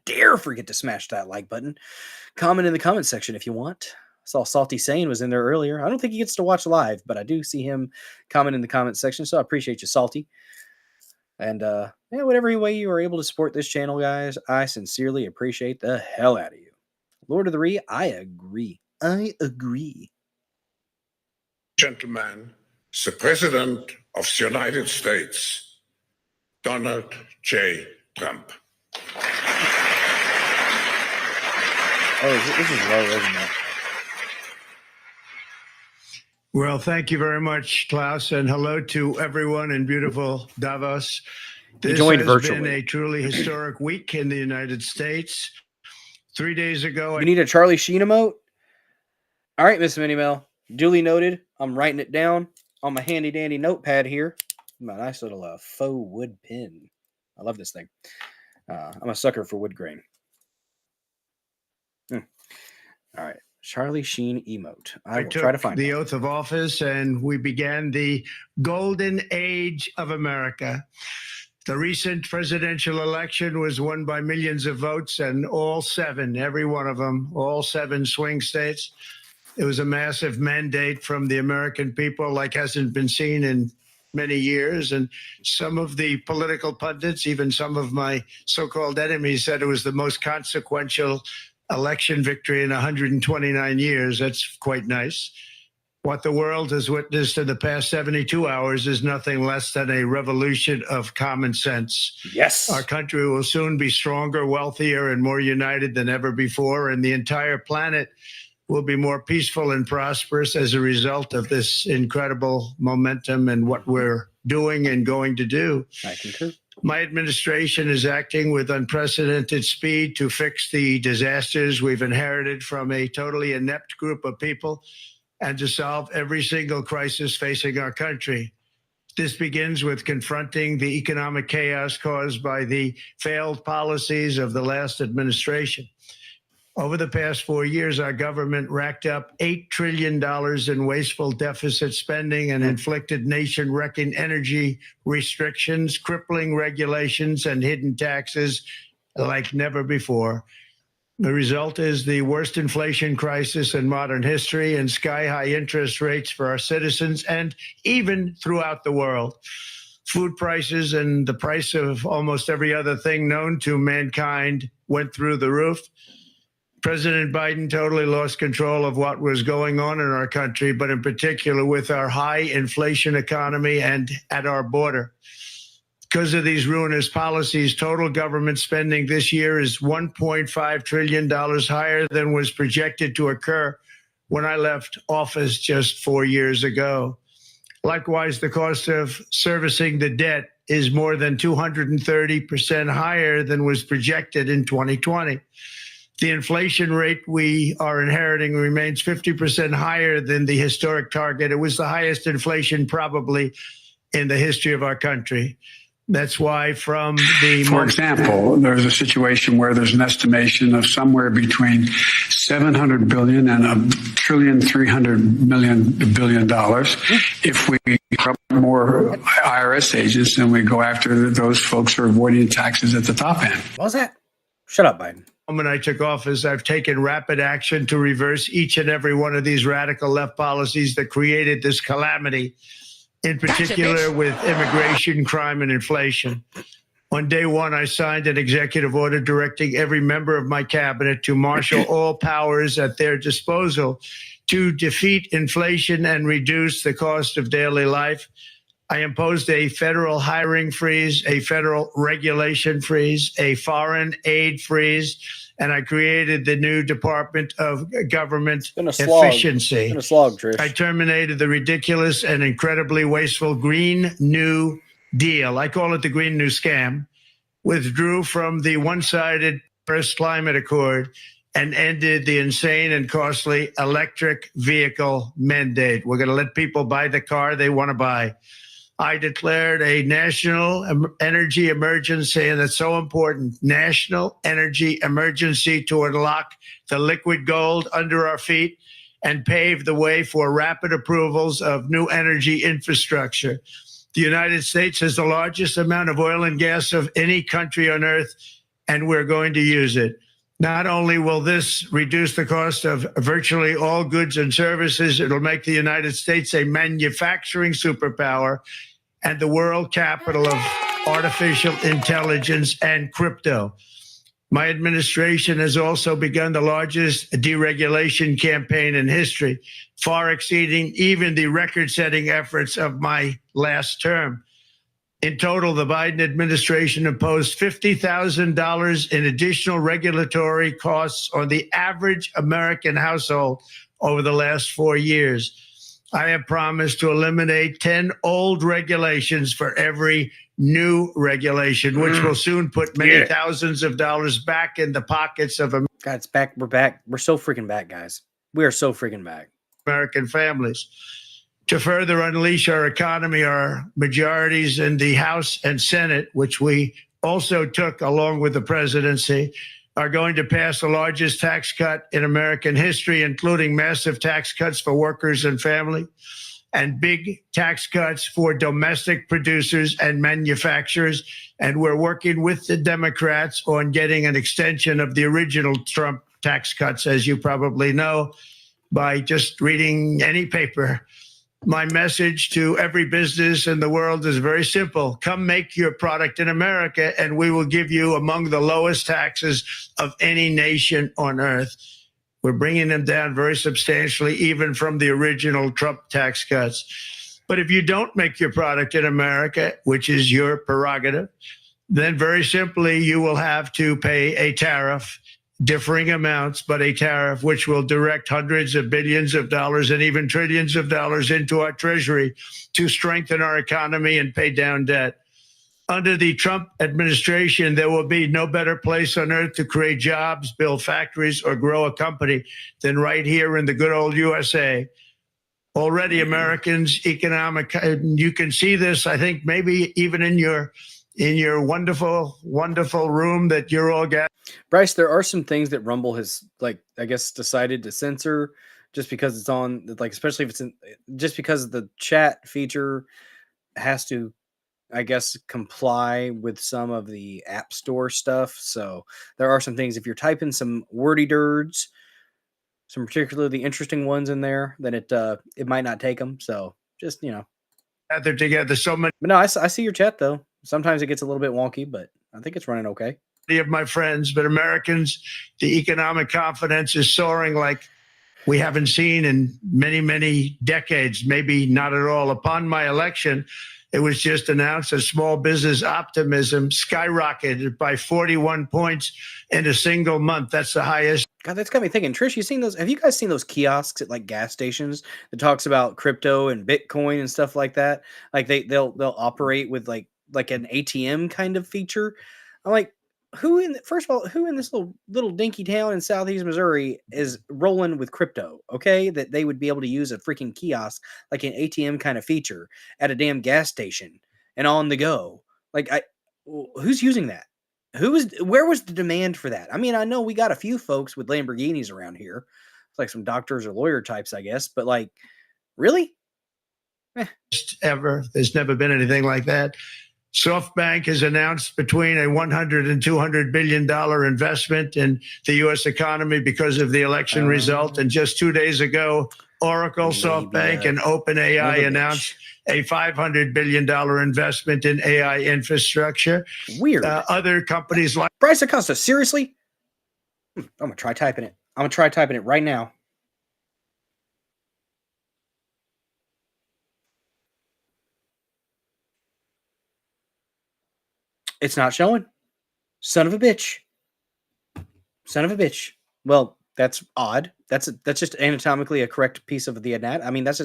dare forget to smash that like button. Comment in the comment section if you want. I saw Salty Sane was in there earlier. I don't think he gets to watch live, but I do see him comment in the comment section, so I appreciate you, Salty. And whatever way you are able to support this channel, guys, I sincerely appreciate the hell out of you. Lord of the Ree, I agree.
Gentlemen, the President of the United States, Donald J. Trump.
Oh, this is low, isn't it?
Well, thank you very much, Klaus, and hello to everyone in beautiful Davos. This
joined
has
virtually.
been a truly historic week in the United States. 3 days ago,
You need a Charlie Sheen emote? All right, Miss Minimel. Duly noted. I'm writing it down on my handy dandy notepad here. My nice little faux wood pen. I love this thing. I'm a sucker for wood grain. All right. Charlie Sheen emote. I will try to find
the
it.
oath of office and we began the golden age of America. The recent presidential election was won by millions of votes, and all seven swing states. It was a massive mandate from the American people like hasn't been seen in many years. And some of the political pundits, even some of my so-called enemies, said it was the most consequential election victory in 129 years. That's quite nice. What the world has witnessed in the past 72 hours is nothing less than a revolution of common sense.
Yes.
Our country will soon be stronger, wealthier, and more united than ever before, and the entire planet will be more peaceful and prosperous as a result of this incredible momentum and what we're doing and going to do.
I concur.
My administration is acting with unprecedented speed to fix the disasters we've inherited from a totally inept group of people and to solve every single crisis facing our country. This begins with confronting the economic chaos caused by the failed policies of the last administration. Over the past 4 years, our government racked up $8 trillion in wasteful deficit spending and inflicted nation-wrecking energy restrictions, crippling regulations, and hidden taxes like never before. The result is the worst inflation crisis in modern history and sky-high interest rates for our citizens and even throughout the world. Food prices and the price of almost every other thing known to mankind went through the roof. President Biden totally lost control of what was going on in our country, but in particular with our high inflation economy and at our border. Because of these ruinous policies, total government spending this year is $1.5 trillion higher than was projected to occur when I left office just 4 years ago. Likewise, the cost of servicing the debt is more than 230% higher than was projected in 2020. The inflation rate we are inheriting remains 50% higher than the historic target. It was the highest inflation probably in the history of our country. That's why from the...
For example, there's a situation where there's an estimation of somewhere between $700 billion and $1.3 trillion if we have more IRS agents and we go after those folks who are avoiding taxes at the top end.
What was that? Shut up, Biden.
When I took office, I've taken rapid action to reverse each and every one of these radical left policies that created this calamity, in particular with immigration, crime, and inflation. On day one, I signed an executive order directing every member of my cabinet to marshal all powers at their disposal to defeat inflation and reduce the cost of daily life. I imposed a federal hiring freeze, a federal regulation freeze, a foreign aid freeze, and I created the new Department of Government Efficiency.
It's been a slog, Trish.
I terminated the ridiculous and incredibly wasteful Green New Deal. I call it the Green New Scam. Withdrew from the one-sided Paris Climate Accord and ended the insane and costly electric vehicle mandate. We're going to let people buy the car they want to buy. I declared a national energy emergency, and that's so important, national energy emergency to unlock the liquid gold under our feet and pave the way for rapid approvals of new energy infrastructure. The United States has the largest amount of oil and gas of any country on earth, and we're going to use it. Not only will this reduce the cost of virtually all goods and services, it'll make the United States a manufacturing superpower and the world capital of artificial intelligence and crypto. My administration has also begun the largest deregulation campaign in history, far exceeding even the record-setting efforts of my last term. In total, the Biden administration imposed $50,000 in additional regulatory costs on the average American household over the last 4 years. I have promised to eliminate 10 old regulations for every new regulation, which will soon put many thousands of dollars back in the pockets of
God, it's back. We're back. We're so freaking back, guys. We are so freaking back.
American families. To further unleash our economy, our majorities in the House and Senate, which we also took along with the presidency, are going to pass the largest tax cut in American history, including massive tax cuts for workers and family, and big tax cuts for domestic producers and manufacturers. And we're working with the Democrats on getting an extension of the original Trump tax cuts, as you probably know, by just reading any paper. My message to every business in the world is very simple. Come make your product in America, and we will give you among the lowest taxes of any nation on earth. We're bringing them down very substantially, even from the original Trump tax cuts. But if you don't make your product in America, which is your prerogative, then very simply you will have to pay a tariff, differing amounts, but a tariff which will direct hundreds of billions of dollars and even trillions of dollars into our treasury to strengthen our economy and pay down debt. Under the Trump administration, there will be no better place on earth to create jobs, build factories, or grow a company than right here in the good old USA. Already Americans economic, you can see this, I think, maybe even in your wonderful, wonderful room that you're all gathered.
Bryce, there are some things that Rumble has, like, I guess, decided to censor just because it's on, like, especially if it's in, just because the chat feature has to, I guess, comply with some of the App Store stuff. So there are some things, if you're typing some wordy dirds, some particularly interesting ones in there, then it might not take them. So just,
Gathered together so many.
But no, I see your chat though. Sometimes it gets a little bit wonky, but I think it's running okay.
Of my friends, but Americans, the economic confidence is soaring like we haven't seen in many, many decades, maybe not at all. Upon my election, it was just announced that small business optimism skyrocketed by 41 points in a single month. That's the highest.
God, that's got me thinking. Trish, you seen those? Have you guys seen those kiosks at like gas stations that talks about crypto and Bitcoin and stuff like that? Like they'll operate with like an ATM kind of feature. I'm like, first of all, who in this little dinky town in Southeast Missouri is rolling with crypto? Okay, that they would be able to use a freaking kiosk like an ATM kind of feature at a damn gas station and on the go. Like, who's using that? Where was the demand for that? I mean, I know we got a few folks with Lamborghinis around here. It's like some doctors or lawyer types, I guess. But like, really?
Ever. There's never been anything like that. SoftBank has announced between a $100 and $200 billion investment in the U.S. economy because of the election result. And just 2 days ago, Oracle, SoftBank, and OpenAI announced a $500 billion investment in AI infrastructure.
Weird.
Other companies like
Bryce Acosta, seriously? I'm going to try typing it. I'm going to try typing it right now. It's not showing. Son of a bitch. Son of a bitch. Well, that's odd. That's just anatomically a correct piece of the anatomy. I mean, that's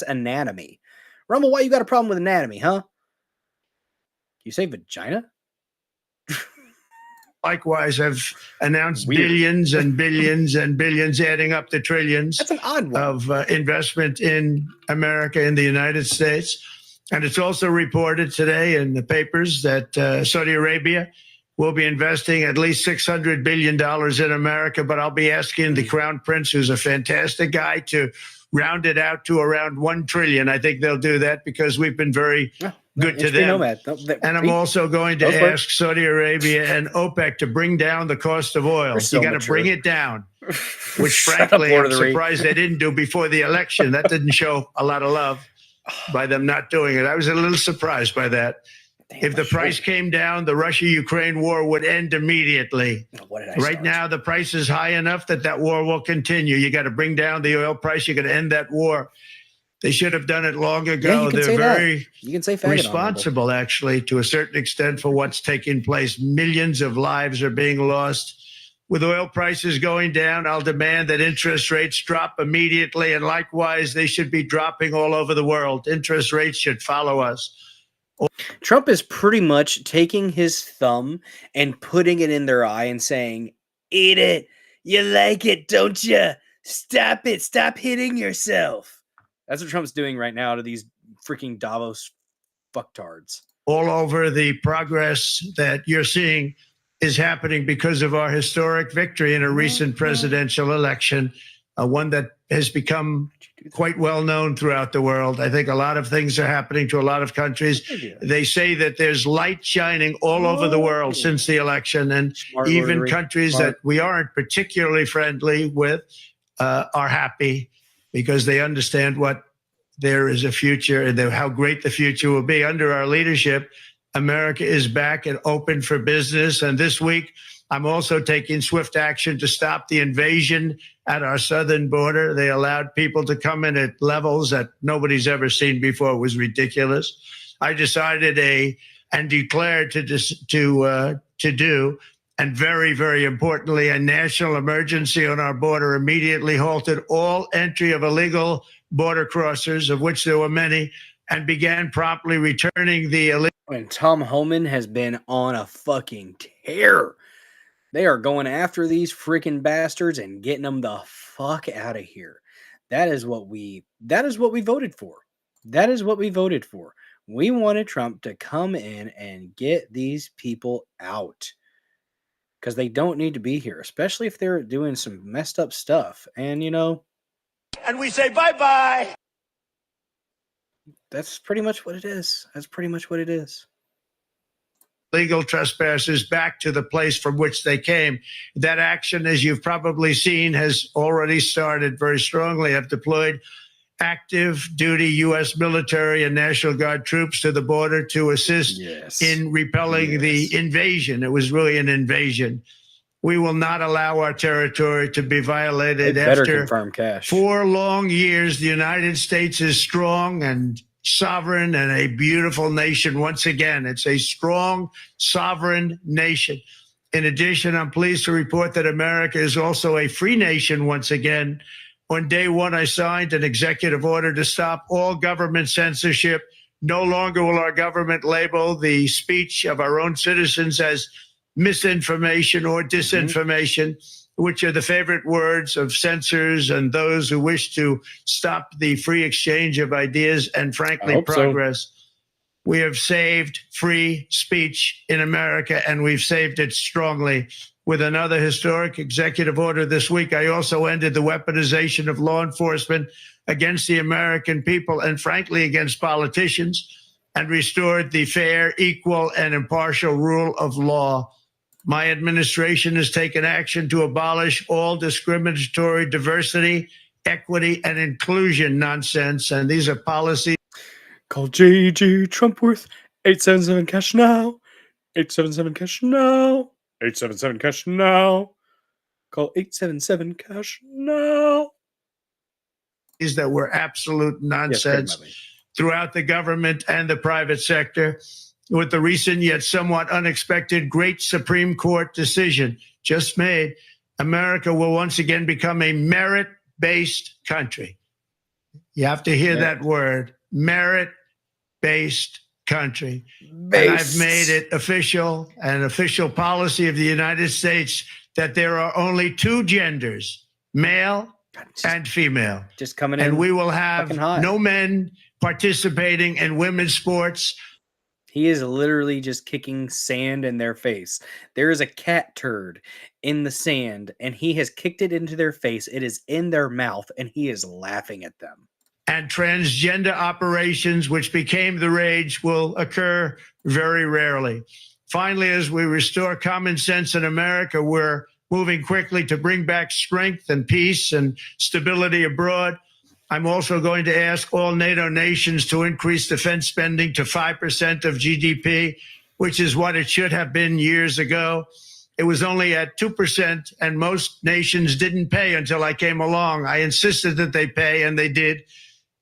anatomy. Rumble, why you got a problem with anatomy, huh? You say vagina?
likewise have announced billions and billions and billions, adding up to trillions.
That's an odd one.
Of investment in America, in the United States. And it's also reported today in the papers that Saudi Arabia will be investing at least $600 billion in America. But I'll be asking the Crown Prince, who's a fantastic guy, to round it out to around $1 trillion. I think they'll do that because we've been very good to them. And I'm also going to ask Saudi Arabia and OPEC to bring down the cost of oil. You got to bring it down, which frankly, I'm surprised they didn't do before the election. That didn't show a lot of love by them not doing it. I was a little surprised by that. If the price came down, the Russia-Ukraine war would end immediately. Right now, the price is high enough that that war will continue. You got to bring down the oil price. You got to end that war. They should have done it long ago. They're very responsible, actually, to a certain extent for what's taking place. Millions of lives are being lost. With oil prices going down, I'll demand that interest rates drop immediately. And likewise, they should be dropping all over the world. Interest rates should follow us.
Trump is pretty much taking his thumb and putting it in their eye and saying, "Eat it. You like it, don't you? Stop it. Stop hitting yourself." That's what Trump's doing right now to these freaking Davos fucktards.
All over the progress that you're seeing is happening because of our historic victory in a recent presidential election, one that has become quite well known throughout the world. I think a lot of things are happening to a lot of countries. They say that there's light shining all over the world since the election, and even countries that we aren't particularly friendly with are happy because they understand what there is a future and how great the future will be. Under our leadership, America is back and open for business. And this week, I'm also taking swift action to stop the invasion at our southern border. They allowed people to come in at levels that nobody's ever seen before. It was ridiculous. I decided and declared to do, and very, very importantly, a national emergency on our border, immediately halted all entry of illegal border crossers, of which there were many, and began promptly returning the illegal.
And Tom Homan has been on a fucking tear. They are going after these freaking bastards and getting them the fuck out of here. That is what we voted for. That is what we voted for. We wanted Trump to come in and get these people out, because they don't need to be here, especially if they're doing some messed up stuff. And, you know,
And we say bye-bye.
that's pretty much what it is. That's pretty much what it is.
Legal trespassers back to the place from which they came. That action, as you've probably seen, has already started very strongly. I've deployed active duty U.S. military and National Guard troops to the border to assist in repelling the invasion. It was really an invasion. We will not allow our territory to be violated.
They better
After
confirm cash.
4 long years, the United States is strong and sovereign and a beautiful nation. Once again, it's a strong, sovereign nation. In addition, I'm pleased to report that America is also a free nation once again. On day one, I signed an executive order to stop all government censorship. No longer will our government label the speech of our own citizens as misinformation or disinformation, which are the favorite words of censors and those who wish to stop the free exchange of ideas and, frankly, progress. We have saved free speech in America, and we've saved it strongly. With another historic executive order this week, I also ended the weaponization of law enforcement against the American people and, frankly, against politicians, and restored the fair, equal, and impartial rule of law. My administration has taken action to abolish all discriminatory diversity, equity, and inclusion nonsense. And these are policies.
Call J.G. Trumpworth, 877 cash now. 877 cash now. 877 cash now. Call 877 cash now.
That were absolute nonsense throughout the government and the private sector. With the recent yet somewhat unexpected great Supreme Court decision just made, America will once again become a merit-based country. You have to hear that word, merit-based country. And I've made it official, an official policy of the United States, that there are only 2 genders, male and female.
Just coming in.
And we will have no men participating in women's sports.
He is literally just kicking sand in their face. There is a cat turd in the sand, and he has kicked it into their face. It is in their mouth, and he is laughing at them.
And transgender operations, which became the rage, will occur very rarely. Finally, as we restore common sense in America, we're moving quickly to bring back strength and peace and stability abroad. I'm also going to ask all NATO nations to increase defense spending to 5% of GDP, which is what it should have been years ago. It was only at 2%, and most nations didn't pay until I came along. I insisted that they pay, and they did,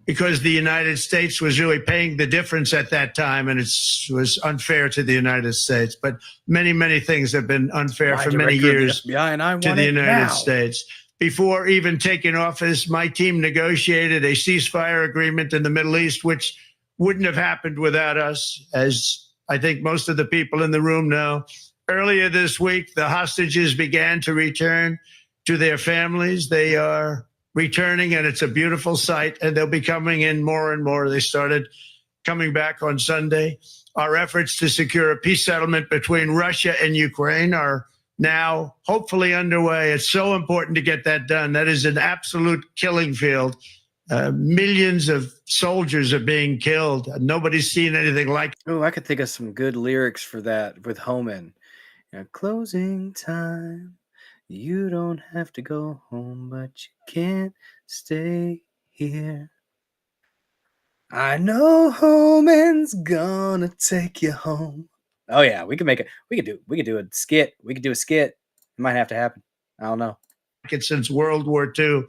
because the United States was really paying the difference at that time, and it was unfair to the United States. But many, many things have been unfair for many years to the United States. Before even taking office, my team negotiated a ceasefire agreement in the Middle East, which wouldn't have happened without us, as I think most of the people in the room know. Earlier this week, the hostages began to return to their families. They are returning, and it's a beautiful sight, and they'll be coming in more and more. They started coming back on Sunday. Our efforts to secure a peace settlement between Russia and Ukraine are now hopefully underway. It's so important to get that done. That is an absolute killing field. Millions of soldiers are being killed. Nobody's seen anything like it.
Oh, I could think of some good lyrics for that with Homan. Closing time. You don't have to go home, but you can't stay here. I know Homan's gonna take you home. Oh yeah, we could do a skit. We could do a skit. It might have to happen. I don't know.
Since World War II.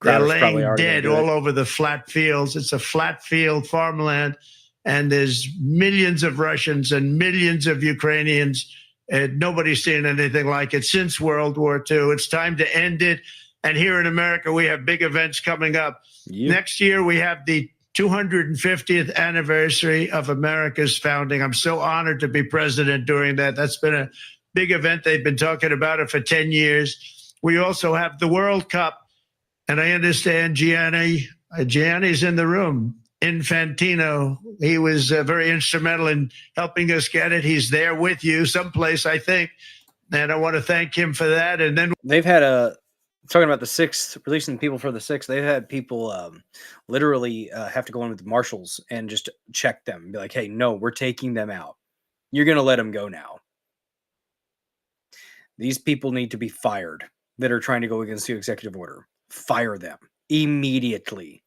They're
Crowder's probably
laying
already gonna
dead
do it.
all over the flat fields. It's a flat field farmland, and there's millions of Russians and millions of Ukrainians. And nobody's seen anything like it since World War II. It's time to end it. And here in America, we have big events coming up.
Yep.
Next year, we have the 250th anniversary of America's founding. I'm so honored to be president during that. That's been a big event. They've been talking about it for 10 years. We also have the World Cup. And I understand Gianni's in the room. Infantino, he was very instrumental in helping us get it. He's there with you someplace, I think. And I want to thank him for that. And then
they've had talking about the 6th, releasing people for the 6th. They've had people literally have to go in with the marshals and just check them and be like, hey, no, we're taking them out. You're going to let them go now. These people need to be fired that are trying to go against the executive order. Fire them immediately.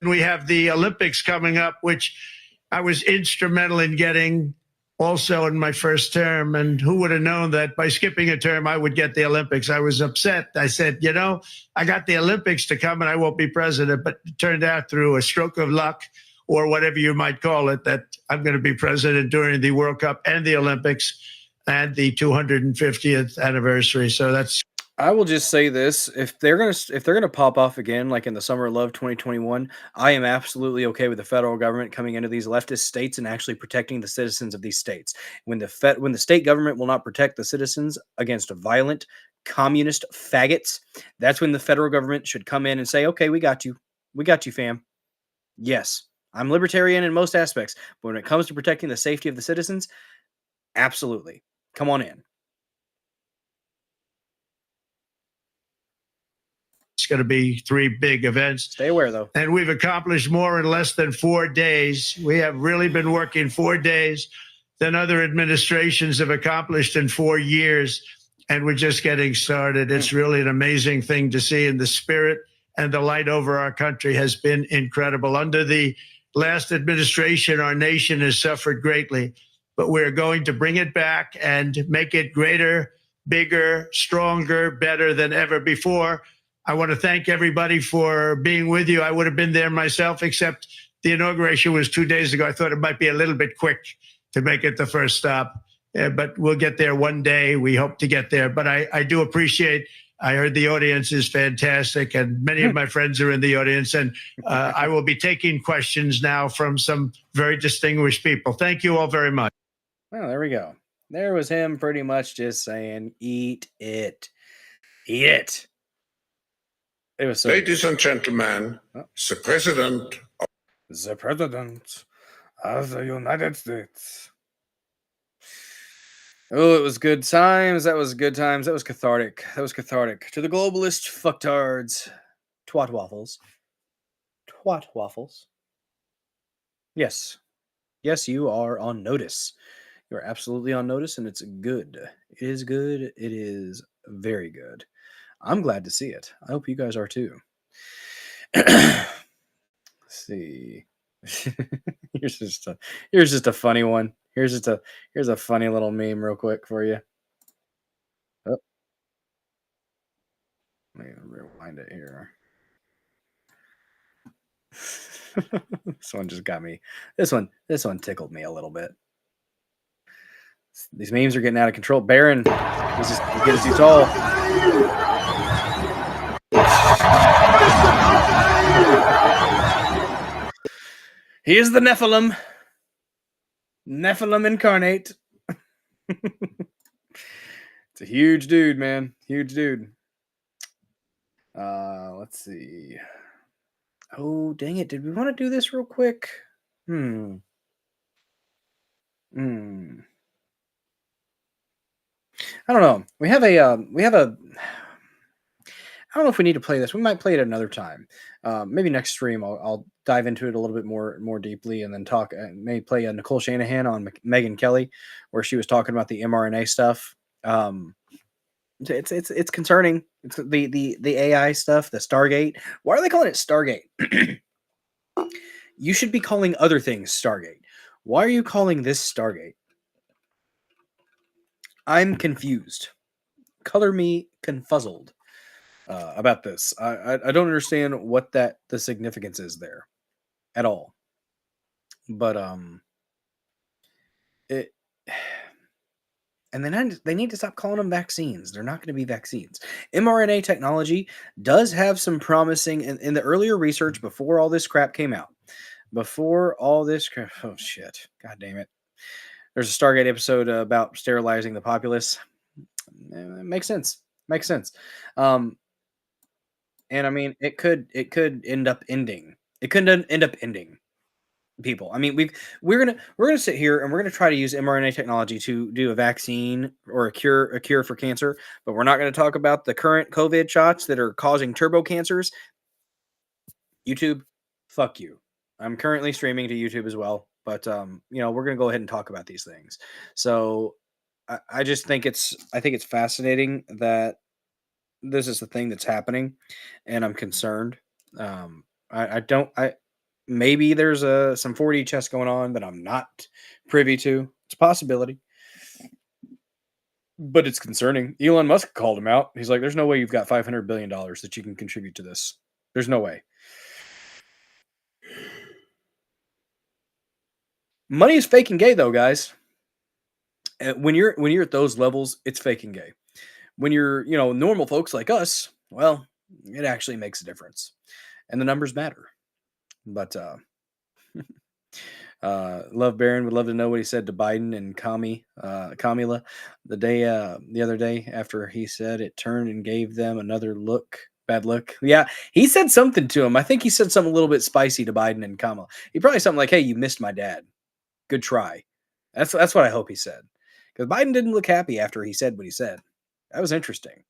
we have the Olympics coming up, which I was instrumental in getting also in my first term. And who would have known that by skipping a term, I would get the Olympics? I was upset. I said, you know, I got the Olympics to come and I won't be president. But it turned out through a stroke of luck or whatever you might call it, that I'm going to be president during the World Cup and the Olympics and the 250th anniversary. So that's.
I will just say this: if they're gonna pop off again, like in the Summer of Love 2021, I am absolutely okay with the federal government coming into these leftist states and actually protecting the citizens of these states. When the state government will not protect the citizens against violent communist faggots, that's when the federal government should come in and say, "Okay, we got you, fam." Yes, I'm libertarian in most aspects, but when it comes to protecting the safety of the citizens, absolutely, come on in.
It's going to be 3 big events.
Stay aware, though.
And we've accomplished more in less than 4 days. We have really been working 4 days than other administrations have accomplished in 4 years. And we're just getting started. It's really an amazing thing to see. And the spirit and the light over our country has been incredible. Under the last administration, our nation has suffered greatly. But we're going to bring it back and make it greater, bigger, stronger, better than ever before. I want to thank everybody for being with you. I would have been there myself, except the inauguration was 2 days ago. I thought it might be a little bit quick to make it the first stop, but we'll get there one day. We hope to get there. But I do appreciate, I heard the audience is fantastic, and many of my friends are in the audience, and I will be taking questions now from some very distinguished people. Thank you all very much.
Well, there we go. There was him pretty much just saying, eat it. Eat it. It was so
Ladies and gentlemen, the President
of the United States. Oh, it was good times. That was good times. That was cathartic. To the globalist fucktards. Twat waffles. Yes. Yes, you are on notice. You are absolutely on notice, and it's good. It is good. It is very good. I'm glad to see it. I hope you guys are too. Let's see. here's just a funny one. Here's a funny little meme real quick for you. Oh. Let me rewind it here. This one just got me. This one tickled me a little bit. These memes are getting out of control. Baron, he gets too tall. He is the Nephilim. Nephilim incarnate. It's a huge dude, man. Huge dude. Let's see. Oh, dang it. Did we want to do this real quick? I don't know. We have a I don't know if we need to play this. We might play it another time. Maybe next stream I'll dive into it a little bit more deeply, and then talk. Maybe play Nicole Shanahan on Megyn Kelly, where she was talking about the mRNA stuff. It's concerning. It's the AI stuff, the Stargate. Why are they calling it Stargate? You should be calling other things Stargate. Why are you calling this Stargate? I'm confused. Color me confuzzled about this. I don't understand what the significance is there at all. But it and then they need to stop calling them vaccines. They're not going to be vaccines. mRNA technology does have some promising in the earlier research before all this crap came out. Before all this crap, oh shit, god damn it. There's a Stargate episode about sterilizing the populace. Makes sense. Makes sense. And I mean, it could end up ending. It could end up ending people. I mean, we're gonna sit here and we're gonna try to use mRNA technology to do a vaccine or a cure for cancer, but we're not going to talk about the current COVID shots that are causing turbo cancers. YouTube, fuck you. I'm currently streaming to YouTube as well, but we're gonna go ahead and talk about these things. So I just think it's fascinating that this is the thing that's happening, and I'm concerned. Maybe there's some 4D chess going on that I'm not privy to. It's a possibility, but it's concerning. Elon Musk called him out. He's like, "There's no way you've got $500 billion that you can contribute to this. There's no way." Money is fake and gay, though, guys. When you're at those levels, it's fake and gay. When you're normal folks like us, well, it actually makes a difference, and the numbers matter. But Love Baron would love to know what he said to Biden and Kamala the other day after he said it turned and gave them another bad look. Yeah, he said something to him. I think he said something a little bit spicy to Biden and Kamala. He probably something like, "Hey, you missed my dad. Good try." That's what I hope he said, because Biden didn't look happy after he said what he said. That was interesting.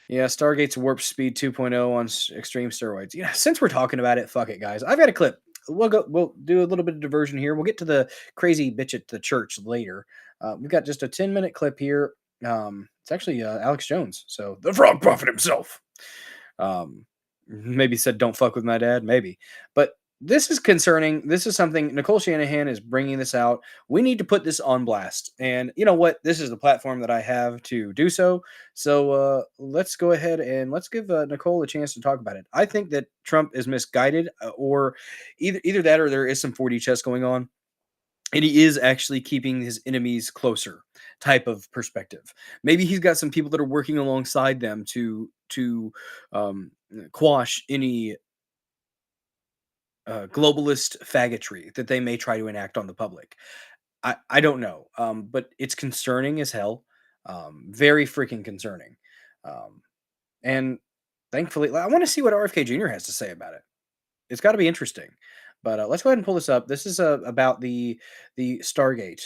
Yeah, Stargate's Warp Speed 2.0 on extreme steroids. Yeah, since we're talking about it, fuck it, guys. I've got a clip. We'll do a little bit of diversion here. We'll get to the crazy bitch at the church later. We've got just a 10-minute clip here. It's actually Alex Jones, so the Frog Prophet himself. Maybe said, "Don't fuck with my dad." Maybe, but this is concerning. This is something Nicole Shanahan is bringing this out. We need to put this on blast. And you know what? This is the platform that I have to do so. So let's go ahead and let's give Nicole a chance to talk about it. I think that Trump is misguided, or either that or there is some 4D chess going on. And he is actually keeping his enemies closer type of perspective. Maybe he's got some people that are working alongside them to quash any globalist faggotry that they may try to enact on the public. I don't know, but it's concerning as hell. Very freaking concerning. And thankfully, I want to see what RFK Jr. has to say about it. It's got to be interesting. But let's go ahead and pull this up. This is about the Stargate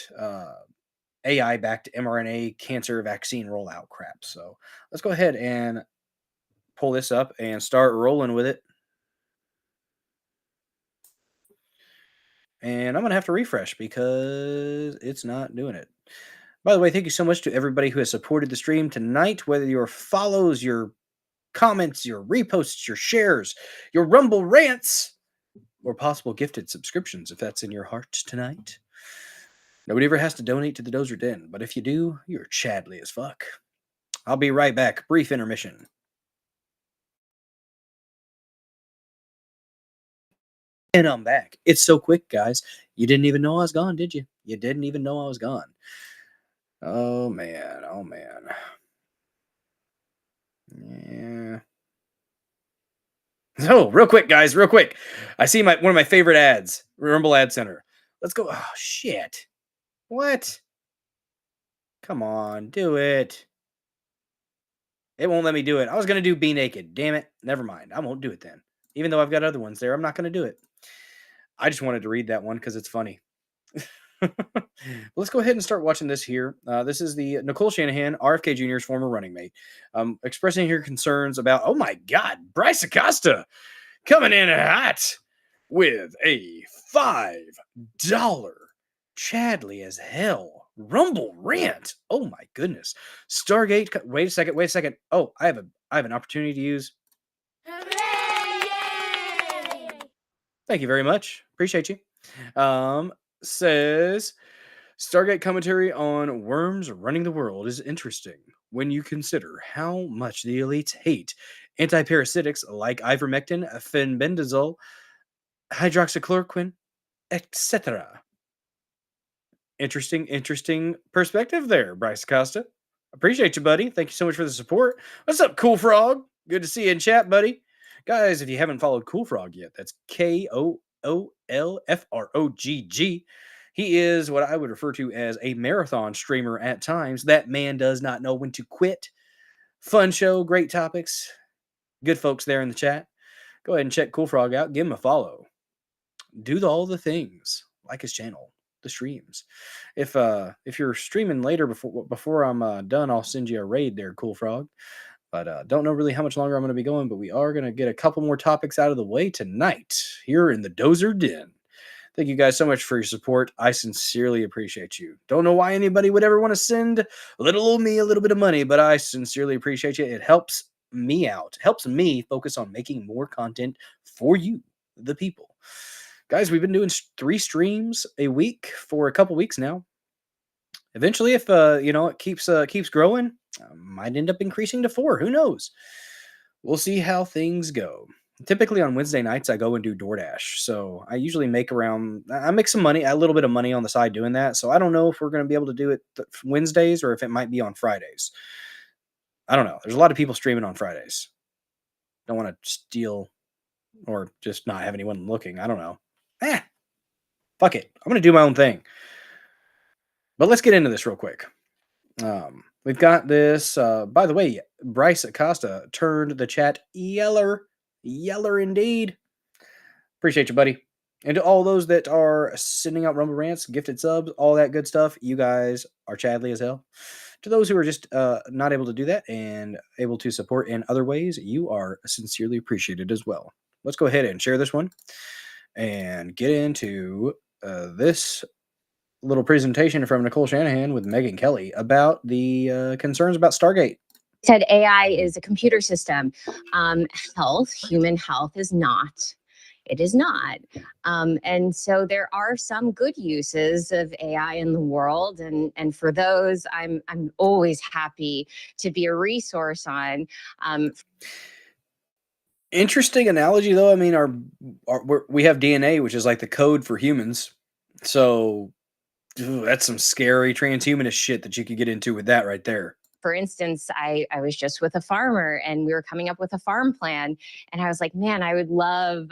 AI-backed mRNA cancer vaccine rollout crap. So let's go ahead and pull this up and start rolling with it. And I'm going to have to refresh because it's not doing it. By the way, thank you so much to everybody who has supported the stream tonight, whether your follows, your comments, your reposts, your shares, your Rumble rants, or possible gifted subscriptions, if that's in your heart tonight. Nobody ever has to donate to the Dozer Den, but if you do, you're Chadley as fuck. I'll be right back. Brief intermission. And I'm back. It's so quick, guys. You didn't even know I was gone, did you? You didn't even know I was gone. Oh, man. Oh, man. Yeah. So, real quick, guys. Real quick. I see one of my favorite ads. Rumble Ad Center. Let's go. Oh, shit. What? Come on. Do it. It won't let me do it. I was going to do Be Naked. Damn it. Never mind. I won't do it then. Even though I've got other ones there, I'm not going to do it. I just wanted to read that one because it's funny. Let's go ahead and start watching this here. This is the Nicole Shanahan, RFK Jr.'s former running mate, expressing her concerns about, oh my God, Bryce Acosta coming in hot with a $5 Chadley as hell Rumble rant. Oh my goodness. Stargate. Wait a second. Oh, I have an opportunity to use. Thank you very much. Appreciate you. Says Stargate commentary on worms running the world is interesting when you consider how much the elites hate antiparasitics like ivermectin, fenbendazole, hydroxychloroquine, etc. Interesting perspective there, Bryce Costa. Appreciate you, buddy. Thank you so much for the support. What's up, Cool Frog? Good to see you in chat, buddy. Guys, if you haven't followed Cool Frog yet, that's KOOLFROGG. He is what I would refer to as a marathon streamer at times. That man does not know when to quit. Fun show, great topics. Good folks there in the chat. Go ahead and check Cool Frog out. Give him a follow. Do all the things. Like his channel, the streams. If you're streaming later before I'm done, I'll send you a raid there, Cool Frog. But don't know really how much longer I'm going to be going, but we are going to get a couple more topics out of the way tonight here in the Dozer Den. Thank you guys so much for your support. I sincerely appreciate you. Don't know why anybody would ever want to send little old me a little bit of money, but I sincerely appreciate you. It helps me out. Helps me focus on making more content for you, the people. Guys, we've been doing 3 streams a week for a couple weeks now. Eventually, if it keeps growing, I might end up increasing to 4. Who knows? We'll see how things go. Typically on Wednesday nights, I go and do DoorDash. So I usually I make some money, a little bit of money on the side doing that. So I don't know if we're going to be able to do it Wednesdays or if it might be on Fridays. I don't know. There's a lot of people streaming on Fridays. Don't want to steal or just not have anyone looking. I don't know. Fuck it. I'm going to do my own thing. But let's get into this real quick. We've got this. By the way, Bryce Acosta turned the chat yeller. Yeller indeed. Appreciate you, buddy. And to all those that are sending out Rumble Rants, gifted subs, all that good stuff, you guys are Chadley as hell. To those who are just not able to do that and able to support in other ways, you are sincerely appreciated as well. Let's go ahead and share this one and get into this little presentation from Nicole Shanahan with Megyn Kelly about the concerns about Stargate.
Said AI is a computer system. Human health is not. It is not. And so there are some good uses of AI in the world. And for those, I'm always happy to be a resource on.
Interesting analogy, though. I mean, we have DNA, which is like the code for humans. So that's some scary transhumanist shit that you could get into with that right there.
For instance, I was just with a farmer and we were coming up with a farm plan. And I was like, man, I would love,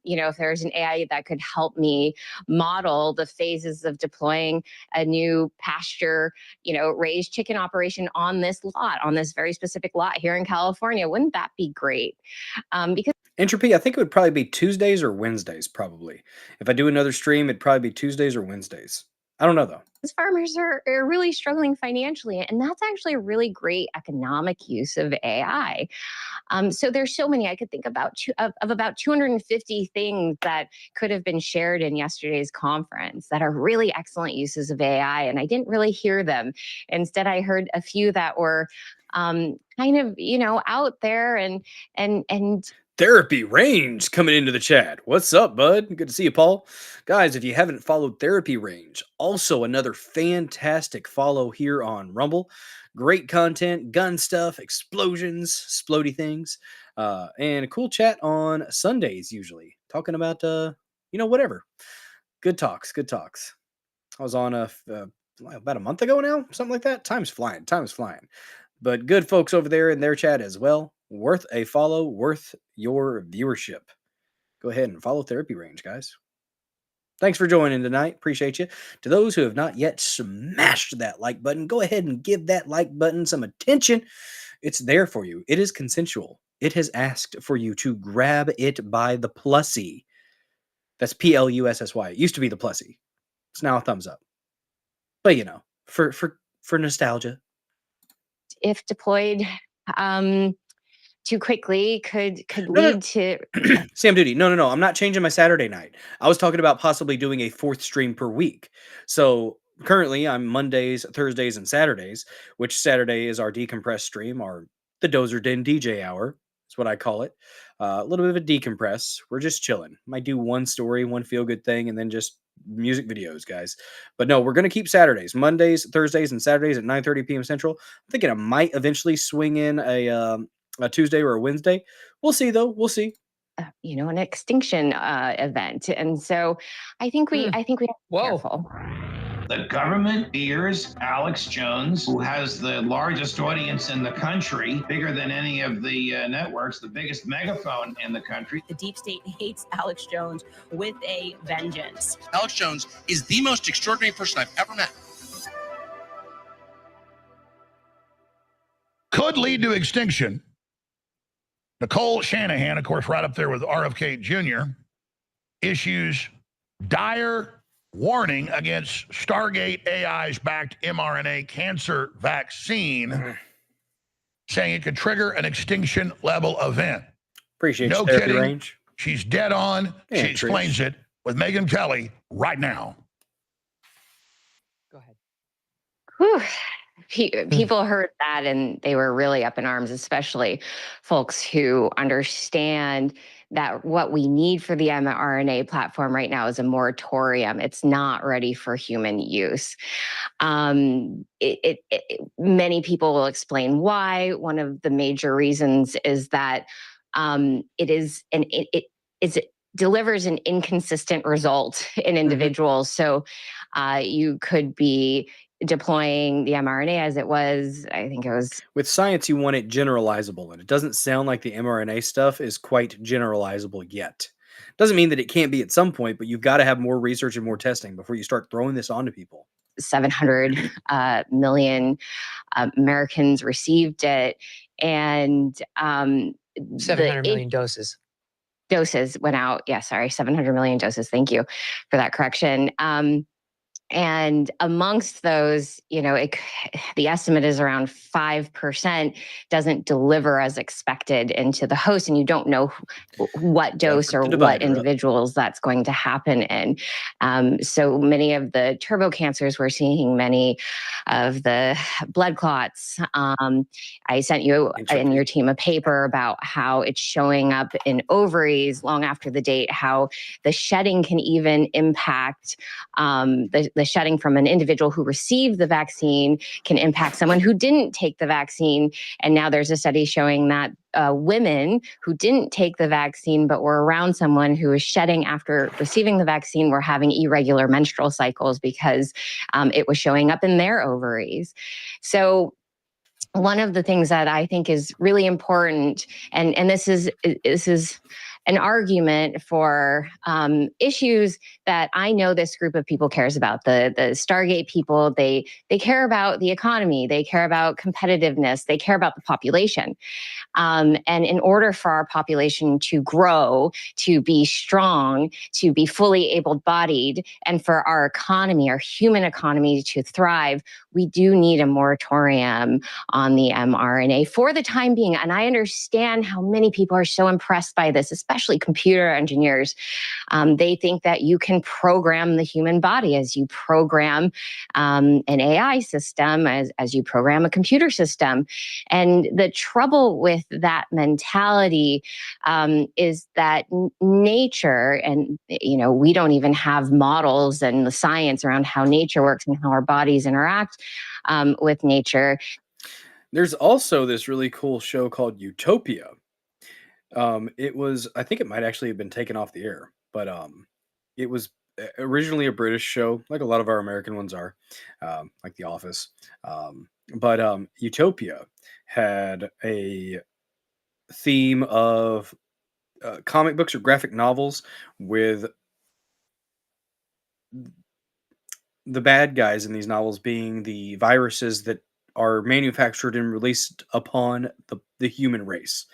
if there's an AI that could help me model the phases of deploying a new pasture, raised chicken operation on this lot, on this very specific lot here in California. Wouldn't that be great? Because
Entropy, I think it would probably be Tuesdays or Wednesdays, probably. If I do another stream, it'd probably be Tuesdays or Wednesdays. I don't know, though.
farmers are really struggling financially, and that's actually a really great economic use of AI. So there's so many. I could think about about 250 things that could have been shared in yesterday's conference that are really excellent uses of AI, and I didn't really hear them. Instead, I heard a few that were kind of out there and
Therapy Range coming into the chat. What's up, bud? Good to see you, Paul. Guys, if you haven't followed Therapy Range, also another fantastic follow here on Rumble. Great content, gun stuff, explosions, splody things, and a cool chat on Sundays usually, talking about, whatever. Good talks. I was on about a month ago now, something like that. Time's flying. But good folks over there in their chat as well. Worth a follow, worth your viewership. Go ahead and follow Therapy Range, guys. Thanks for joining tonight. Appreciate you. To those who have not yet smashed that like button, go ahead and give that like button some attention. It's there for you. It is consensual. It has asked for you to grab it by the plussy. That's Plussy. It used to be the plussy. It's now a thumbs up. But for nostalgia.
if deployed too quickly could lead to
Sam Duty. No. I'm not changing my Saturday night. I was talking about possibly doing a 4th stream per week. So currently I'm Mondays, Thursdays, and Saturdays, which Saturday is our decompressed stream, the Dozer Den DJ hour. That's what I call it. A little bit of a decompress. We're just chilling. Might do one story, one feel good thing, and then just music videos, guys. But no, we're going to keep Saturdays, Mondays, Thursdays, and Saturdays at 9:30 p.m. Central. I'm thinking I might eventually swing in a Tuesday or a Wednesday. We'll see, though. We'll see.
An extinction event, and so I think we have to be careful.
The government fears Alex Jones, who has the largest audience in the country, bigger than any of the networks, the biggest megaphone in the country.
The deep state hates Alex Jones with a vengeance.
Alex Jones is the most extraordinary person I've ever met.
Could lead to extinction. Nicole Shanahan, of course, right up there with RFK Jr., issues dire warning against Stargate AI's backed mRNA cancer vaccine, saying it could trigger an extinction level event.
Appreciate
no
your
kidding.
Range.
She's dead on.
Yeah,
she explains it with Megyn Kelly right now.
Go ahead.
Whew. People heard that and they were really up in arms, especially folks who understand that what we need for the mRNA platform right now is a moratorium. It's not ready for human use. Many people will explain why. One of the major reasons is that it delivers an inconsistent result in individuals. So you could be deploying the mRNA as it was, I think it was.
With science, you want it generalizable, and it doesn't sound like the mRNA stuff is quite generalizable yet. Doesn't mean that it can't be at some point, but you've got to have more research and more testing before you start throwing this onto people.
700 million Americans received it, and
700 million doses.
Doses went out. Yeah, sorry, 700 million doses. Thank you for that correction. And amongst those, the estimate is around 5% doesn't deliver as expected into the host, and you don't know what dose or what individuals that's going to happen in. So many of the turbo cancers, we're seeing many of the blood clots. I sent you and your team a paper about how it's showing up in ovaries long after the date, how the shedding can even impact the shedding from an individual who received the vaccine can impact someone who didn't take the vaccine. And now there's a study showing that women who didn't take the vaccine but were around someone who was shedding after receiving the vaccine were having irregular menstrual cycles because it was showing up in their ovaries. So one of the things that I think is really important, and this is an argument for issues that I know this group of people cares about. The Stargate people, they care about the economy, they care about competitiveness, they care about the population. And in order for our population to grow, to be strong, to be fully able-bodied, and for our economy, our human economy to thrive, we do need a moratorium on the mRNA for the time being. And I understand how many people are so impressed by this, especially computer engineers. They think that you can program the human body as you program an AI system, as you program a computer system. And the trouble with that mentality is that nature, and we don't even have models and the science around how nature works and how our bodies interact with nature.
There's also this really cool show called Utopia. It was, I think it might actually have been taken off the air, but it was originally a British show, like a lot of our American ones are, like The Office. But Utopia had a theme of comic books or graphic novels with the bad guys in these novels being the viruses that are manufactured and released upon the human race.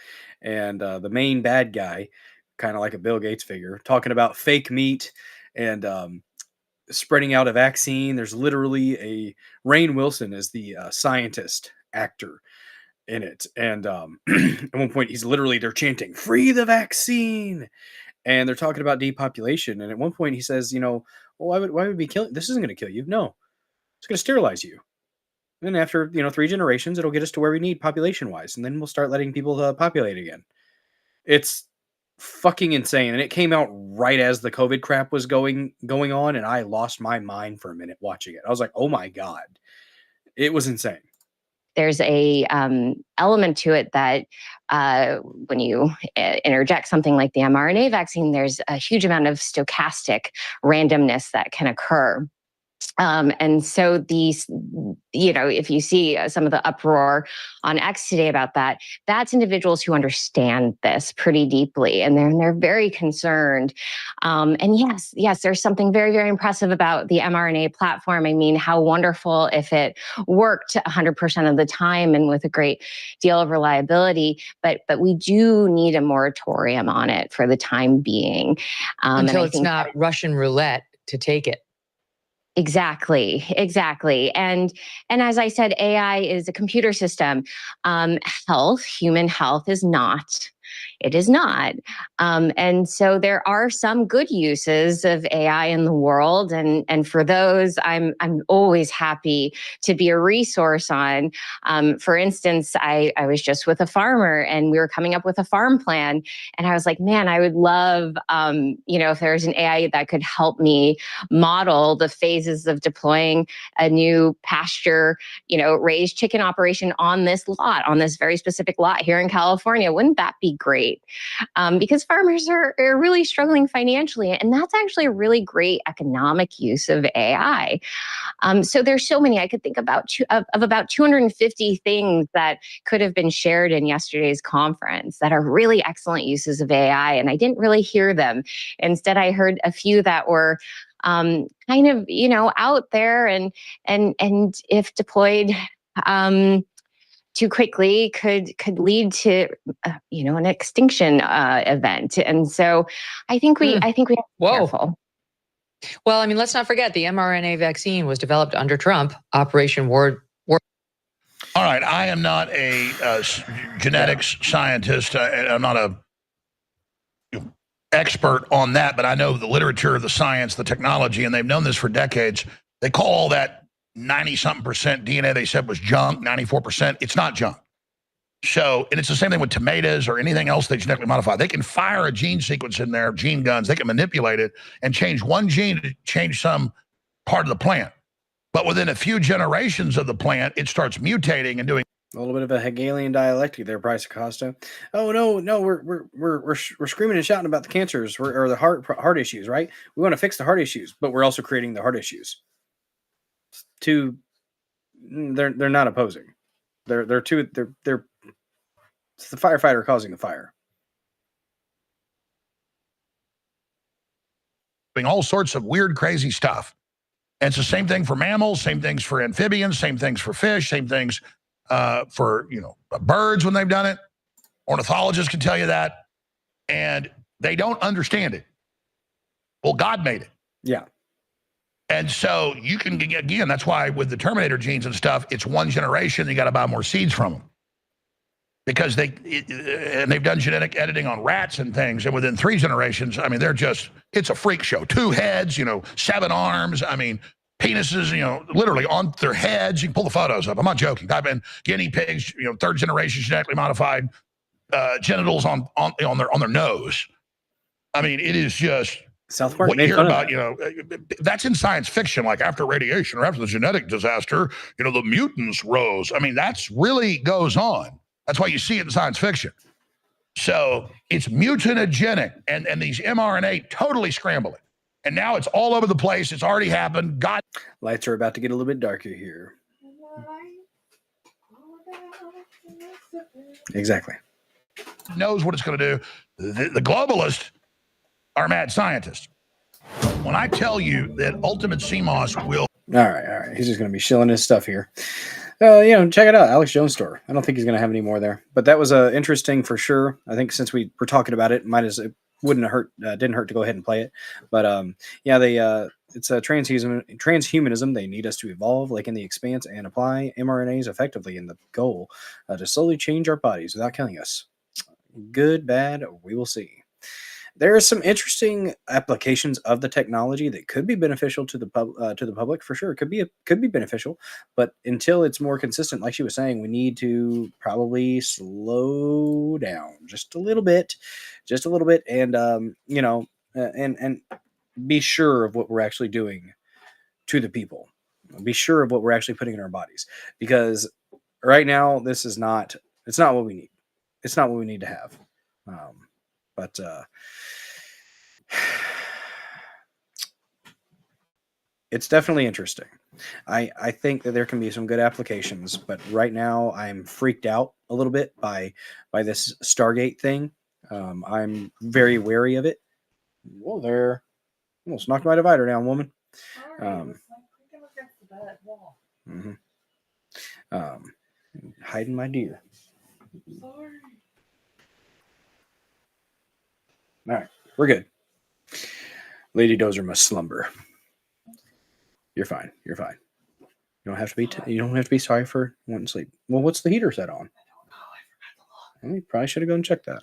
And the main bad guy, kind of like a Bill Gates figure, talking about fake meat and spreading out a vaccine. There's literally a Rainn Wilson as the scientist actor in it. And at one point, they're chanting, "Free the vaccine!" And they're talking about depopulation. And at one point, he says, well, why would we be killing? This isn't going to kill you. No, it's going to sterilize you. And after 3 generations, it'll get us to where we need population wise, and then we'll start letting people populate again. It's fucking insane, and it came out right as the COVID crap was going on, and I lost my mind for a minute watching it. I was like, "Oh my god." It was insane.
There's a element to it that when you interject something like the mRNA vaccine, there's a huge amount of stochastic randomness that can occur. And so these, if you see some of the uproar on X today about that, that's individuals who understand this pretty deeply, and they're very concerned. And yes, there's something very, very impressive about the mRNA platform. I mean, how wonderful if it worked 100% of the time and with a great deal of reliability. But we do need a moratorium on it for the time being,
until it's not Russian roulette to take it.
Exactly. And as I said, AI is a computer system. Human health is not. It is not. And so there are some good uses of AI in the world. And for those, I'm always happy to be a resource on. For instance, I was just with a farmer and we were coming up with a farm plan. And I was like, man, I would love, if there's an AI that could help me model the phases of deploying a new pasture, raised chicken operation on this lot, on this very specific lot here in California. Wouldn't that be great? Because farmers are really struggling financially, and that's actually a really great economic use of AI. So there's so many. I could think about about 250 things that could have been shared in yesterday's conference that are really excellent uses of AI, and I didn't really hear them. Instead, I heard a few that were kind of out there, and if deployed too quickly could lead to an extinction event. And so I think we have to be careful.
Well, I mean, let's not forget the mRNA vaccine was developed under Trump, Operation War.
All right, I am not a genetics scientist. I'm not a expert on that, but I know the literature, the science, the technology, and they've known this for decades. They call all that 90-something% DNA they said was junk, 94%. It's not junk. So, and it's the same thing with tomatoes or anything else they genetically modify. They can fire a gene sequence in there, gene guns. They can manipulate it and change one gene to change some part of the plant. But within a few generations of the plant, it starts mutating and doing
a little bit of a Hegelian dialectic there, Bryce Acosta. Oh no, we're screaming and shouting about the cancers or the heart issues, right? We want to fix the heart issues, but we're also creating the heart issues. They're not opposing. They're it's the firefighter causing the fire.
Doing all sorts of weird, crazy stuff. And it's the same thing for mammals, same things for amphibians, same things for fish, same things for birds when they've done it. Ornithologists can tell you that. And they don't understand it. Well, God made it.
Yeah.
And so you can, again, that's why with the Terminator genes and stuff, it's one generation, you got to buy more seeds from them. Because they've done genetic editing on rats and things, and within 3 generations, I mean, it's a freak show. 2 heads, 7 arms, I mean, penises, literally on their heads. You can pull the photos up. I'm not joking. I've been guinea pigs, 3rd generation genetically modified genitals on their nose. I mean, it is just
South Park.
What you hear about, that's in science fiction. Like after radiation or after the genetic disaster, the mutants rose. I mean, that's really goes on. That's why you see it in science fiction. So it's mutagenic, and these mRNA totally scramble it. And now it's all over the place. It's already happened. God,
lights are about to get a little bit darker here. Exactly.
Knows what it's going to do. The globalists are mad scientists. When I tell you that ultimate CMOS will...
All right. He's just going to be shilling his stuff here. Check it out, Alex Jones store. I don't think he's going to have any more there, but that was interesting for sure. I think since we were talking about it, it didn't hurt to go ahead and play it. But it's a transhumanism. They need us to evolve like in the expanse and apply mRNAs effectively in the goal to slowly change our bodies without killing us. Good, bad, we will see. there are some interesting applications of the technology that could be beneficial to the public for sure. It could be beneficial, but until it's more consistent, like she was saying, we need to probably slow down just a little bit, and and be sure of what we're actually doing to the people. Be sure of what we're actually putting in our bodies, because right now this is not. It's not what we need. It's not what we need to have. But it's definitely interesting. I think that there can be some good applications, but right now I'm freaked out a little bit by this Stargate thing. I'm very wary of it. Whoa there. Almost knocked my divider down, woman. Mhm. Hiding my deer. All right, we're good. Lady Dozer must slumber. You're fine. You're fine. You don't have to be. You don't have to be sorry for wanting to sleep. Well, what's the heater set on? Well, you probably should have gone and checked that.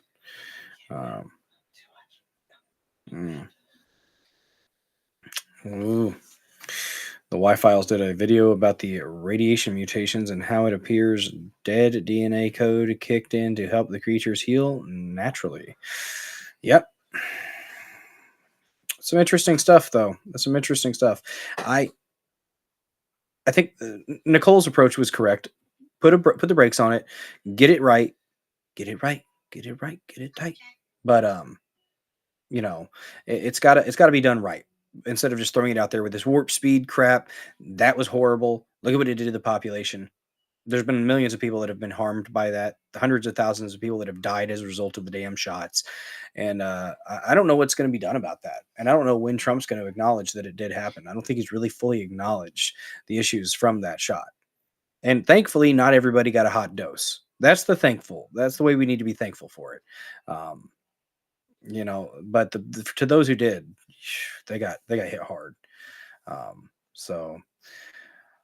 Ooh. The Y-Files did a video about the radiation mutations and how it appears dead DNA code kicked in to help the creatures heal naturally. Yep. Some interesting stuff, though. That's some interesting stuff. I think Nicole's approach was correct. Put the brakes on it. Get it right. Get it right. Get it right. Get it tight. But it's gotta be done right. Instead of just throwing it out there with this warp speed crap, that was horrible. Look at what it did to the population. There's been millions of people that have been harmed by that. Hundreds of thousands of people that have died as a result of the damn shots. And I don't know what's going to be done about that. And I don't know when Trump's going to acknowledge that it did happen. I don't think he's really fully acknowledged the issues from that shot. And thankfully, not everybody got a hot dose. That's the way we need to be thankful for it. But to those who did, they got hit hard. So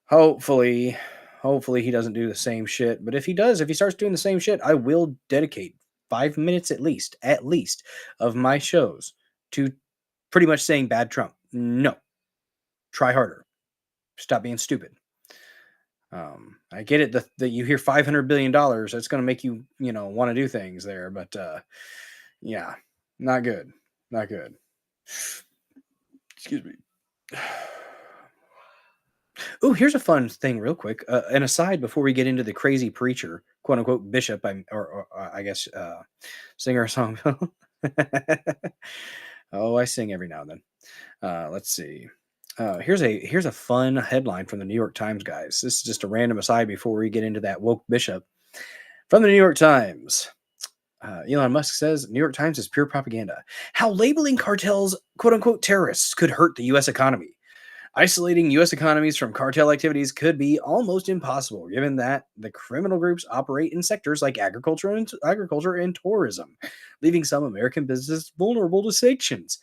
hopefully he doesn't do the same shit. But if he starts doing the same shit, I will dedicate 5 minutes at least of my shows to pretty much saying bad Trump. No, try harder. Stop being stupid. I get it that you hear $500 billion. That's going to make you, want to do things there. But yeah, not good. Not good. Excuse me. Oh, here's a fun thing real quick. An aside before we get into the crazy preacher, quote unquote, bishop, or I guess singer song. Oh, I sing every now and then. Let's see. Here's a fun headline from the New York Times, guys. This is just a random aside before we get into that woke bishop. From the New York Times. Elon Musk says New York Times is pure propaganda. How labeling cartels, quote unquote, terrorists could hurt the U.S. economy. Isolating U.S. economies from cartel activities could be almost impossible, given that the criminal groups operate in sectors like agriculture and tourism, leaving some American businesses vulnerable to sanctions.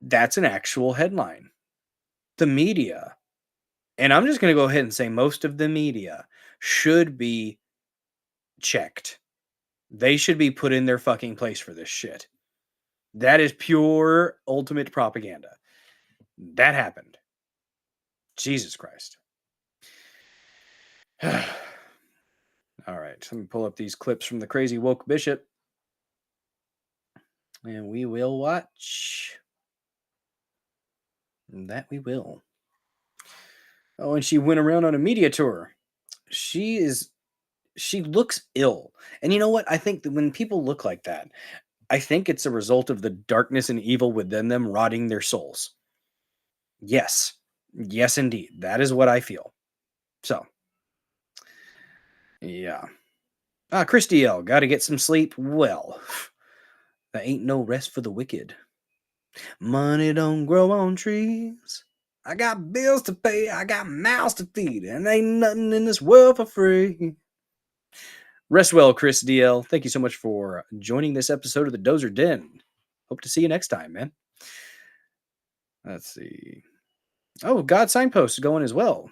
That's an actual headline. The media, and I'm just going to go ahead and say most of the media, should be checked. They should be put in their fucking place for this shit. That is pure ultimate propaganda. That happened. Jesus Christ. All right, let me pull up these clips from the crazy woke bishop. And we will watch. That we will. Oh, and she went around on a media tour. She looks ill. And you know what? I think that when people look like that, I think it's a result of the darkness and evil within them rotting their souls. Yes. Yes, indeed. That is what I feel. So, yeah. Christy L. Got to get some sleep. Well, there ain't no rest for the wicked. Money don't grow on trees. I got bills to pay. I got mouths to feed. And ain't nothing in this world for free. Rest well, Chris DL. Thank you so much for joining this episode of the Dozer Den. Hope to see you next time, man. Let's see. Oh, God Signpost is going as well.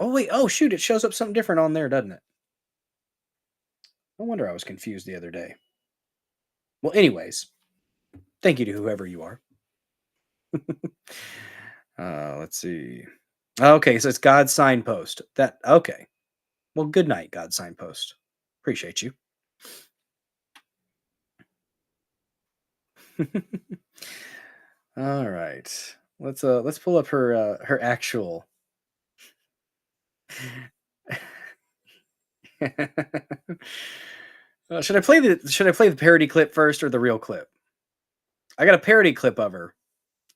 Oh, wait. Oh, shoot. It shows up something different on there, doesn't it? No wonder I was confused the other day. Well, anyways, thank you to whoever you are. Let's see. Okay, so it's God's signpost. Okay. Well, good night, God's signpost. Appreciate you. All right. Let's pull up her actual. Should I play the parody clip first or the real clip? I got a parody clip of her.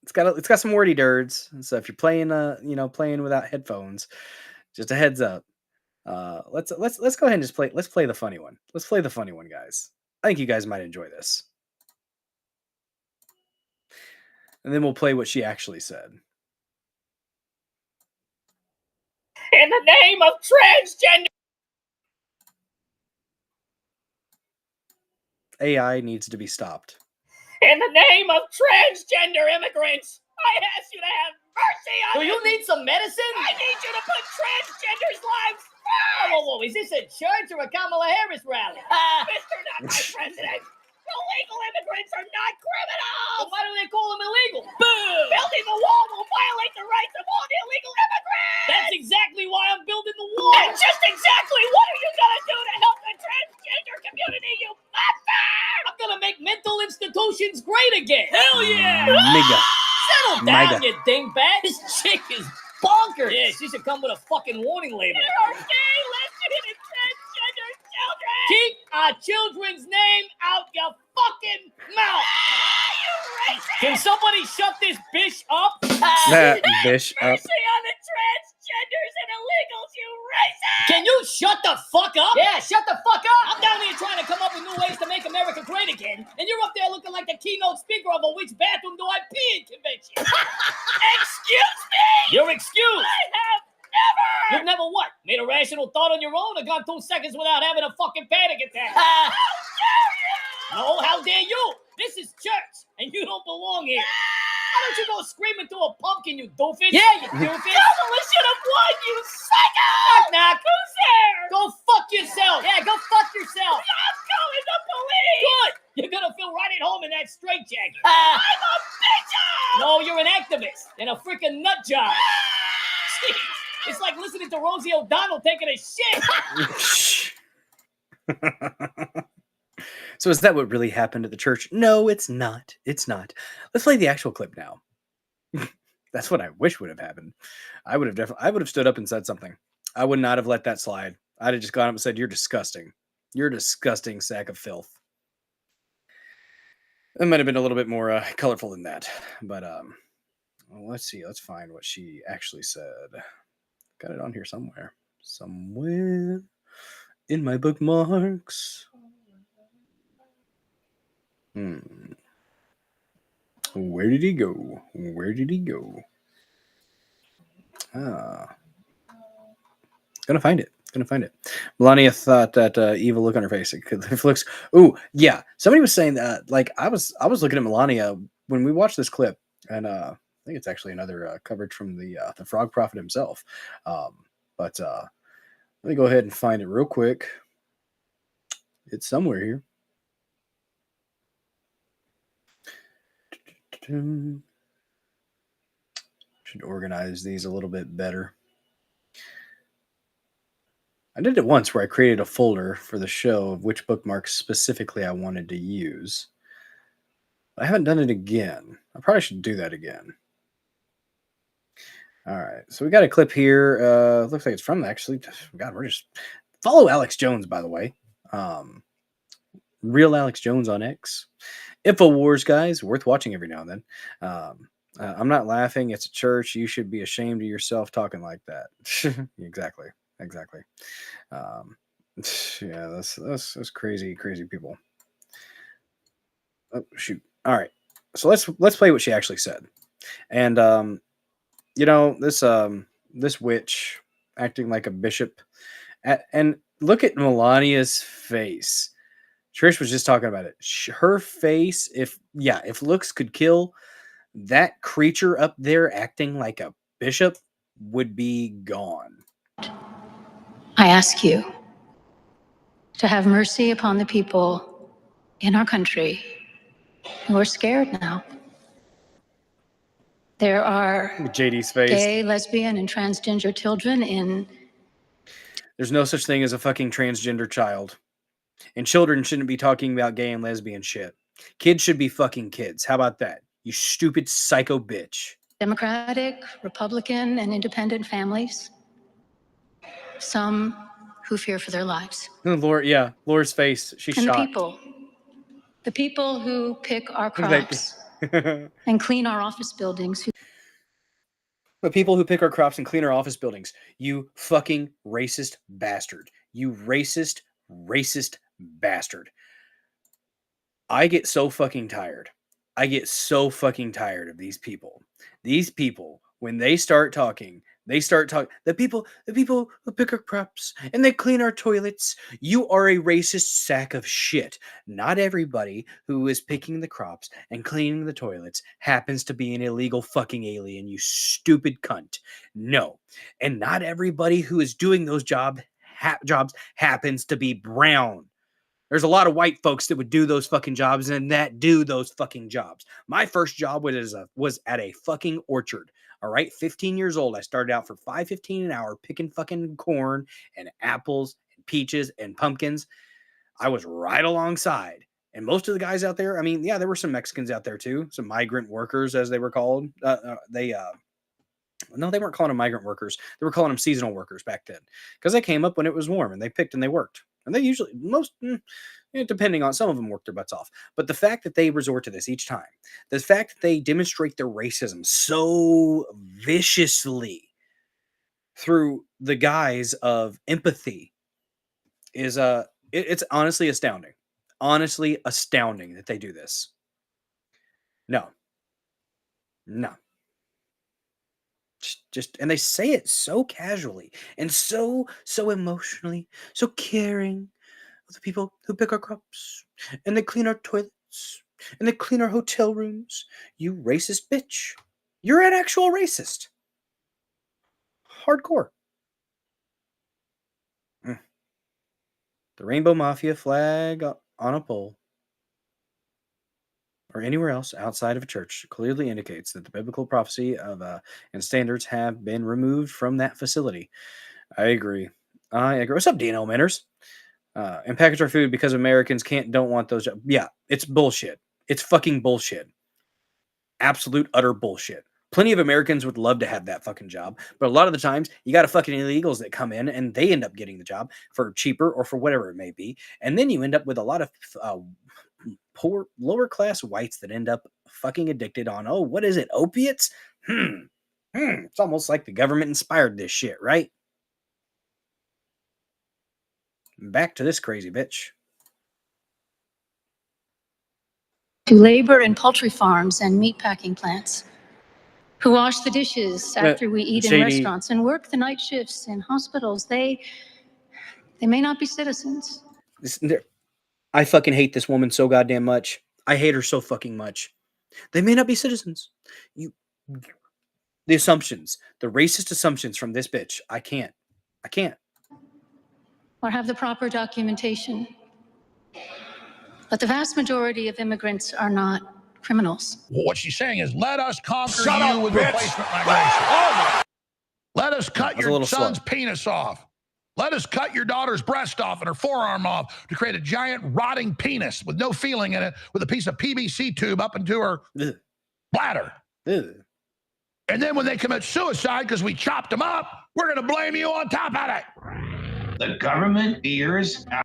It's got some wordy dirds. So if you're playing playing without headphones, just a heads up. Let's go ahead and just play. Let's play the funny one. Let's play the funny one, guys. I think you guys might enjoy this. And then we'll play what she actually said.
In the name of transgender.
AI needs to be stopped.
In the name of transgender immigrants, I ask you to have mercy on me. Do you need some medicine? I need you to put transgenders' lives first. Whoa. Is this a church or a Kamala Harris rally? Mr. Not My President, illegal immigrants are not criminals. Well, why do they call them illegal? Boo! Building the wall will violate the rights of all the illegal immigrants. That's exactly why I'm building the wall. And just exactly what are you gonna do to help the transgender community, you bastard? I'm gonna make mental institutions great again. Hell yeah!
Nigga.
Settle down, you dingbat. This chick is bonkers. Yeah, she should come with a fucking warning label. There are gay, lesbian, and transgender children. Keep our children's name out your fucking mouth. You racist. Can somebody shut this bitch up?
Bish up.
Mercy on the transgenders and illegals, you racist. Can you shut the fuck up? Yeah, shut the fuck up. I'm down here trying to come up with new ways to make America great again, and you're up there looking like the keynote speaker of a which bathroom do I pee in convention. Excuse me? You're excused. I have never. You've never what? Made a rational thought on your own or gone 2 seconds without having a fucking panic attack? How dare you? No, how dare you? This is church, and you don't belong here. Why don't you go scream into a pumpkin, you doofus? Yeah, you doofus. Kamala should have won, you psycho! Knock, who's there? Go fuck yourself. Yeah, go fuck yourself. I'm calling the police. Good. You're gonna feel right at home in that straitjacket. I'm a bitch! No, you're an activist and a freaking nut job. Jeez, it's like listening to Rosie O'Donnell taking a shit.
So is that what really happened at the church? No, it's not. It's not. Let's play the actual clip now. That's what I wish would have happened. I would have stood up and said something. I would not have let that slide. I'd have just gone up and said, "You're disgusting. You're a disgusting sack of filth." It might have been a little bit more colorful than that. But well, let's see. Let's find what she actually said. Got it on here somewhere. Somewhere in my bookmarks. Where did he go? Where did he go? Gonna find it. Melania thought that evil look on her face. It looks. Ooh, yeah. Somebody was saying that. Like I was looking at Melania when we watched this clip, and I think it's actually another coverage from the Frog Prophet himself. But let me go ahead and find it real quick. It's somewhere here. Should organize these a little bit better. I did it once where I created a folder for the show of which bookmarks specifically I wanted to use. I haven't done it again. I probably should do that again. All right, so we got a clip here. Looks like it's from actually. God, we're just follow Alex Jones, by the way. Real Alex Jones on X. InfoWars, guys, worth watching every now and then. I'm not laughing. It's a church. You should be ashamed of yourself talking like that. Exactly. Yeah, that's crazy people. Oh shoot! All right, so let's play what she actually said. And this witch acting like a bishop, and look at Melania's face. Trish was just talking about it. Her face, if looks could kill, that creature up there acting like a bishop would be gone.
I ask you to have mercy upon the people in our country who are scared now. There are
JD's face.
gay, lesbian, and transgender children in.
There's no such thing as a fucking transgender child. And children shouldn't be talking about gay and lesbian shit. Kids should be fucking kids. How about that? You stupid psycho bitch.
Democratic, Republican, and independent families. Some who fear for their lives.
Laura, yeah, Laura's face. She's
And
shocked.
the people who pick our crops and clean our office buildings.
The people who pick our crops and clean our office buildings. You fucking racist bastard. You racist bastard. I get so fucking tired. I get so fucking tired of these people. These people, when they start talking, the people who pick our crops and they clean our toilets. You are a racist sack of shit. Not everybody who is picking the crops and cleaning the toilets happens to be an illegal fucking alien, you stupid cunt. No. And not everybody who is doing those jobs happens to be brown. There's a lot of white folks that would do those fucking jobs and that do those fucking jobs. My first job was at a fucking orchard. All right, 15 years old. I started out for $5.15 an hour picking fucking corn and apples and peaches and pumpkins. I was right alongside. And most of the guys out there, I mean, yeah, there were some Mexicans out there too, some migrant workers as they were called. No, they weren't calling them migrant workers. They were calling them seasonal workers back then because they came up when it was warm and they picked and they worked. And they usually, depending on, some of them work their butts off. But the fact that they resort to this each time, the fact that they demonstrate their racism so viciously through the guise of empathy is, it's honestly astounding. Honestly astounding that they do this. No. And they say it so casually and so emotionally, so caring of the people who pick our crops and they clean our toilets and they clean our hotel rooms. You racist bitch. You're an actual racist. Hardcore. The Rainbow Mafia flag on a pole or anywhere else outside of a church clearly indicates that the biblical prophecy of and standards have been removed from that facility. I agree. What's up, DNL Manners? And package our food because Americans don't want those jobs. Yeah, it's bullshit. It's fucking bullshit. Absolute, utter bullshit. Plenty of Americans would love to have that fucking job, but a lot of the times you got fucking illegals that come in and they end up getting the job for cheaper or for whatever it may be, and then you end up with a lot of poor lower class whites that end up fucking addicted on, what is it, opiates? It's almost like the government inspired this shit, right? Back to this crazy bitch.
To labor in poultry farms and meatpacking plants, who wash the dishes after we eat in restaurants and work the night shifts in hospitals. They may not be citizens.
I fucking hate this woman so goddamn much. I hate her so fucking much. They may not be citizens. The assumptions, the racist assumptions from this bitch. I can't.
Or have the proper documentation. But the vast majority of immigrants are not criminals.
What she's saying is, let us conquer you with replacement migration. Let us cut your son's penis off. Let us cut your daughter's breast off and her forearm off to create a giant rotting penis with no feeling in it, with a piece of PVC tube up into her bladder. And then when they commit suicide because we chopped them up, we're going to blame you on top of it.
The government ears out.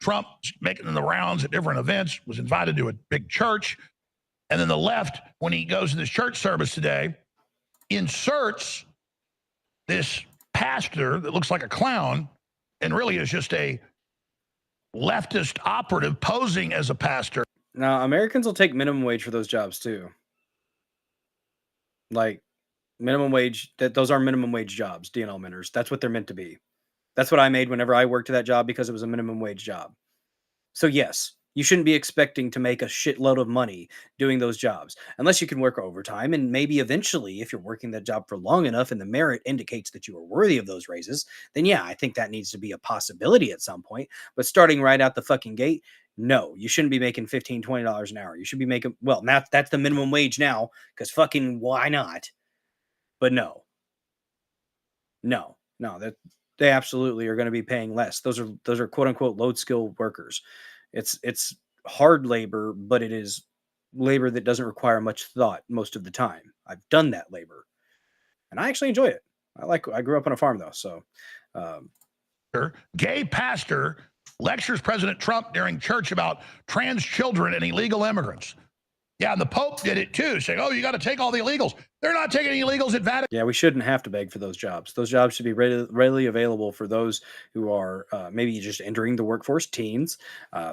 Trump making the rounds at different events, was invited to a big church. And then the left, when he goes to this church service today, inserts this pastor that looks like a clown and really is just a leftist operative posing as a pastor.
Now, Americans will take minimum wage for those jobs too. Like minimum wage, those are minimum wage jobs, DNL Manners. That's what they're meant to be. That's what I made whenever I worked at that job because it was a minimum wage job. So yes, You shouldn't be expecting to make a shitload of money doing those jobs unless you can work overtime. And maybe eventually, if you're working that job for long enough and the merit indicates that you are worthy of those raises, then yeah, I think that needs to be a possibility at some point. But starting right out the fucking gate, no, you shouldn't be making $15, $20 an hour. You should be making, well, now that's the minimum wage now, because fucking why not? But no, that they absolutely are going to be paying less. Those are quote unquote load skill workers. It's hard labor, but it is labor that doesn't require much thought most of the time. I've done that labor, and I actually enjoy it. I grew up on a farm though, so.
Gay pastor lectures President Trump during church about trans children and illegal immigrants. Yeah, and the Pope did it too, saying, "Oh, you got to take all the illegals." They're not taking any illegals at Vatican.
Yeah, we shouldn't have to beg for those jobs. Those jobs should be readily available for those who are maybe just entering the workforce, teens,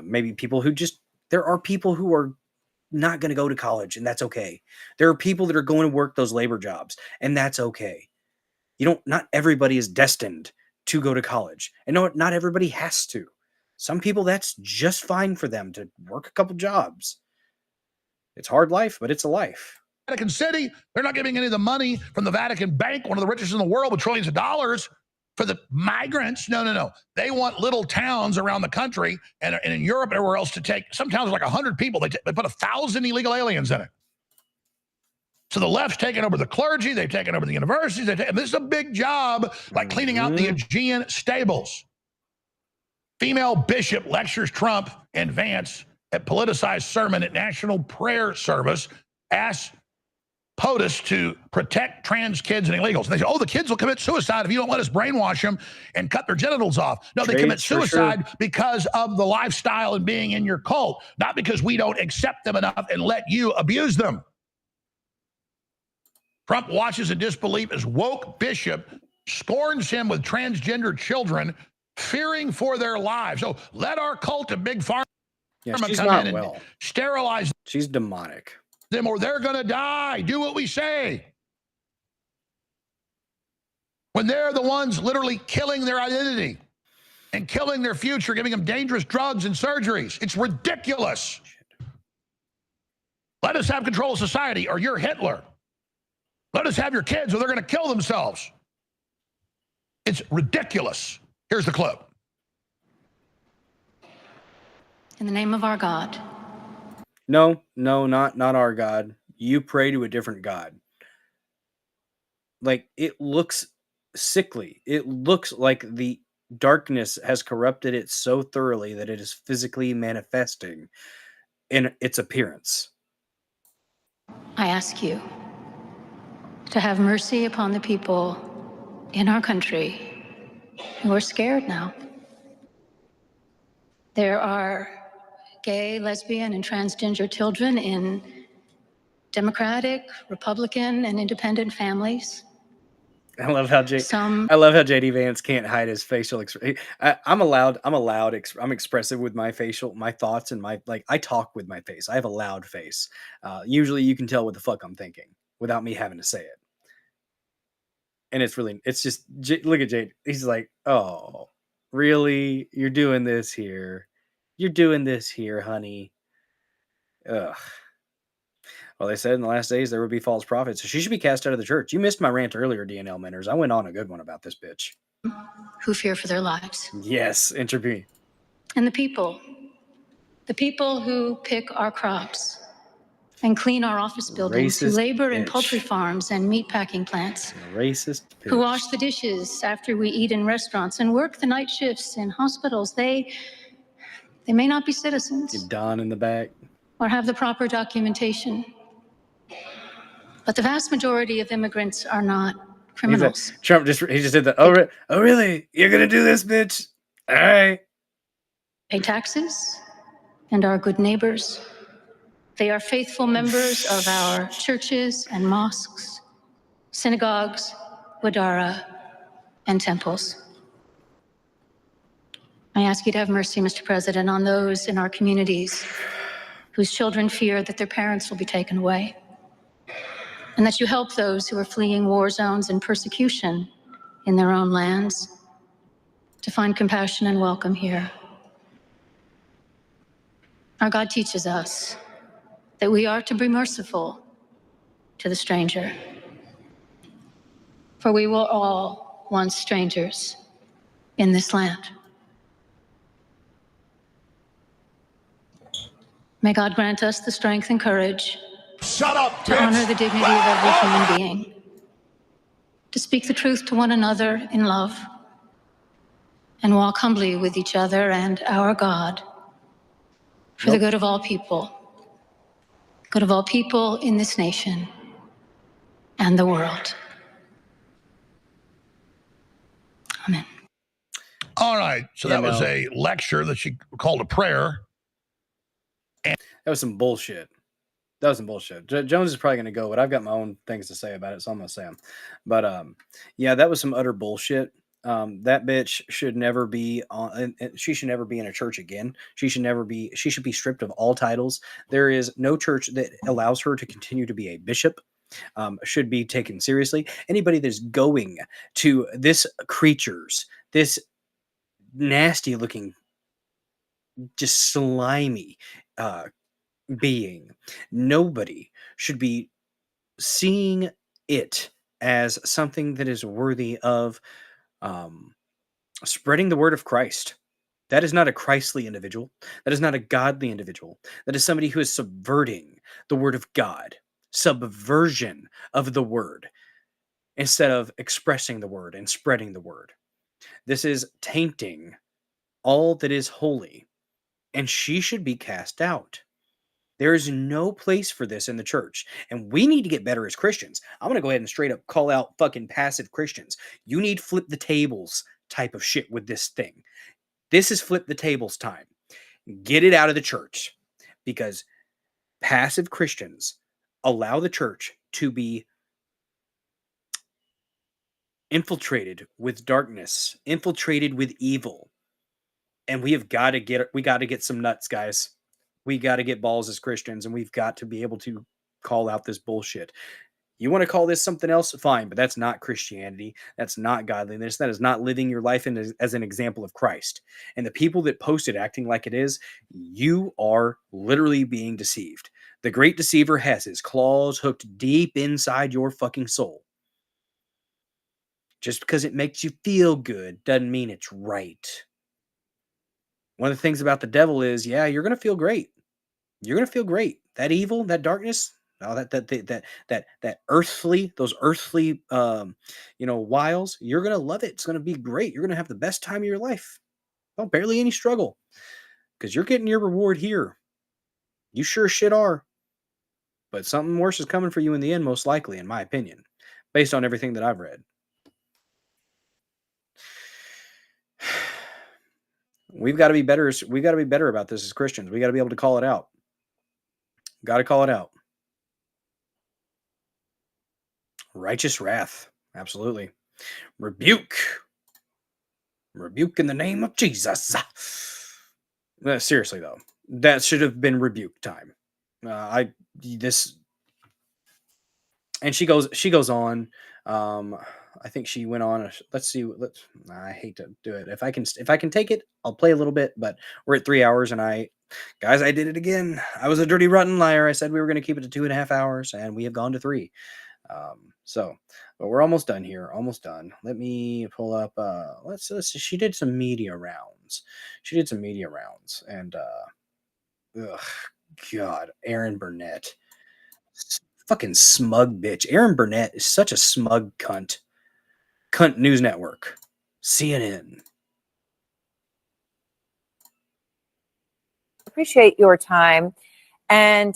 maybe people who just, there are people who are not going to go to college, and that's okay. There are people that are going to work those labor jobs, and that's okay. Not everybody is destined to go to college, and not everybody has to. Some people, that's just fine for them to work a couple jobs. It's hard life, but it's a life.
Vatican City, they're not giving any of the money from the Vatican Bank, one of the richest in the world with trillions of dollars, for the migrants. No. They want little towns around the country and in Europe, everywhere else, to take. Some towns are like 100 people. They put 1,000 illegal aliens in it. So the left's taken over the clergy. They've taken over the universities. And this is a big job, like cleaning out the Aegean stables. Female bishop lectures Trump and Vance at politicized sermon at National Prayer Service, asks POTUS to protect trans kids and illegals. And they say, oh, the kids will commit suicide if you don't let us brainwash them and cut their genitals off. No, they commit suicide because of the lifestyle and being in your cult, not because we don't accept them enough and let you abuse them. Trump watches in disbelief as woke bishop scorns him with transgender children, fearing for their lives. So let our cult of big pharma
she's
come
not
in
well.
And sterilize
She's demonic.
them or they're going to die. Do what we say. When they're the ones literally killing their identity and killing their future, giving them dangerous drugs and surgeries. It's ridiculous. Let us have control of society or you're Hitler. Let us have your kids or they're going to kill themselves. It's ridiculous. Here's the clip.
In the name of our God.
No, not our God. You pray to a different God. Like, it looks sickly. It looks like the darkness has corrupted it so thoroughly that it is physically manifesting in its appearance.
I ask you to have mercy upon the people in our country who are scared now. There are gay, lesbian, and transgender children in Democratic, Republican, and independent families.
I love how JD Vance can't hide his facial expression. I'm expressive with my thoughts and I talk with my face. I have a loud face. Usually you can tell what the fuck I'm thinking without me having to say it. And it's just, look at Jade. He's like, oh, really? You're doing this here. You're doing this here, honey. Ugh. Well, they said in the last days there would be false prophets, so she should be cast out of the church. You missed my rant earlier, DNL Menners. I went on a good one about this bitch.
Who fear for their lives.
Yes, intervene.
And the people who pick our crops and clean our office buildings, who labor in poultry farms and meat packing plants, who wash the dishes after we eat in restaurants and work the night shifts in hospitals. They may not be citizens.
Get Don in the back.
Or have the proper documentation. But the vast majority of immigrants are not criminals.
Trump just did that. Oh, really? You're going to do this, bitch? All right.
Pay taxes and are good neighbors. They are faithful members of our churches and mosques, synagogues, wadara, and temples. I ask you to have mercy, Mr. President, on those in our communities whose children fear that their parents will be taken away, and that you help those who are fleeing war zones and persecution in their own lands to find compassion and welcome here. Our God teaches us that we are to be merciful to the stranger, for we were all once strangers in this land. May God grant us the strength and courage to honor the dignity of every human being, to speak the truth to one another in love, and walk humbly with each other and our God for the good of all people in this nation and the world. Amen.
All right. So that was a lecture that she called a prayer.
That was some bullshit. That was some bullshit. Jones is probably going to go, but I've got my own things to say about it, so I'm going to say them. But yeah, that was some utter bullshit. That bitch should never be on. She should never be in a church again. She should never be. She should be stripped of all titles. There is no church that allows her to continue to be a bishop. Should be taken seriously. Anybody that's going to this creature's, this nasty looking, just slimy being, nobody should be seeing it as something that is worthy of spreading the word of Christ. That is not a Christly individual. That is not a godly individual. That is somebody who is subverting the word of God, subversion of the word, instead of expressing the word and spreading the word. This is tainting all that is holy, and she should be cast out. There is no place for this in the church, and we need to get better as Christians. I'm going to go ahead and straight up call out fucking passive Christians. You need flip the tables type of shit with this thing. This is flip the tables time. Get it out of the church, because passive Christians allow the church to be infiltrated with darkness, infiltrated with evil. And we got to get some nuts, guys. We got to get balls as Christians, and we've got to be able to call out this bullshit. You want to call this something else? Fine, but that's not Christianity. That's not godliness. That is not living your life as an example of Christ. And the people that post it acting like it is, you are literally being deceived. The great deceiver has his claws hooked deep inside your fucking soul. Just because it makes you feel good doesn't mean it's right. One of the things about the devil is, yeah, you're going to feel great. You're going to feel great. That evil, that darkness, that earthly, those earthly, wiles, you're going to love it. It's going to be great. You're going to have the best time of your life. Well, barely any struggle, because you're getting your reward here. You sure shit are. But something worse is coming for you in the end, most likely, in my opinion, based on everything that I've read. We've got to be better. We got to be better about this as Christians. We got to be able to call it out. Got to call it out. Righteous wrath. Absolutely. Rebuke. Rebuke in the name of Jesus. Seriously, though. That should have been rebuke time. And she goes on. I think she went on. Let's see. I hate to do it. If I can take it, I'll play a little bit, but we're at 3 hours, and I did it again. I was a dirty, rotten liar. I said we were going to keep it to 2.5 hours, and we have gone to 3. But we're almost done here. Almost done. Let me pull up. Let's see. She did some media rounds. And God, Aaron Burnett, fucking smug bitch. Aaron Burnett is such a smug cunt. Cunt News Network, CNN.
Appreciate your time and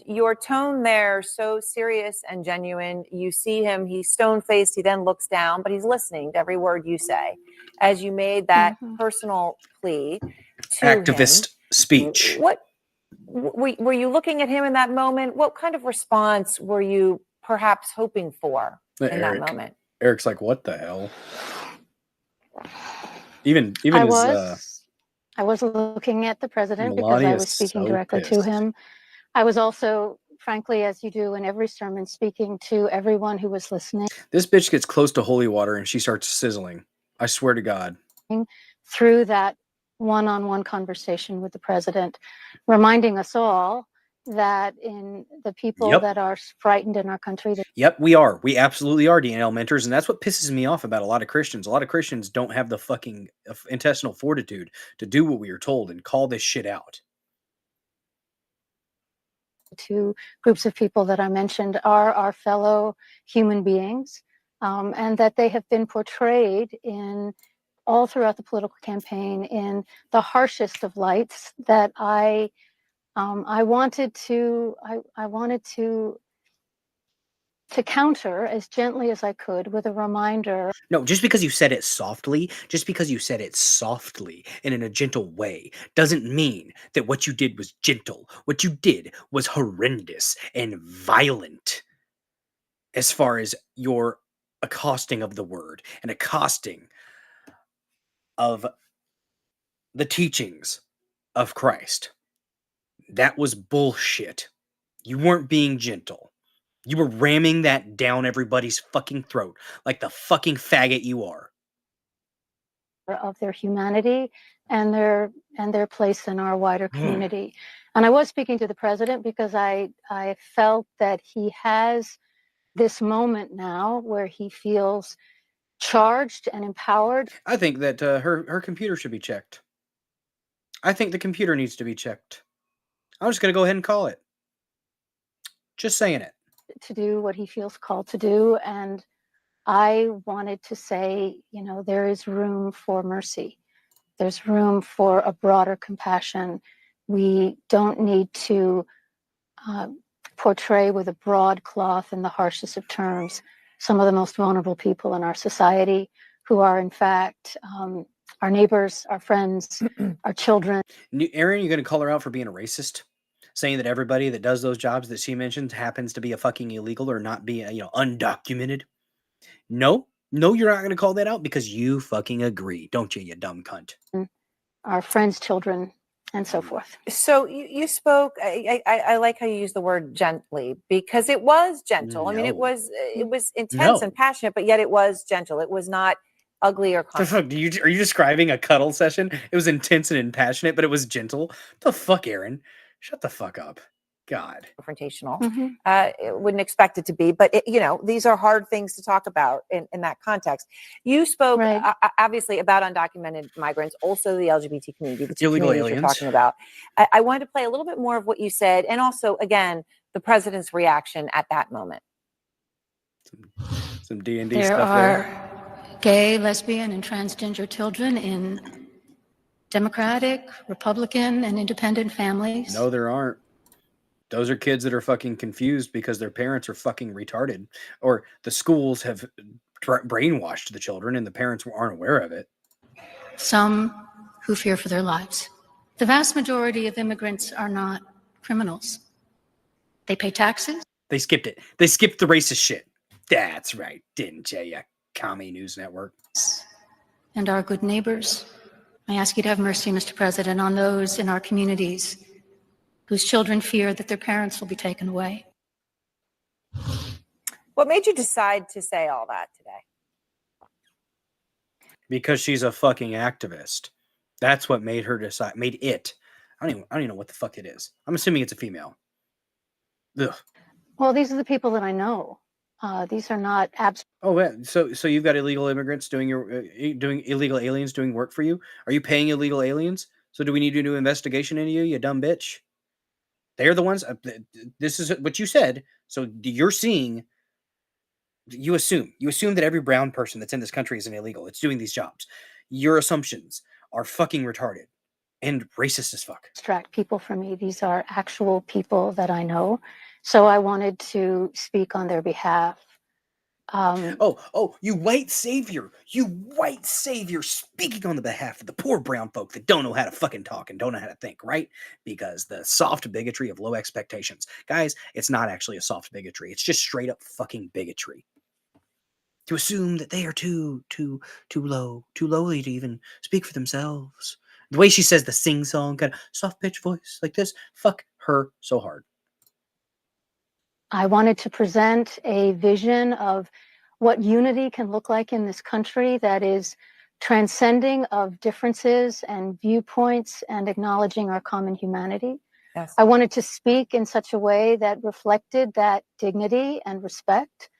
your tone there, so serious and genuine. You see him, he's stone-faced, he then looks down, but he's listening to every word you say. As you made that personal plea to
activist
him,
speech.
What were you looking at him in that moment? What kind of response were you perhaps hoping for in that moment?
Eric's like, what the hell? Even
I was looking at the president because I was speaking directly to him. I was also, frankly, as you do in every sermon, speaking to everyone who was listening.
This bitch gets close to holy water and she starts sizzling. I swear to God.
Through that one-on-one conversation with the president, reminding us all that in the people that are frightened in our country.
Yep, we are. We absolutely are DNL mentors, and that's what pisses me off about a lot of Christians. A lot of Christians don't have the fucking intestinal fortitude to do what we are told and call this shit out.
Two groups of people that I mentioned are our fellow human beings, and that they have been portrayed in all throughout the political campaign in the harshest of lights that I wanted to counter as gently as I could with a reminder.
No, just because you said it softly, and in a gentle way, doesn't mean that what you did was gentle. What you did was horrendous and violent as far as your accosting of the word and accosting of the teachings of Christ. That was bullshit. You weren't being gentle. You were ramming that down everybody's fucking throat like the fucking faggot you are.
Of their humanity and their place in our wider community. And I was speaking to the president because I felt that he has this moment now where he feels charged and empowered.
I think that her computer should be checked. I think the computer needs to be checked. I'm just going to go ahead and call it. Just saying it.
To do what he feels called to do. And I wanted to say, you know, there is room for mercy. There's room for a broader compassion. We don't need to portray with a broad cloth in the harshest of terms some of the most vulnerable people in our society who are, in fact, our neighbors, our friends, our children.
Aaron, you're going to call her out for being a racist? Saying that everybody that does those jobs that she mentioned happens to be a fucking illegal or not be, undocumented? No, you're not going to call that out because you fucking agree, don't you, you dumb cunt?
Our friends, children, and so forth.
So you spoke, I like how you use the word gently, because it was gentle. I mean, it was intense and passionate, but yet it was gentle. It was not ugly or
Are you describing a cuddle session? It was intense and passionate, but it was gentle. The fuck, Aaron? Shut the fuck up. God.
Confrontational. Wouldn't expect it to be, but these are hard things to talk about in that context. You spoke obviously about undocumented migrants, also the LGBT community, the two
illegal
communities
aliens
you're talking about. I wanted to play a little bit more of what you said, and also, again, the president's reaction at that moment.
Some D&D
there
stuff
are
there.
Gay, lesbian, and transgender children in Democratic, Republican, and independent families.
No, there aren't. Those are kids that are fucking confused because their parents are fucking retarded, or the schools have brainwashed the children and the parents aren't aware of it.
Some who fear for their lives. The vast majority of immigrants are not criminals. They pay taxes.
They skipped it. They skipped the racist shit. That's right, didn't you commie news network?
And are good neighbors. I ask you to have mercy, Mr. President, on those in our communities whose children fear that their parents will be taken away.
What made you decide to say all that today?
Because she's a fucking activist. That's what made her decide. Made it. I don't even know what the fuck it is. I'm assuming it's a female. Ugh.
Well, these are the people that I know. These are not abs.
Oh, yeah. So you've got illegal immigrants doing illegal aliens doing work for you? Are you paying illegal aliens? So do we need to do an investigation into you, you dumb bitch? They're the ones. This is what you said. So you're seeing. You assume that every brown person that's in this country is an illegal. It's doing these jobs. Your assumptions are fucking retarded and racist as fuck.
Distract people from me. These are actual people that I know. So I wanted to speak on their behalf.
You white savior. You white savior speaking on the behalf of the poor brown folk that don't know how to fucking talk and don't know how to think, right? Because the soft bigotry of low expectations. Guys, it's not actually a soft bigotry. It's just straight up fucking bigotry. To assume that they are too lowly to even speak for themselves. The way she says the sing-song, kind of soft pitch voice like this, fuck her so hard.
I wanted to present a vision of what unity can look like in this country that is transcending of differences and viewpoints and acknowledging our common humanity.
Yes.
I wanted to speak in such a way that reflected that dignity and respect,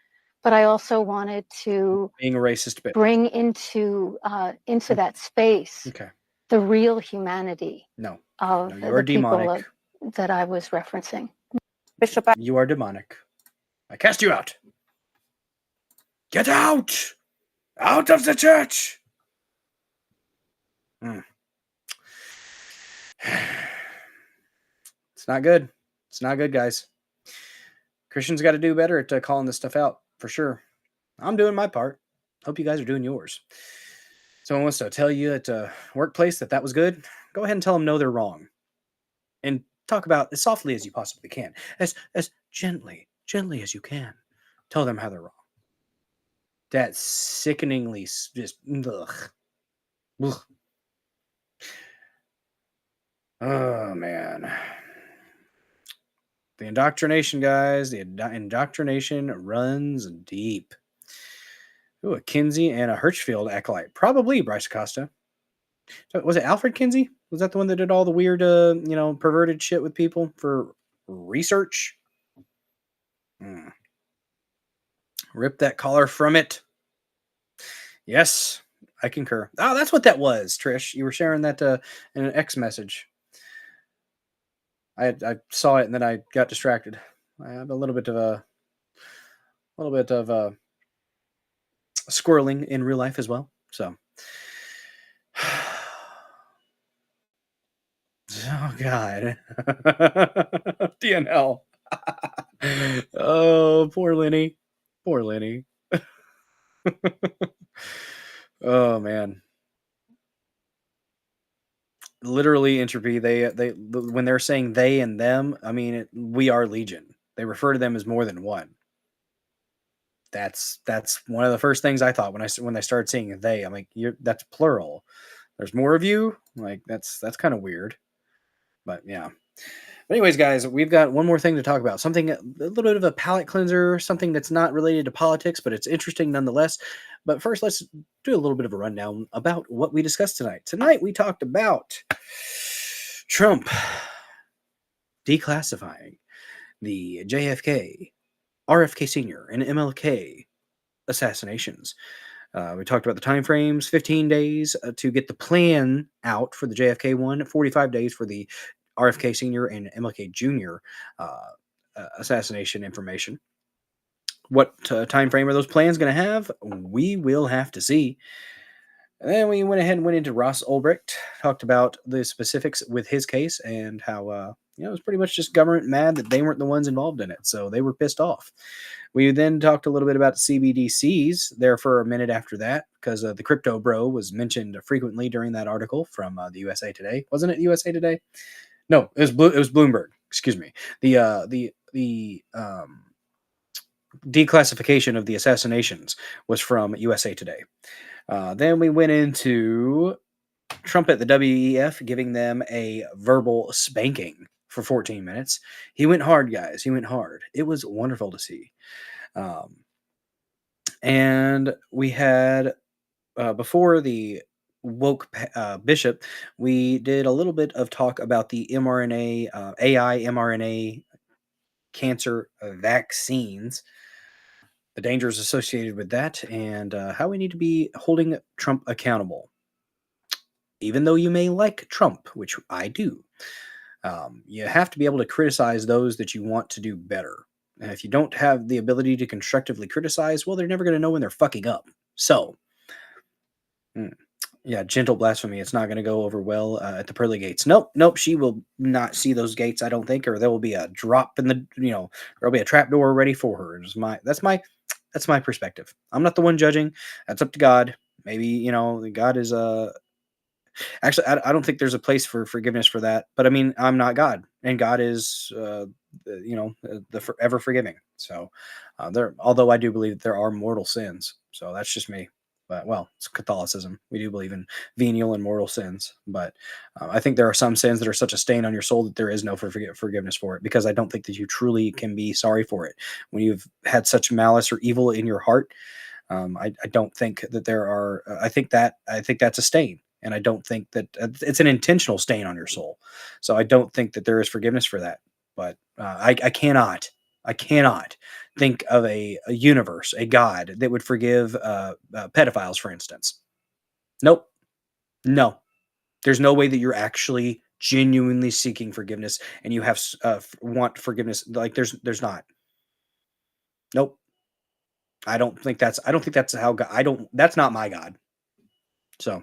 but I also wanted to
Being a racist bitch.
bring into that space
Okay.
the real humanity
No.
of
No, you are
the people
demonic.
that I was referencing.
Bishop,
You are demonic. I cast you out. Get out! Out of the church! It's not good. It's not good, guys. Christians got to do better at calling this stuff out, for sure. I'm doing my part. Hope you guys are doing yours. Someone wants to tell you at a workplace that was good, go ahead and tell them no, they're wrong. And talk about as softly as you possibly can, as gently as you can. Tell them how they're wrong. That's sickeningly just ugh. Ugh. Oh man. The indoctrination, guys. The indoctrination runs deep. Ooh, a Kinsey and a Hirschfield acolyte. Probably Bryce Acosta. Was it Alfred Kinsey? Was that the one that did all the weird, perverted shit with people for research? Rip that collar from it. Yes, I concur. Oh, that's what that was, Trish. You were sharing that in an X message. I saw it and then I got distracted. I have a little bit of squirreling in real life as well. So, oh God, DNL. Oh, poor Lenny. Poor Lenny. Oh man. Literally entropy. They when they're saying they and them, I mean we are legion. They refer to them as more than one. That's one of the first things I thought when I started seeing they. I'm like, that's plural. There's more of you. Like that's kind of weird. But yeah. But anyways, guys, we've got one more thing to talk about. Something a little bit of a palate cleanser. Something that's not related to politics, but it's interesting nonetheless. But first, let's do a little bit of a rundown about what we discussed tonight. Tonight, we talked about Trump declassifying the JFK, RFK Sr., and MLK assassinations. We talked about the time frames, 15 days to get the plan out for the JFK one, 45 days for the RFK Sr. and MLK Jr. Assassination information. What time frame are those plans going to have? We will have to see. And then we went ahead and went into Ross Ulbricht, talked about the specifics with his case and how it was pretty much just government mad that they weren't the ones involved in it, so they were pissed off. We then talked a little bit about CBDCs there for a minute after that, because the crypto bro was mentioned frequently during that article from the USA Today. Wasn't it USA Today? No, it was Bloomberg. Excuse me. The declassification of the assassinations was from USA Today. Then we went into Trump at the WEF giving them a verbal spanking for 14 minutes. He went hard, guys. He went hard. It was wonderful to see. And we had, before the woke bishop, we did a little bit of talk about the mRNA, AI mRNA cancer vaccines, the dangers associated with that, and how we need to be holding Trump accountable. Even though you may like Trump, which I do, you have to be able to criticize those that you want to do better. And if you don't have the ability to constructively criticize, well, they're never going to know when they're fucking up. So, yeah, gentle blasphemy. It's not going to go over well at the pearly gates. Nope. She will not see those gates, I don't think, or there will be a drop in the, there'll be a trap door ready for her. That's my perspective. I'm not the one judging. That's up to God. Maybe, God is actually, I don't think there's a place for forgiveness for that. But I mean, I'm not God, and God is, the forever forgiving. So, although I do believe that there are mortal sins, so that's just me. But well, it's Catholicism. We do believe in venial and mortal sins, but I think there are some sins that are such a stain on your soul that there is no forgiveness for it, because I don't think that you truly can be sorry for it when you've had such malice or evil in your heart. I don't think that there are. I think that's a stain, and I don't think that it's an intentional stain on your soul. So I don't think that there is forgiveness for that. But I cannot think of a universe, a God that would forgive pedophiles, for instance. Nope. No. There's no way that you're actually genuinely seeking forgiveness and you have want forgiveness. Like there's not. Nope. I don't think that's how God, that's not my God. So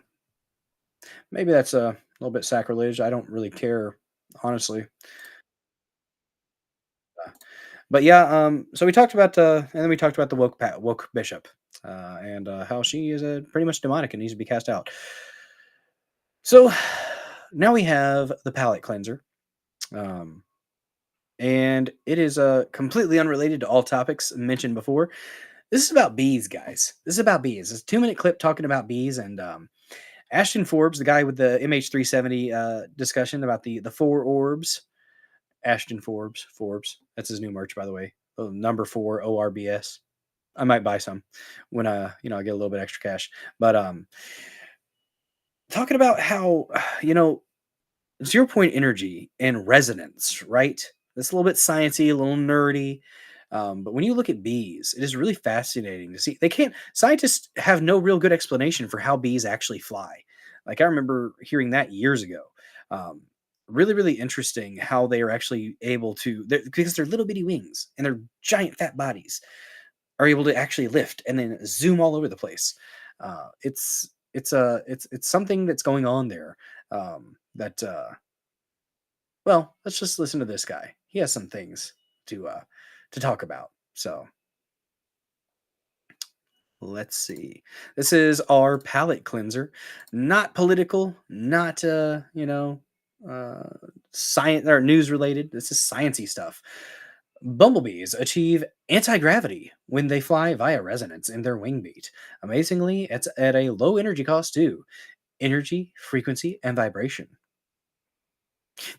maybe that's a little bit sacrilege. I don't really care, honestly. But yeah, so we talked about, and then we talked about the woke bishop, and how she is pretty much demonic and needs to be cast out. So now we have the palate cleanser, and it is completely unrelated to all topics mentioned before. This is about bees, guys. This is about bees. It's a 2-minute clip talking about bees, and Ashton Forbes, the guy with the MH370 discussion about the 4 orbs. Ashton Forbes. That's his new merch, by the way. Number 4 ORBS. I might buy some when I get a little bit extra cash. But talking about how 0-point energy and resonance, right? That's a little bit sciencey, a little nerdy. But when you look at bees, it is really fascinating to see. Scientists have no real good explanation for how bees actually fly. Like I remember hearing that years ago. Really, really interesting how they are actually able to, because they're little bitty wings and their giant fat bodies are able to actually lift and then zoom all over the place. It's something that's going on there. Well, let's just listen to this guy. He has some things to talk about. So let's see. This is our palate cleanser, not political, not science or news related. This is sciencey stuff. Bumblebees achieve anti-gravity when they fly via resonance in their wing beat. Amazingly, it's at a low energy cost too. Energy, frequency, and vibration.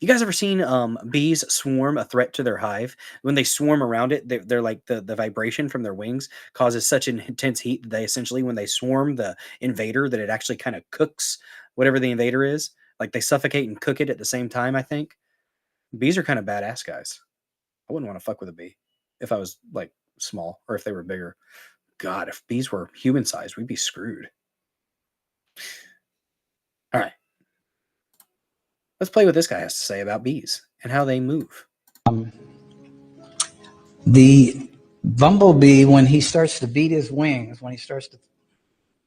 You guys ever seen bees swarm a threat to their hive? When they swarm around it, they're like the vibration from their wings causes such an intense heat that they essentially, when they swarm the invader, that it actually kind of cooks whatever the invader is. Like they suffocate and cook it at the same time, I think. Bees are kind of badass guys. I wouldn't want to fuck with a bee if I was like small or if they were bigger. God, if bees were human sized, we'd be screwed. All right. Let's play what this guy has to say about bees and how they move.
The bumblebee, when he starts to beat his wings, when he starts to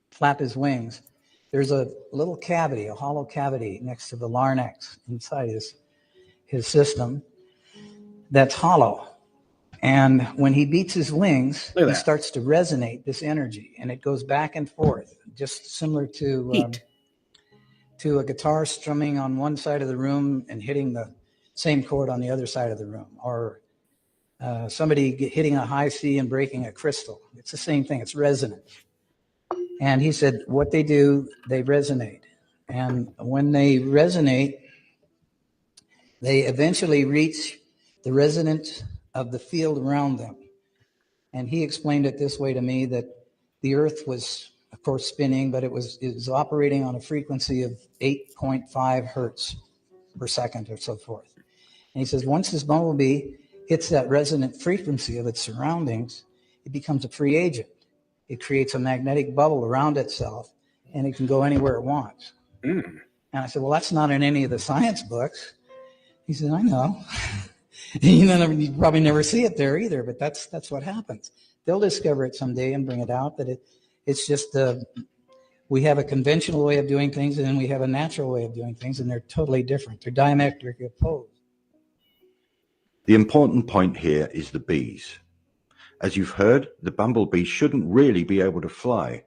flap his wings, there's a little cavity, a hollow cavity next to the larynx inside his system that's hollow. And when he beats his wings, he starts to resonate this energy, and it goes back and forth, just similar to a guitar strumming on one side of the room and hitting the same chord on the other side of the room, or somebody hitting a high C and breaking a crystal. It's the same thing. It's resonant. And he said what they do, they resonate. And when they resonate, they eventually reach the resonance of the field around them. And he explained it this way to me, that the Earth was, of course, spinning, but it was operating on a frequency of 8.5 hertz per second or so forth. And he says once this bumblebee hits that resonant frequency of its surroundings, it becomes a free agent. It creates a magnetic bubble around itself, and it can go anywhere it wants. And I said, well, that's not in any of the science books. He said, I know. You probably never see it there either, but that's what happens. They'll discover it someday and bring it out, that it's just we have a conventional way of doing things, and then we have a natural way of doing things, and they're totally different. They're diametrically opposed.
The important point here is the bees. As you've heard, the bumblebee shouldn't really be able to fly.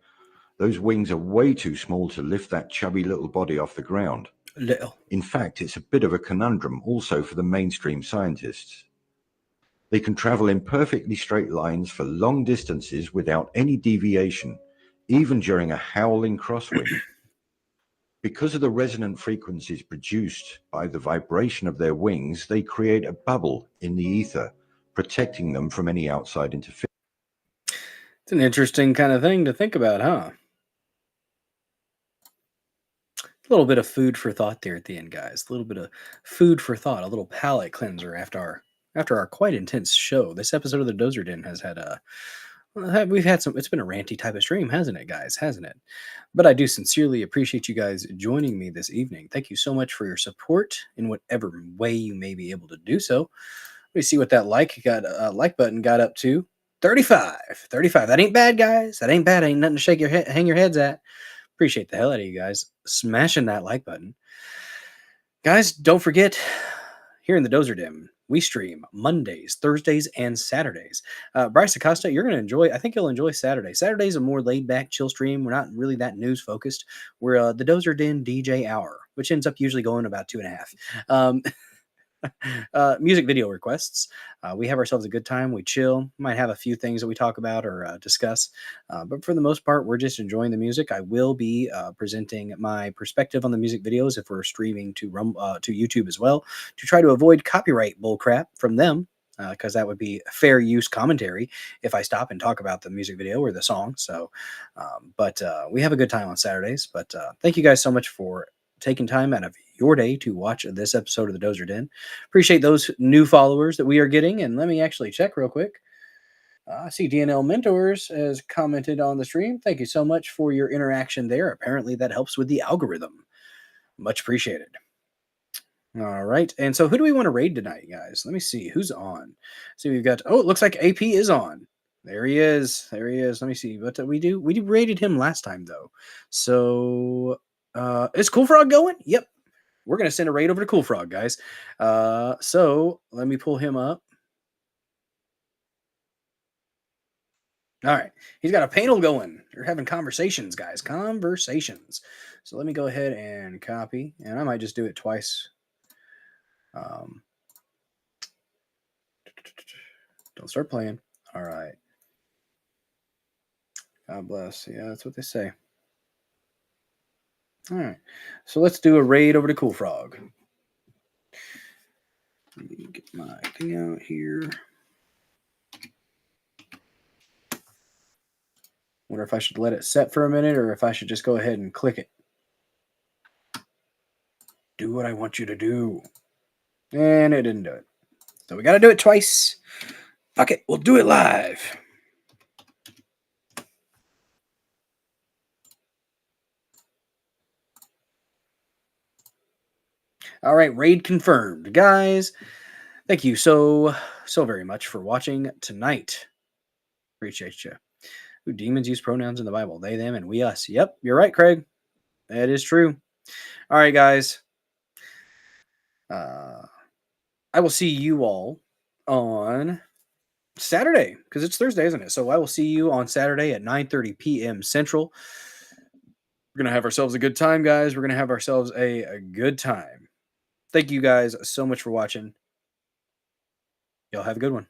Those wings are way too small to lift that chubby little body off the ground. In fact, it's a bit of a conundrum also for the mainstream scientists. They can travel in perfectly straight lines for long distances without any deviation, even during a howling crosswind. Because of the resonant frequencies produced by the vibration of their wings, they create a bubble in the ether, protecting them from any outside interference.
It's an interesting kind of thing to think about, huh? A little bit of food for thought there at the end, guys. A little bit of food for thought, a little palate cleanser after our quite intense show. This episode of the Dozer Den has had we've had some. It's been a ranty type of stream, hasn't it, guys? Hasn't it? But I do sincerely appreciate you guys joining me this evening. Thank you so much for your support in whatever way you may be able to do so. Let me see what that like button got up to. 35. That ain't bad, guys. That ain't bad. Ain't nothing to hang your heads at. Appreciate the hell out of you guys smashing that like button. Guys, don't forget, here in the Dozer Den, we stream Mondays, Thursdays, and Saturdays. Bryce Acosta, I think you'll enjoy Saturday. Saturday's a more laid-back, chill stream. We're not really that news-focused. We're the Dozer Den DJ Hour, which ends up usually going about 2.5. Music video requests. We have ourselves a good time. We chill. Might have a few things that we talk about or discuss. But for the most part, we're just enjoying the music. I will be presenting my perspective on the music videos if we're streaming to YouTube as well, to try to avoid copyright bullcrap from them, because that would be fair use commentary if I stop and talk about the music video or the song. So, but we have a good time on Saturdays. But thank you guys so much for taking time out of your day to watch this episode of the Dozer Den. Appreciate those new followers that we are getting. And let me actually check real quick. I see DNL Mentors has commented on the stream. Thank you so much for your interaction there. Apparently that helps with the algorithm. Much appreciated. All right. And so who do we want to raid tonight, guys? Let me see who's on. See, we've got, it looks like AP is on. There he is. Let me see. What did we do? We raided him last time though. So is Cool Frog going? Yep. We're going to send a raid over to Cool Frog, guys. So let me pull him up. All right. He's got a panel going. They're having conversations, guys. Conversations. So let me go ahead and copy. And I might just do it twice. Don't start playing. All right. God bless. Yeah, that's what they say. All right. So let's do a raid over to Cool Frog. Let me get my thing out here. Wonder if I should let it set for a minute or if I should just go ahead and click it. Do what I want you to do. And it didn't do it. So we got to do it twice. Fuck it. We'll do it live. All right. Raid confirmed. Guys, thank you so very much for watching tonight. Appreciate you. Who demons use pronouns in the Bible? They, them, and we, us. Yep, you're right, Craig. That is true. All right, guys. I will see you all on Saturday, because it's Thursday, isn't it? So I will see you on Saturday at 9:30 p.m. Central. We're going to have ourselves a good time, guys. We're going to have ourselves a good time. Thank you guys so much for watching. Y'all have a good one.